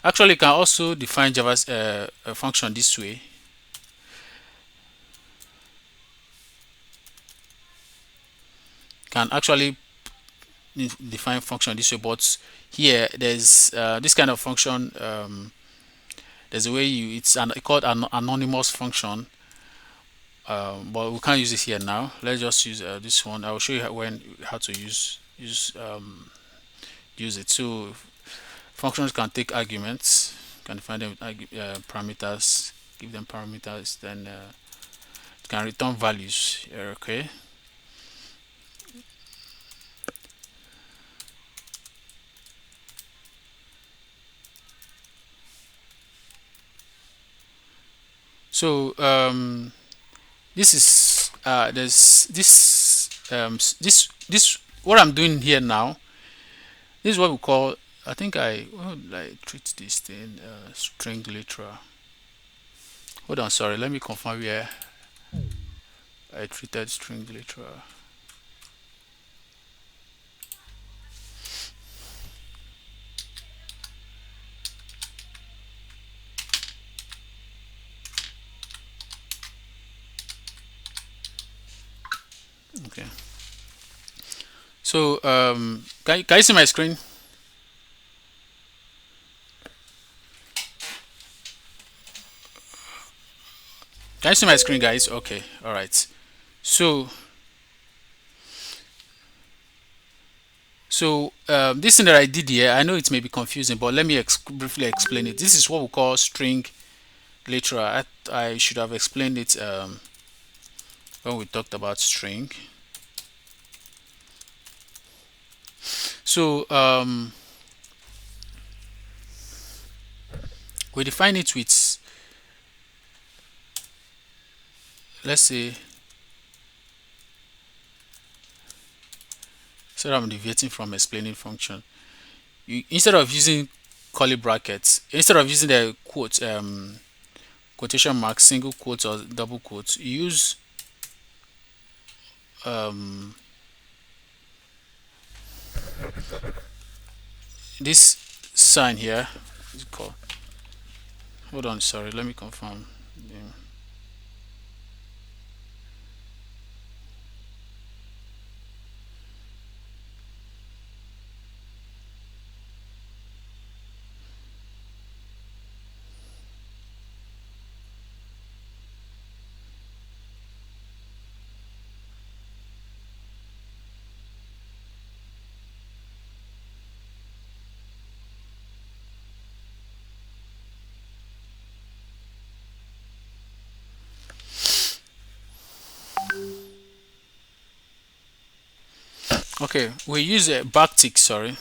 Speaker 1: Actually, you can also define a function this way. You can actually define function this way, but here there's this kind of function. There's a way it's called an anonymous function, but we can't use it here now. Let's just use this one. I will show you how to use it. So functions can take arguments, can define them with parameters, give them parameters, then it can return values. Okay. So this is there's this what I'm doing here now. This is what we call, I think I treat this thing string literal. Hold on, sorry, let me confirm where I treated string literal. Okay. So can you see my screen? Can you see my screen, guys? Okay, all right. So this thing that I did here, I know it may be confusing, but let me briefly explain it. This is what we call string literal. I should have explained it when we talked about string. So we define it with, let's say, so I'm deviating from explaining function. Instead of using curly brackets, instead of using the quotation marks, single quotes or double quotes, you use this sign here. What's it called? Hold on, sorry, let me confirm. Yeah. Okay, we use a backtick, sorry.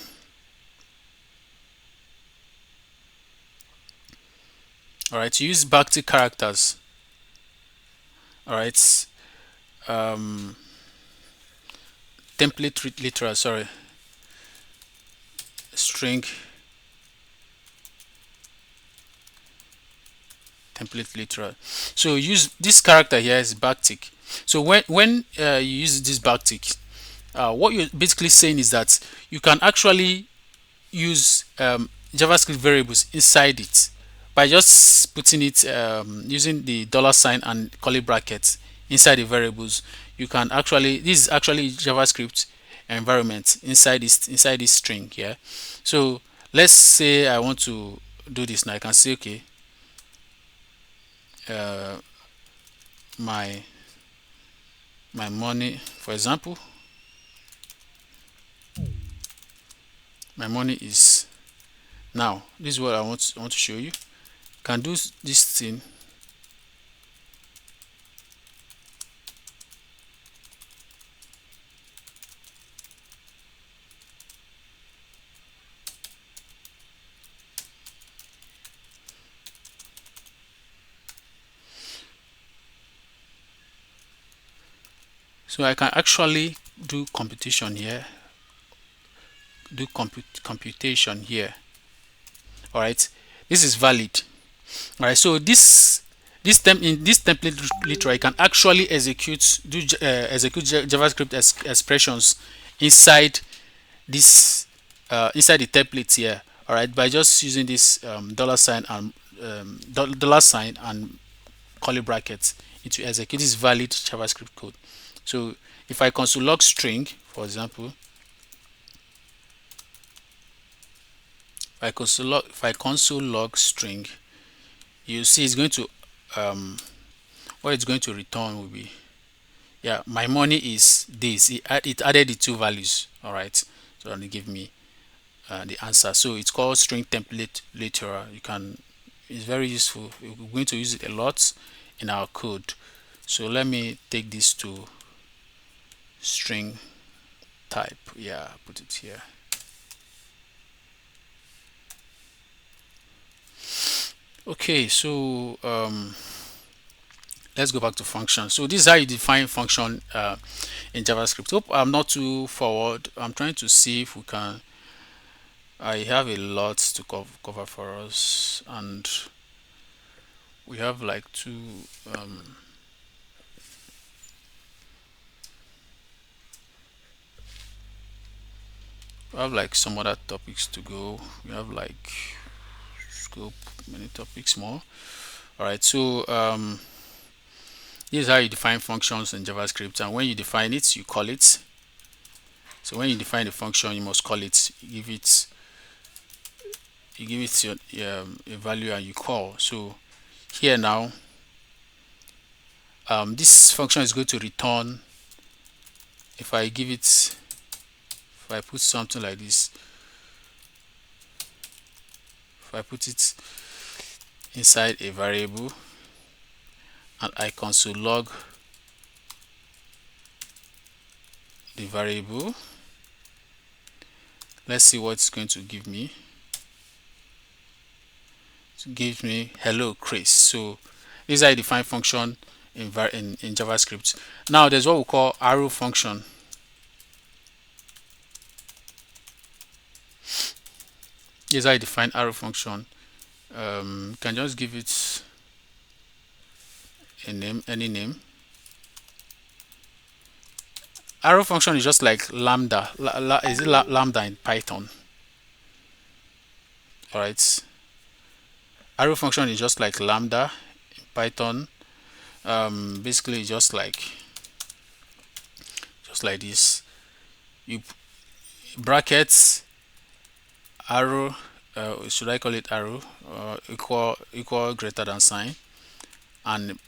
Speaker 1: Alright, to use backtick characters. Alright, um, template literal, sorry, string template literal. So use this character here is backtick. So when you use this backtick, what you're basically saying is that you can actually use JavaScript variables inside it by just putting it using the dollar sign and curly brackets inside the variables, you can actually, this is actually JavaScript environment inside this string here. So let's say I want to do this now. I can say, okay, uh, my money, for example, my money is, now this is what I want to show you. Can do this thing. So I can actually do computation here, do computation here. All right, this is valid. All right, so in this template literal, I can actually execute JavaScript expressions inside this inside the template here. All right, by just using this dollar sign and dollar sign and curly brackets, it will execute this valid JavaScript code. So if I console log string, for example, if I console log string, you see it's going to what it's going to return will be, yeah, my money is this. It added the two values. All right, so it'll give me the answer. So it's called string template literal. You can, it's very useful. We're going to use it a lot in our code. So let me take this to string type. Yeah, put it here. Okay, so let's go back to function. So this is how you define function in JavaScript. Hope I'm not too forward. I'm trying to see if we can, I have a lot to cover for us, and we have like we have like some other topics to go. We have like scope, many topics more. All right, so this is how you define functions in JavaScript, and when you define it, you call it. So when you define the function, you must call it. You give it a value and you call. So here now, this function is going to return. If I give it, if I put something like this, if I put it inside a variable and I console log the variable, let's see what it's going to give me. It gives me hello Chris. So this is how I define function in JavaScript. Now there's what we call arrow function. This is how I define arrow function. You can just give it a name, any name. Arrow function is just like lambda. Lambda in Python? All right. Arrow function is just like lambda in Python. Basically, just like this. You brackets arrow. Should I call it arrow? Equal greater than sign and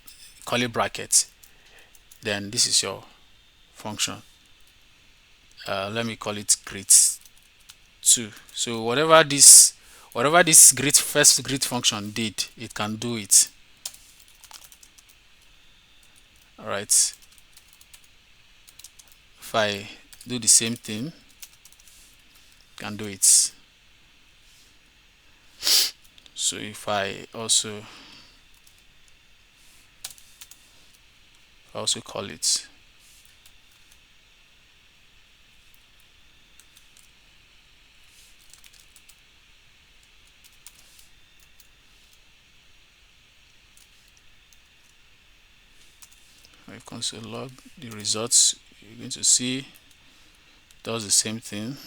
Speaker 1: curly brackets. Then this is your function. Let me call it greet 2. So whatever this first greet function did, it can do it. All right. If I do the same thing, can do it. So if I also call it, I console log the results, you're going to see it does the same thing.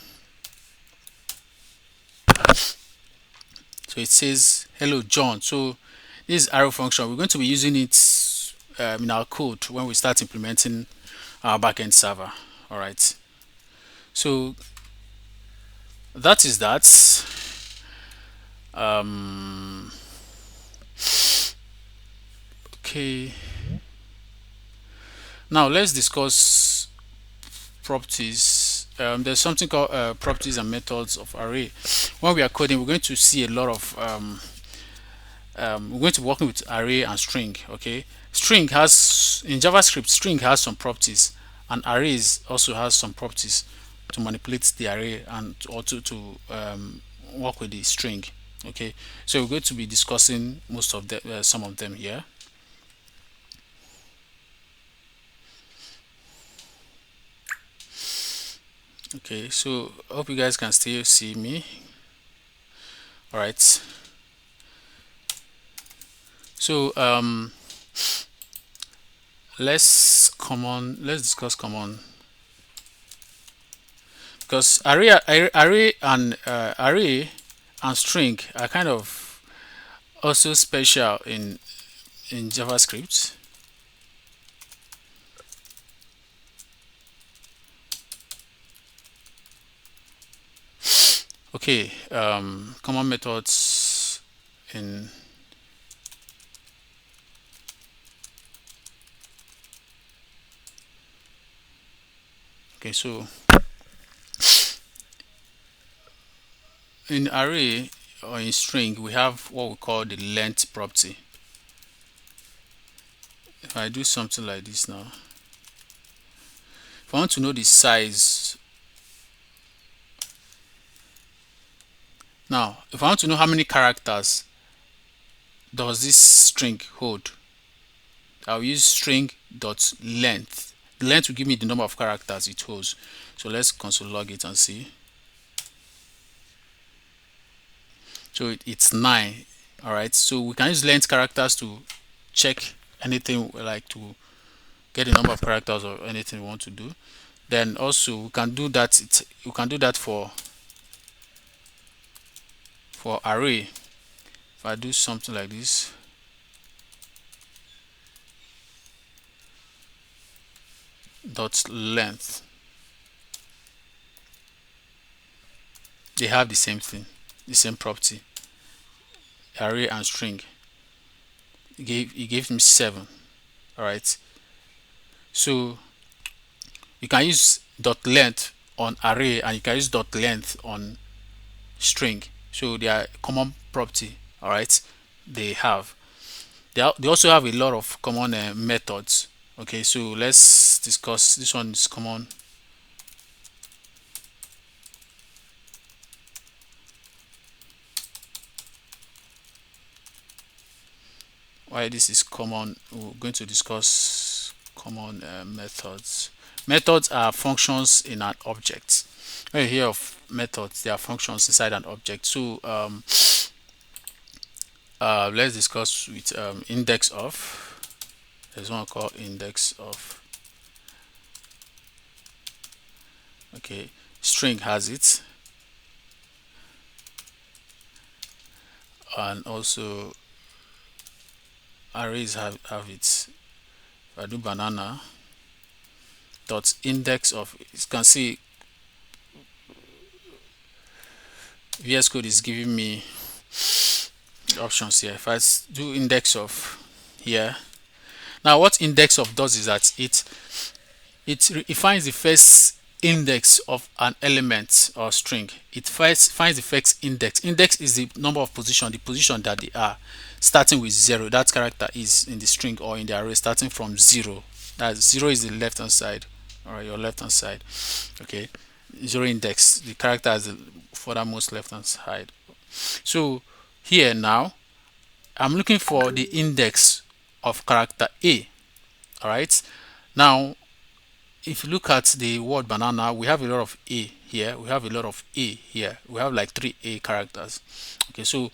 Speaker 1: So it says hello John. So this arrow function, we're going to be using it in our code when we start implementing our backend server. All right. So that is that. Um, okay. Now let's discuss properties. There's something called properties and methods of array. When we are coding, we're going to see a lot of we're going to be working with array and string. Okay, string has in JavaScript, string has some properties, and arrays also has some properties to manipulate the array and also to work with the string. Okay, so we're going to be discussing most of the some of them here. Okay, so I hope you guys can still see me. All right. So let's discuss common, because array and string are kind of also special in JavaScript. Okay, common methods in okay, so in array or in string we have what we call the length property. If I do something like this now, if I want to know the size, now if I want to know how many characters does this string hold, I'll use string dot length. The length will give me the number of characters it holds. So let's console log it and see. So it's 9. All right, so we can use length characters to check anything, like to get the number of characters or anything we want to do. Then also we can do that for array. If I do something like this, dot length, they have the same thing, the same property. Array and string, it gave me 7. All right, so you can use dot length on array and you can use dot length on string, so they are common property. All right, they have they also have a lot of common methods. Okay, so let's discuss this one. Is common. Why this is common, we're going to discuss common methods. Methods are functions in an object. When you hear of methods, they are functions inside an object. So let's discuss with index of. There's one called index of. Okay, string has it, and also arrays have it. If I do banana dot index of, you can see VS Code is giving me options here. If I do index of here, now what index of does is that it finds the first index of an element or string. It finds the first index. Index is the number of position, the position that they are, starting with 0. That character is in the string or in the array starting from 0. That 0 is the left hand side, or your left hand side. Okay, 0 index, the character is the furthermost left hand side. So here now I'm looking for the index of character A. All right, now if you look at the word banana, we have a lot of A here, we have a lot of A here, we have like 3 A characters. Okay, so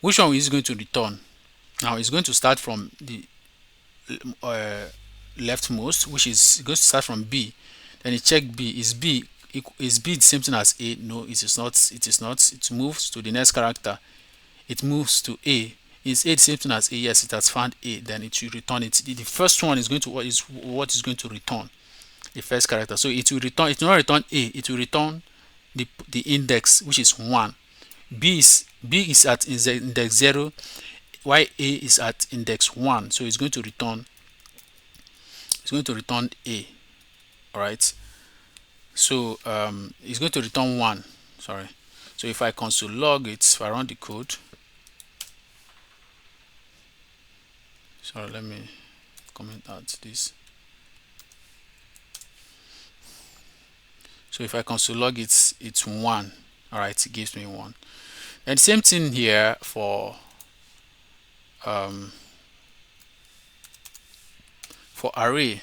Speaker 1: which one is going to return? Now it's going to start from the leftmost, which is going to start from B. Then you check B. Is B the same thing as A? No, it is not. It is not. It moves to the next character. It moves to A. Is A the same thing as A? Yes, it has found A. Then it will return it. The first one is going to what is going to return the first character. So it will return. It will not return A. It will return the index, which is 1. B is at index 0, while A is at index 1. So it's going to return A. All right. So it's going to return 1. Sorry. So if I console log it, if I run the code, sorry, let me comment out this. So if I console log it, it's 1. All right, it gives me 1. And same thing here um, for array.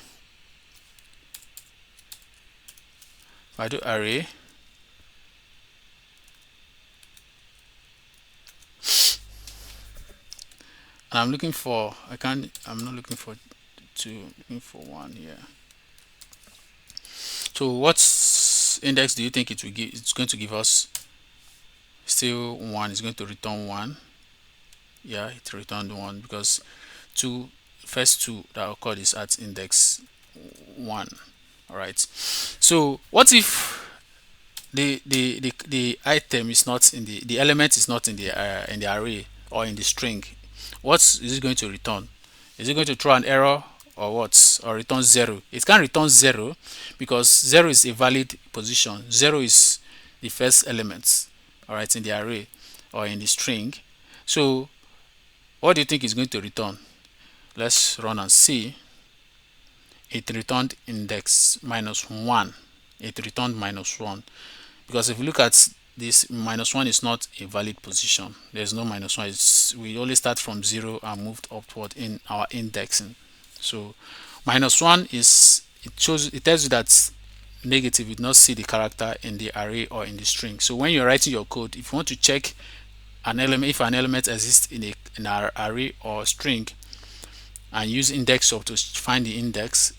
Speaker 1: If I do array, and I'm looking for, I'm not looking for 2, I'm looking for 1 here. So what index do you think it will give? It's going to give us still 1. It's going to return 1. Yeah, it returned 1 because first two that occurred is at index 1. All right. So what if the item is not in the element is not in the array or in the string? What is it going to return? Is it going to throw an error or what? Or return 0? It can return 0 because 0 is a valid position. 0 is the first element, all right, in the array or in the string. So what do you think is going to return? Let's run and see. It returned index -1. It returned -1 because if you look at this, -1 is not a valid position. There's no -1. We only start from 0 and moved upward in our indexing. So -1 is, it tells you that negative, you did not see the character in the array or in the string. So when you're writing your code, if you want to check an element, if an element exists in an array or string, and use index of to find the index,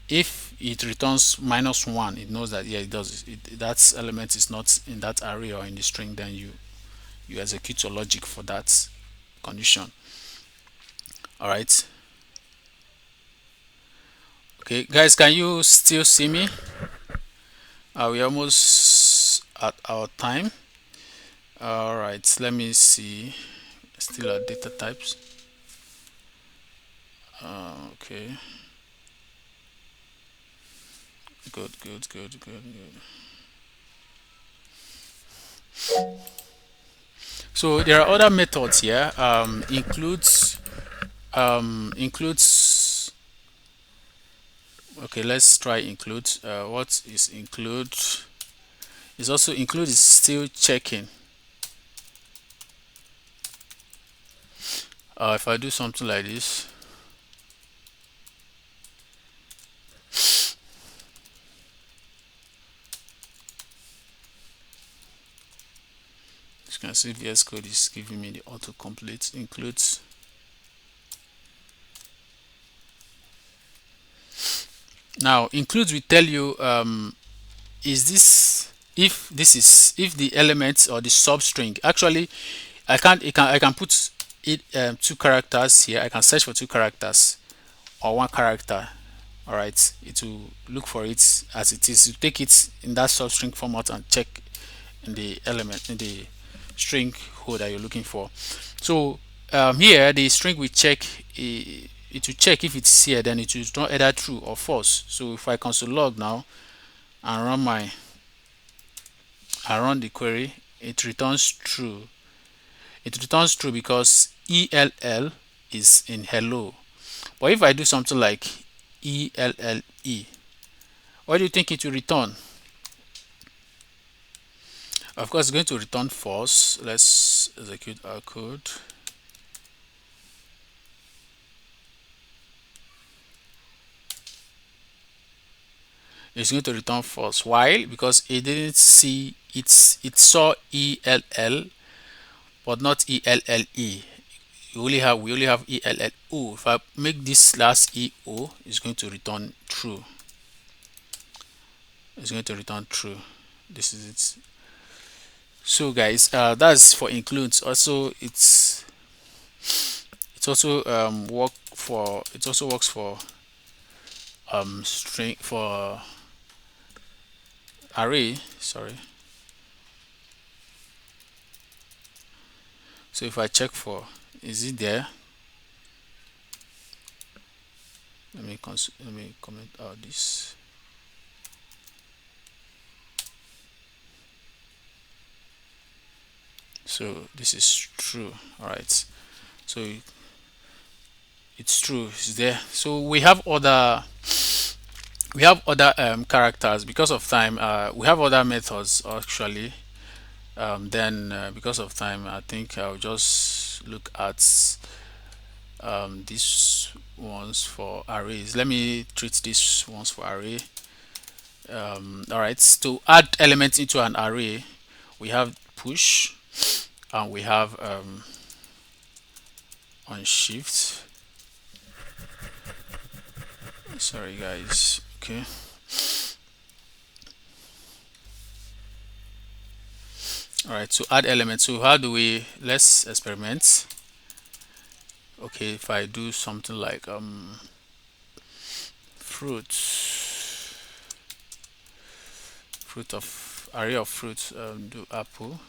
Speaker 1: if it returns -1, it knows that, yeah, it does. That element is not in that array or in the string. Then you execute your logic for that condition. All right. Okay, guys, can you still see me? We're almost at our time. All right, let me see. Still at data types. Okay. Good. So there are other methods here. Includes. Okay, let's try include. What is include? Is also include is still checking. If I do something like this, you can see VS Code is giving me the autocomplete includes. Now includes will tell you is this, if the element or the substring, actually I can put it 2 characters here. I can search for 2 characters or 1 character. All right, it will look for it as it is. You take it in that substring format and check in the element, in the string code that you're looking for. So here the string will check, it will check if it's here, then it will return either true or false. So if I console log now and run the query, it returns true. It returns true because ELL is in hello. But if I do something like ELLE, what do you think it will return? Of course, it's going to return false. Let's execute our code. It's going to return false. Why? Because it didn't see it saw ELL but not ELLE. We only have ELLO. If I make this last EO, it's going to return true. It's going to return true. This is it. So guys, that's for includes. Also, it's It also it also works for string for array. Sorry. So if I check for, is it there? Let me comment out this. So this is true. All right. So it's true. It's there. So we have other characters. Because of time, we have other methods actually. Then because of time, I think I'll just look at these ones for arrays. Let me treat these ones for array. All right. To add elements into an array, we have push and we have on shift. Sorry guys. Okay. All right. To add elements. So how do we? Let's experiment. Okay. If I do something like fruit of array of fruits, do apple.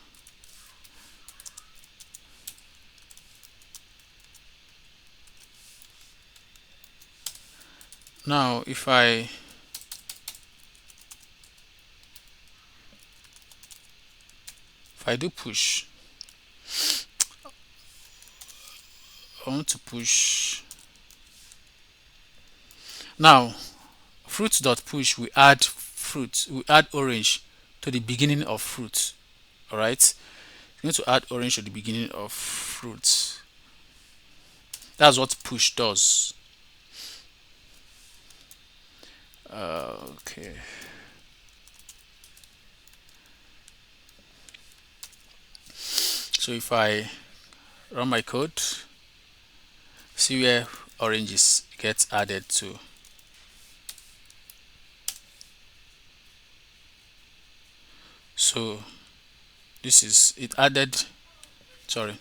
Speaker 1: Now if I do push, I want to push. Now fruit dot push, we add orange to the beginning of fruit. All right. We're going to add orange to the beginning of fruit. That's what push does. Okay. So if I run my code, see where oranges gets added to. So this is it added. Sorry,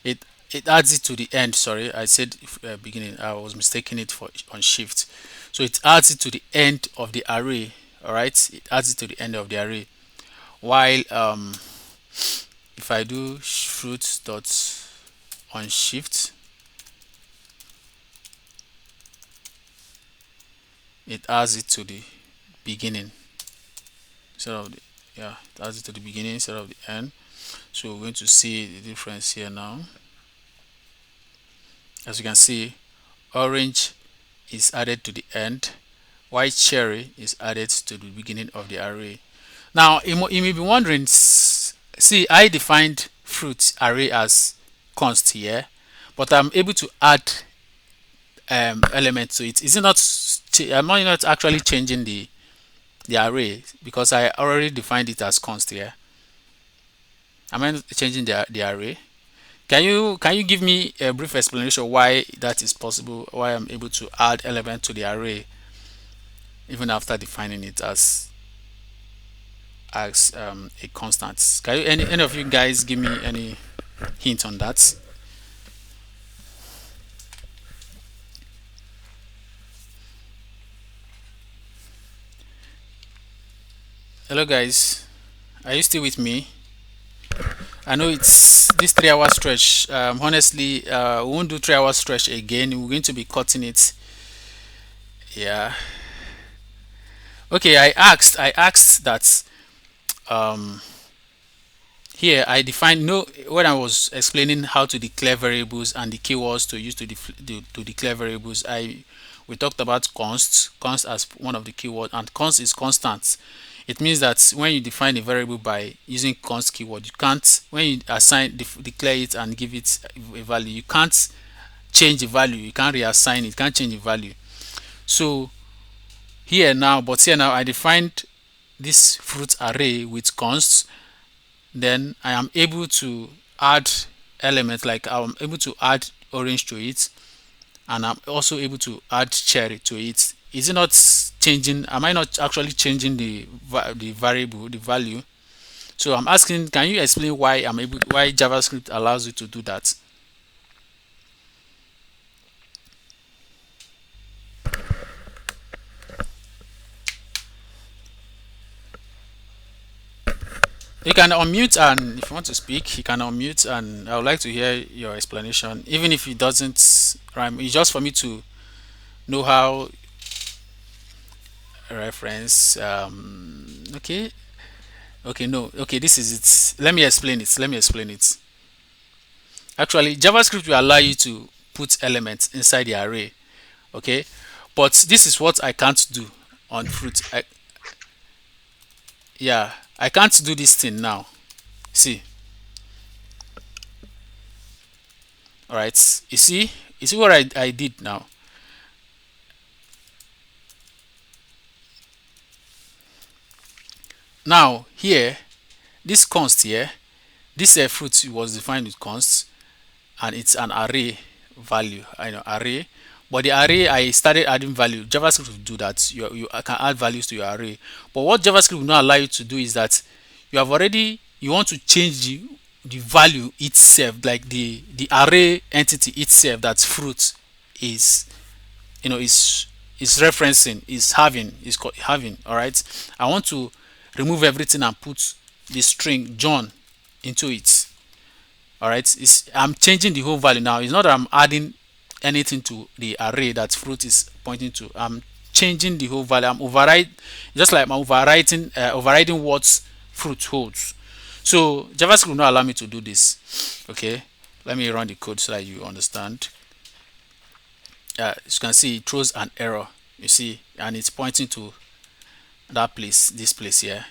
Speaker 1: it adds it to the end. Sorry, I said beginning. I was mistaking it for on shift. So it adds it to the end of the array. All right, it adds it to the end of the array. While if I do fruit dot on shift, it adds it to the beginning instead of the, yeah, it adds it to the beginning instead of the end. So we're going to see the difference here now. As you can see, orange is added to the end, white cherry is added to the beginning of the array. Now you may be wondering, see, I defined fruit array as const here, but I'm able to add element to it. Is it not? Am I not actually changing the array because I already defined it as const here? Am I not changing the array? Can you give me a brief explanation why that is possible? Why I'm able to add element to the array even after defining it as a constant? Can you, any of you guys give me any hint on that? Hello guys, are you still with me? I know it's this 3 hour stretch. Honestly, we won't do 3 hour stretch again. We're going to be cutting it. Yeah. Okay. I asked that. Um, Here I defined no when I was explaining how to declare variables and the keywords to use to declare variables. We talked about const as one of the keywords, and const is constant. It means that when you define a variable by using const keyword, you can't, when you declare it and give it a value, you can't change the value, you can't reassign it, you can't change the value. So here now I defined this fruit array with const. Then I am able to add elements, like I'm able to add orange to it, and I'm also able to add cherry to it. Is it not changing? Am I not actually changing the variable, the value? So I'm asking, can you explain why JavaScript allows you to do that? You can unmute, and if you want to speak, you can unmute, and I would like to hear your explanation, even if it doesn't rhyme. It's just for me to know how reference. Okay, okay, no, okay. This is it. Let me explain it. Let me explain it. Actually, JavaScript will allow you to put elements inside the array. Okay, but this is what I can't do on fruit. Yeah, I can't do this thing now. See, all right. You see what I did now. Now here, this const here, this fruit was defined with const, and it's an array value. I know array, but the array I started adding value. JavaScript will do that. You can add values to your array, but what JavaScript will not allow you to do is that you want to change the value itself, like the array entity itself that fruit is is referencing, is having. All right, I want to remove everything and put the string John into it. All right, I'm changing the whole value now. It's not that I'm adding anything to the array that fruit is pointing to. I'm changing the whole value. I'm override just like I'm overriding what fruit holds. So JavaScript will not allow me to do this. Okay, let me run the code so that you understand. As you can see, it throws an error. You see, and it's pointing to that place, this place here.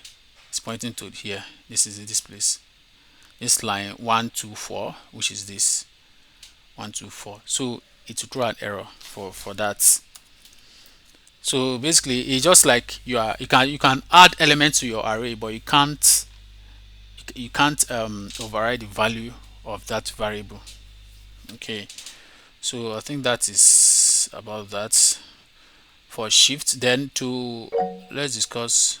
Speaker 1: It's pointing to here. This place. This line 124, which is this 124. So it will throw an error for that. So basically, it's just like you can add elements to your array, but you can't override the value of that variable. Okay. So I think that is about that for shift. Then to let's discuss.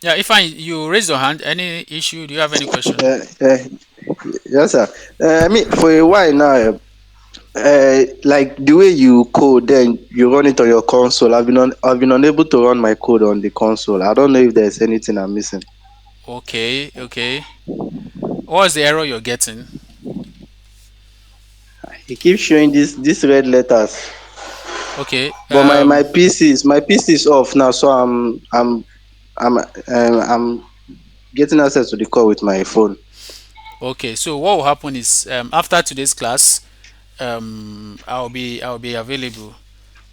Speaker 1: Yeah, if you raise your hand, any issue? Do you have any question?
Speaker 4: Yes, sir. I mean, for a while now, like the way you code, then you run it on your console. I've been unable to run my code on the console. I don't know if there's anything I'm missing.
Speaker 1: Okay, okay. What's the error you're getting?
Speaker 4: It keeps showing these red letters,
Speaker 1: Okay.
Speaker 4: but my PC is off now, so I'm getting access to the call with my phone.
Speaker 1: Okay. So what will happen is after today's class, I'll be available.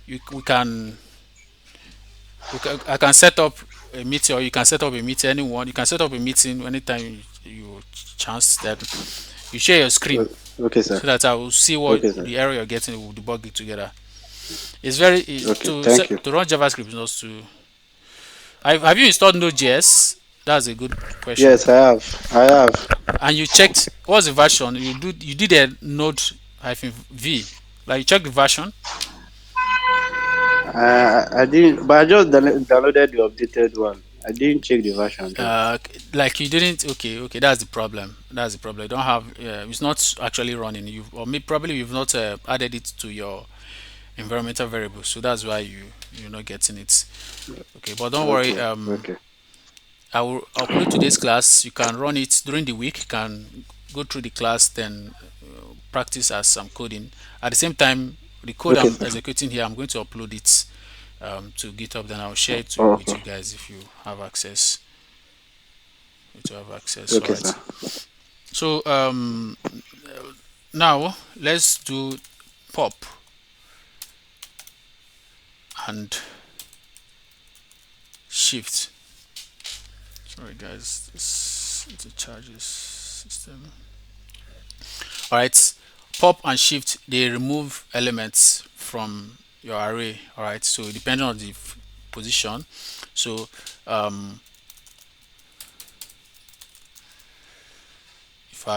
Speaker 1: We can I can set up a meeting, or you can set up a meeting. Anyone, you can set up a meeting anytime you chance that you share your screen
Speaker 4: Okay, sir.
Speaker 1: so that I will see what
Speaker 4: Okay, sir.
Speaker 1: the error you're getting. We'll debug it together. It's very
Speaker 4: Okay, thank you.
Speaker 1: to run JavaScript is not to. Have you installed Node.js? That's a good question.
Speaker 4: Yes, I have. I have.
Speaker 1: And you checked what's the version? You did a Node hyphen V. Like you checked the version.
Speaker 4: I didn't, but I just downloaded the updated one. I didn't check the version though.
Speaker 1: Like you didn't. Okay, okay. That's the problem. That's the problem. You don't have. It's not actually running. Probably you've not added it to your environmental variable, so that's why you're not getting it. Okay, but don't worry.
Speaker 4: Okay, okay,
Speaker 1: I will upload today's class. You can run it during the week. You can go through the class, then practice as some coding. At the same time, the code
Speaker 4: okay,
Speaker 1: I'm
Speaker 4: sir.
Speaker 1: executing here, I'm going to upload it to GitHub. Then I'll share it with
Speaker 4: Okay,
Speaker 1: you guys if you have access. To have access. All
Speaker 4: okay,
Speaker 1: right.
Speaker 4: sir.
Speaker 1: So now let's do pop and shift. Sorry guys, this is the charges system. All right, pop and shift, they remove elements from your array. All right, so depending on the position. So if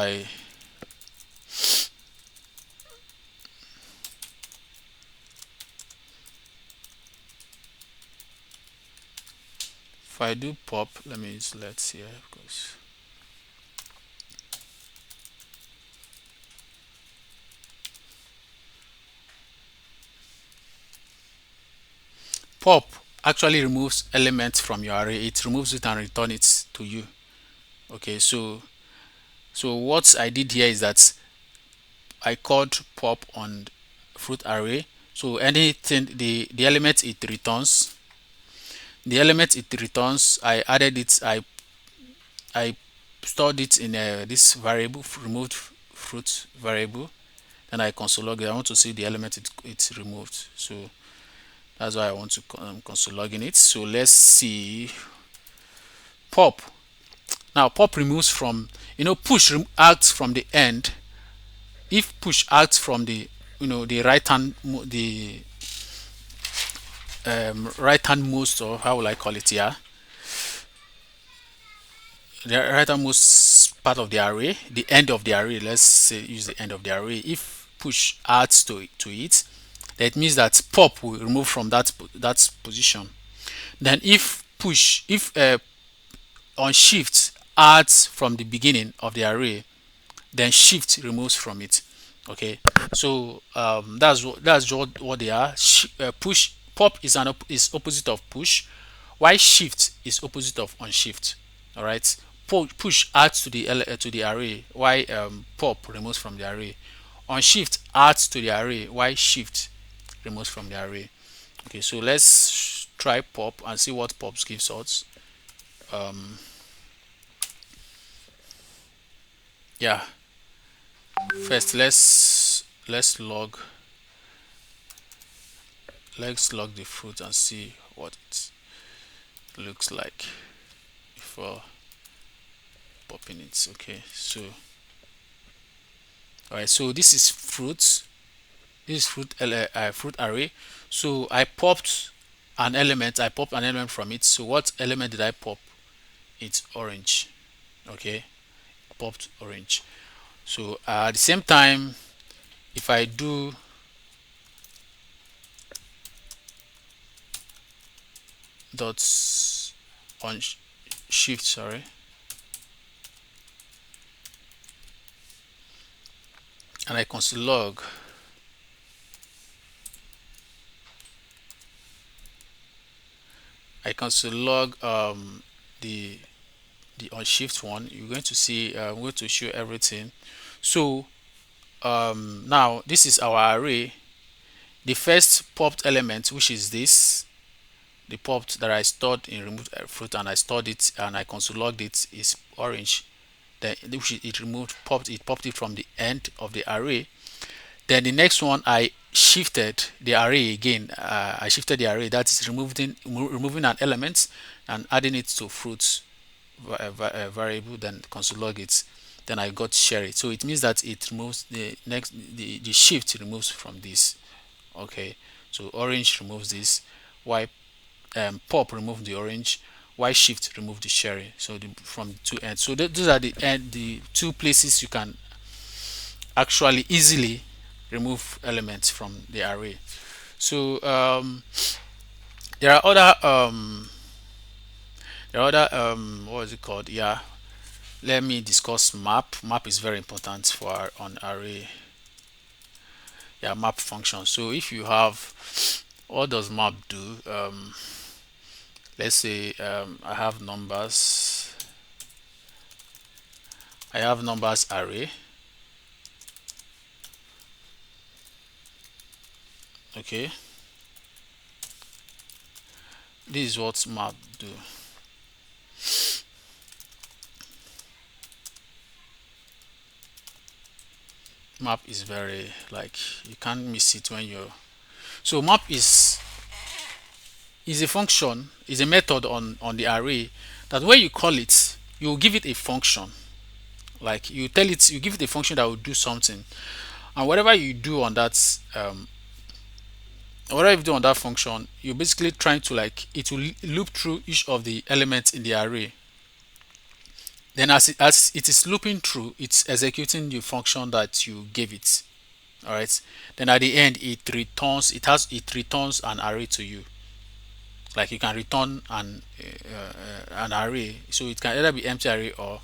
Speaker 1: I do pop, let me select here because pop actually removes elements from your array. It removes it and return it to you. Okay, so what I did here is that I called pop on fruit array. So anything, the element it returns, I added it, I stored it in this variable, removed fruit variable. Then I console log it. I want to see the element it's removed. So that's why I want to console log in it. So let's see pop. Now pop removes from, push acts from the end. If push acts from the, the right hand, the right hand most, or how will I call it, yeah, the right hand most part of the array, the end of the array, let's say use the end of the array. If push adds to it, that means that pop will remove from that position. Then if on shift adds from the beginning of the array, then shift removes from it. Okay, so that's what they are. Push pop is opposite of push, while shift is opposite of unshift. All right, push adds to the array, while pop removes from the array. Unshift adds to the array, while shift removes from the array. Okay, so let's try pop and see what pop gives us. Um, yeah, first let's log the fruit and see what it looks like before popping it. Okay, so all right, so this is fruit. This is fruit array. So I popped an element from it. So what element did I pop? It's orange. Okay, popped orange. So at the same time, if I do dots on shift, sorry, and I console log, the on shift one, you're going to see, I'm going to show everything. So now this is our array. The first popped element, which is this, the popped that I stored in removed fruit, and I stored it and I console logged it, is orange. Then which it popped it from the end of the array. Then the next one, I shifted the array again. I shifted the array, that is removing an element and adding it to fruits variable, then console log it. Then I got cherry. So it means that it removes the shift removes from this. Okay, so orange removes this, while pop remove the orange, while shift remove the cherry. So from the two ends. So those are the two places you can actually easily remove elements from the array. So there are other what is it called, yeah, let me discuss map is very important for on array. Yeah, map function. So if you have, what does map do? Let's say I have numbers array. Okay, this is what map do. Map is very, like, you can't miss it when you're, so map is a function, is a method on the array, that when you call it, you give it a function. Like, you give it a function that will do something, and whatever you do on that whatever you do on that function, you're basically trying to, like, it will loop through each of the elements in the array. Then as it is looping through, it's executing the function that you gave it. All right, then at the end it returns an array to you. Like, you can return an array, so it can either be empty array, or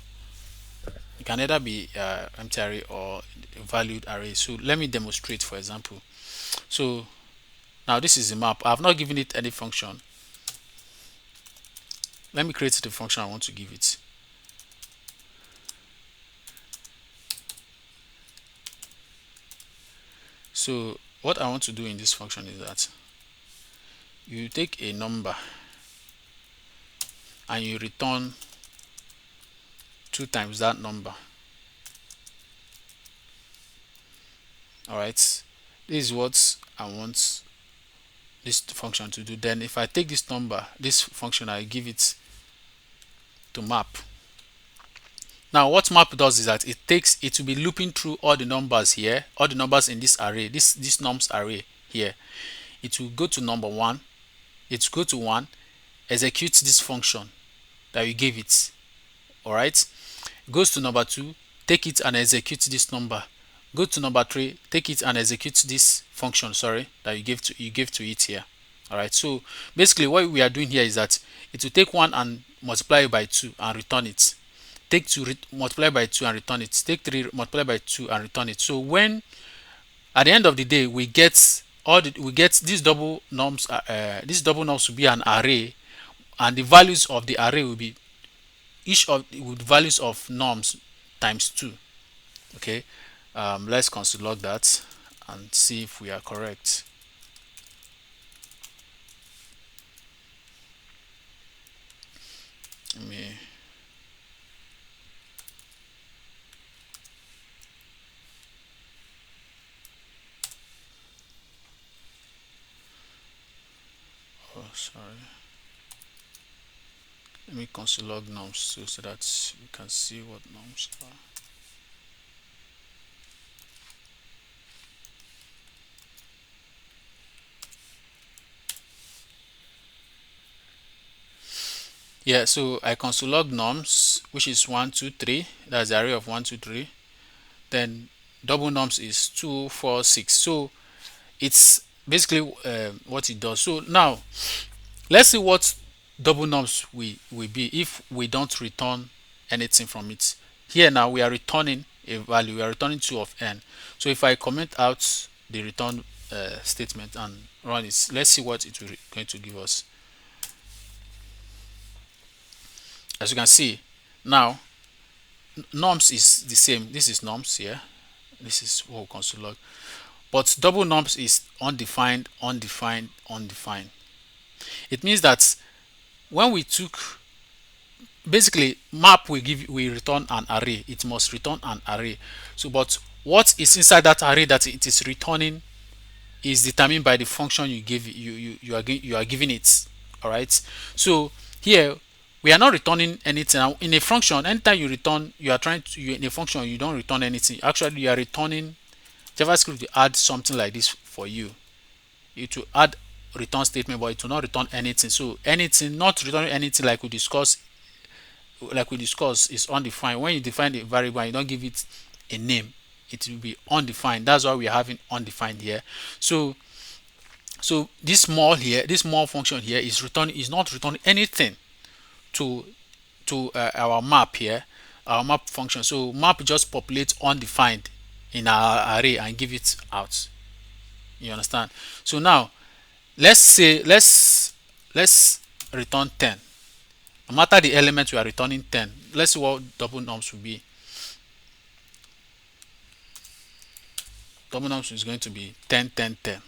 Speaker 1: it can either be empty array or valued array. So let me demonstrate, for example. So Now this is the map. I have not given it any function. Let me create the function I want to give it. So what I want to do in this function is that you take a number and you return 2 times that number. Alright, this is what I want this function to do. Then if I take this number, this function, I give it to map. Now what map does is that it will be looping through all the numbers here, all the numbers in this array, this nums array here. It will go to number 1, it will go to 1, execute this function that you gave it. Alright, goes to number 2, take it and execute this number. Go to number 3, take it and execute this function, that you gave to it here. Alright, so basically what we are doing here is that it will take 1 and multiply it by 2 and return it. Take 2, multiply by 2 and return it. Take 3, multiply by 2 and return it. So when at the end of the day we get these double nums, these double nums will be an array, and the values of the array will be each of with values of nums times 2. Okay, let's console log that and see if we are correct. Let me sorry, let me console log nums so that you can see what nums are. Yeah, so I console log nums, which is 1 2 3. That's the array of 1 2 3. Then double nums is 2 4 6. So it's basically what it does. So now let's see what double nums will be if we don't return anything from it. Here now we are returning a value. We are returning 2 of n. So if I comment out the return statement and run it, let's see what it will going to give us. As you can see now, nums is the same. This is nums here. This is what we console log. But double nums is undefined, undefined, undefined. It means that when we took, basically map will return an array. It must return an array. So but what is inside that array that it is returning is determined by the function you give you are giving it. All right, so here we are not returning anything. Now in a function, anytime you return, you are trying to, in a function you don't return anything. Actually you are returning, JavaScript will add something like this for you. It will add return statement, but it will not return anything. So anything, not returning anything like we discussed is undefined. When you define a variable and you don't give it a name, it will be undefined. That's why we are having undefined here. So this small here, this small function here is not returning anything to our map here, our map function. So map just populates undefined in our array and give it out. You understand? So now let's say let's return 10. No matter the element, we are returning 10. Let's see what double nums will be. Double nums is going to be 10 10 10.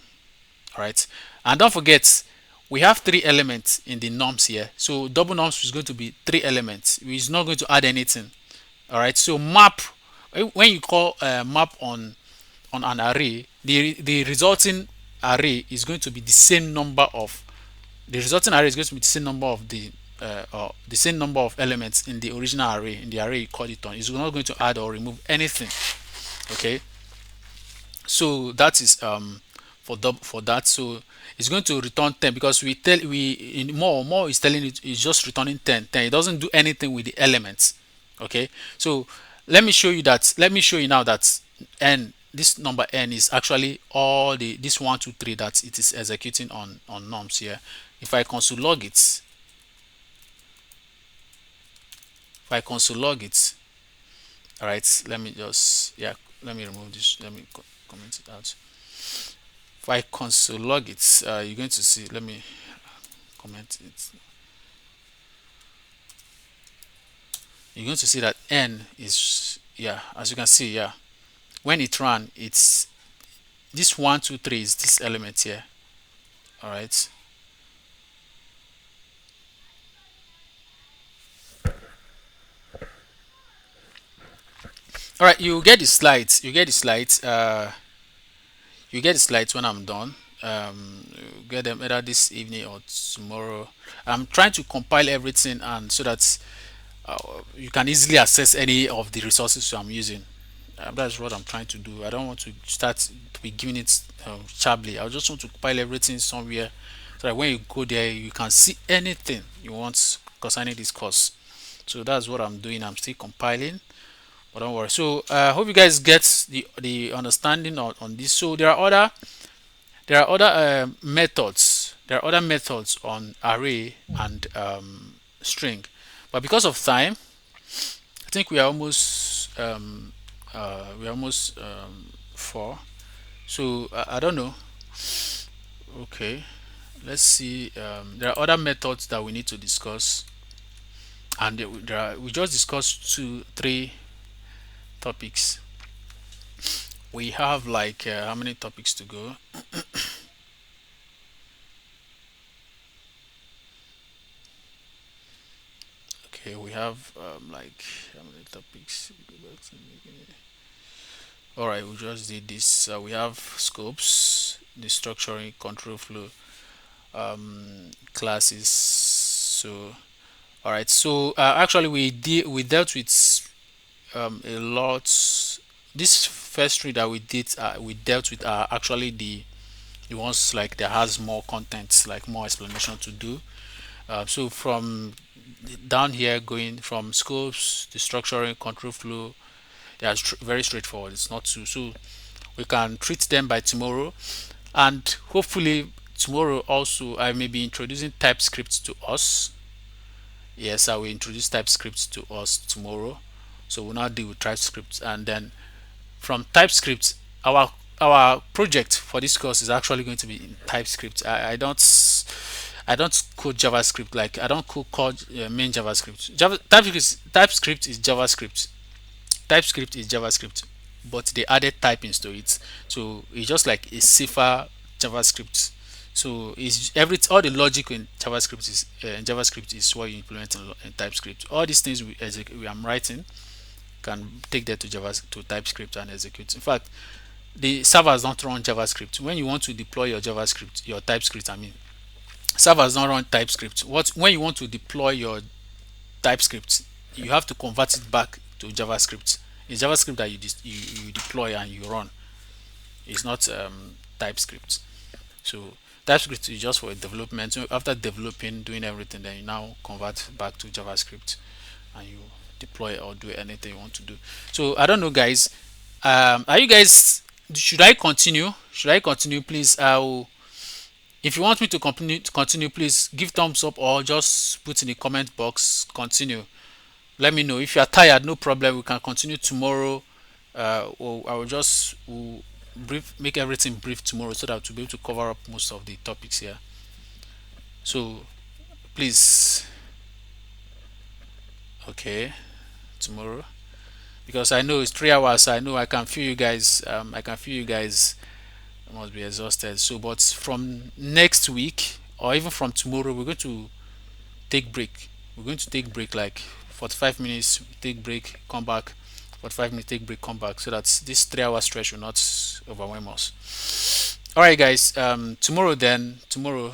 Speaker 1: All right, and don't forget we have 3 elements in the nums here. So double nums is going to be 3 elements. It's not going to add anything. All right, so map, when you call map on an array, the resulting array is going to be the same number of the same number of elements in the original array, in the array you called it on. It's not going to add or remove anything. Okay, so that is for that. So it's going to return 10 because more is telling it is just returning 10. It doesn't do anything with the elements. Okay, so let me show you now that this number n is actually all this 1 2 3 that it is executing on nums here. If I console log it, all right, let me remove this, let me comment it out. If I console log it, you're going to see, let me comment it. You're going to see that n is, yeah, as you can see, yeah, when it ran, it's this 1 2 3 is this element here. All right. All right, you get the slides. You get the slides when I'm done. You get them either this evening or tomorrow. I'm trying to compile everything and so that you can easily access any of the resources I'm using. That's what I'm trying to do. I don't want to start to be giving it sharply. I just want to compile everything somewhere so that when you go there, you can see anything you want concerning this course. So that's what I'm doing. I'm still compiling, but don't worry. So I hope you guys get the understanding on this. So there are other methods. There are other methods on array and string, but because of time, I think we are almost four. So I don't know. Okay, let's see. There are other methods that we need to discuss, and we just discussed 3 topics. We have like how many topics to go? Okay, we have like how many topics? All right, we just did this. We have scopes, the structuring, control flow, classes. So all right, so actually we dealt with a lot. This first three that we did, we dealt with are actually the ones like that has more content, like more explanation to do. So from down here, going from scopes, the structuring, control flow, they are very straightforward. It's not too so we can treat them by tomorrow, and hopefully tomorrow also I may be introducing TypeScript to us. Yes, I will introduce TypeScript to us tomorrow. So we'll now deal with TypeScript, and then from TypeScript, our project for this course is actually going to be in TypeScript. I don't code JavaScript, like I don't code main JavaScript. TypeScript is JavaScript. TypeScript is JavaScript, but they added typings to it, so it's just like a safer JavaScript. So is all the logic in JavaScript is what you implement in TypeScript. All these things we am writing can take that to to TypeScript and execute. In fact, the servers don't run JavaScript. When you want to deploy your TypeScript, I mean, servers don't run TypeScript. When you want to deploy your TypeScript, you have to convert it back to JavaScript. It's JavaScript that you deploy and you run. It's not TypeScript. So TypeScript is just for development. So after developing, doing everything, then you now convert back to JavaScript and you deploy or do anything you want to do. So I don't know, guys. Are you guys? Should I continue? Should I continue, please? If you want me to continue, please give thumbs up or just put in the comment box. Continue. Let me know. If you are tired, no problem. We can continue tomorrow. Or I will just make everything brief tomorrow so that we'll be able to cover up most of the topics here. So please, okay, tomorrow, because I know it's 3 hours. I know I can feel you guys. I can feel you guys must be exhausted. So, but from next week or even from tomorrow, we're going to take break. We're going to take break like 45 minutes. Take break, come back. 45 minutes, take break, come back. So that this 3 hour stretch will not overwhelm us. All right, guys. Tomorrow then. Tomorrow.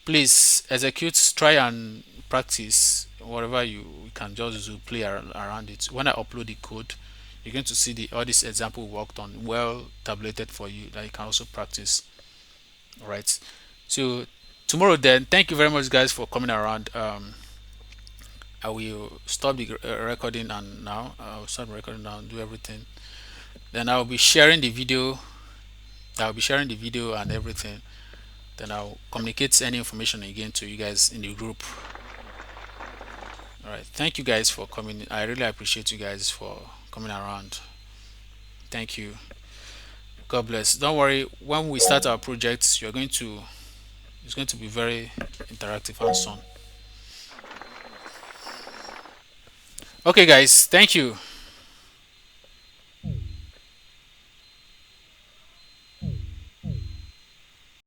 Speaker 1: Please execute. Try and practice whatever you can just do. Play around it. When I upload the code, you're going to see all this example worked on, well tabulated for you, that you can also practice. All right, so tomorrow then, thank you very much, guys, for coming around. I will stop the recording, and now I'll start recording now and do everything. Then I'll be sharing the video. And everything. Then I'll communicate any information again to you guys in the group. All right, thank you guys for coming. I really appreciate you guys for coming around. Thank you. God bless. Don't worry. When we start our projects, you're going to it's going to be very interactive and so on. Okay, guys. Thank you.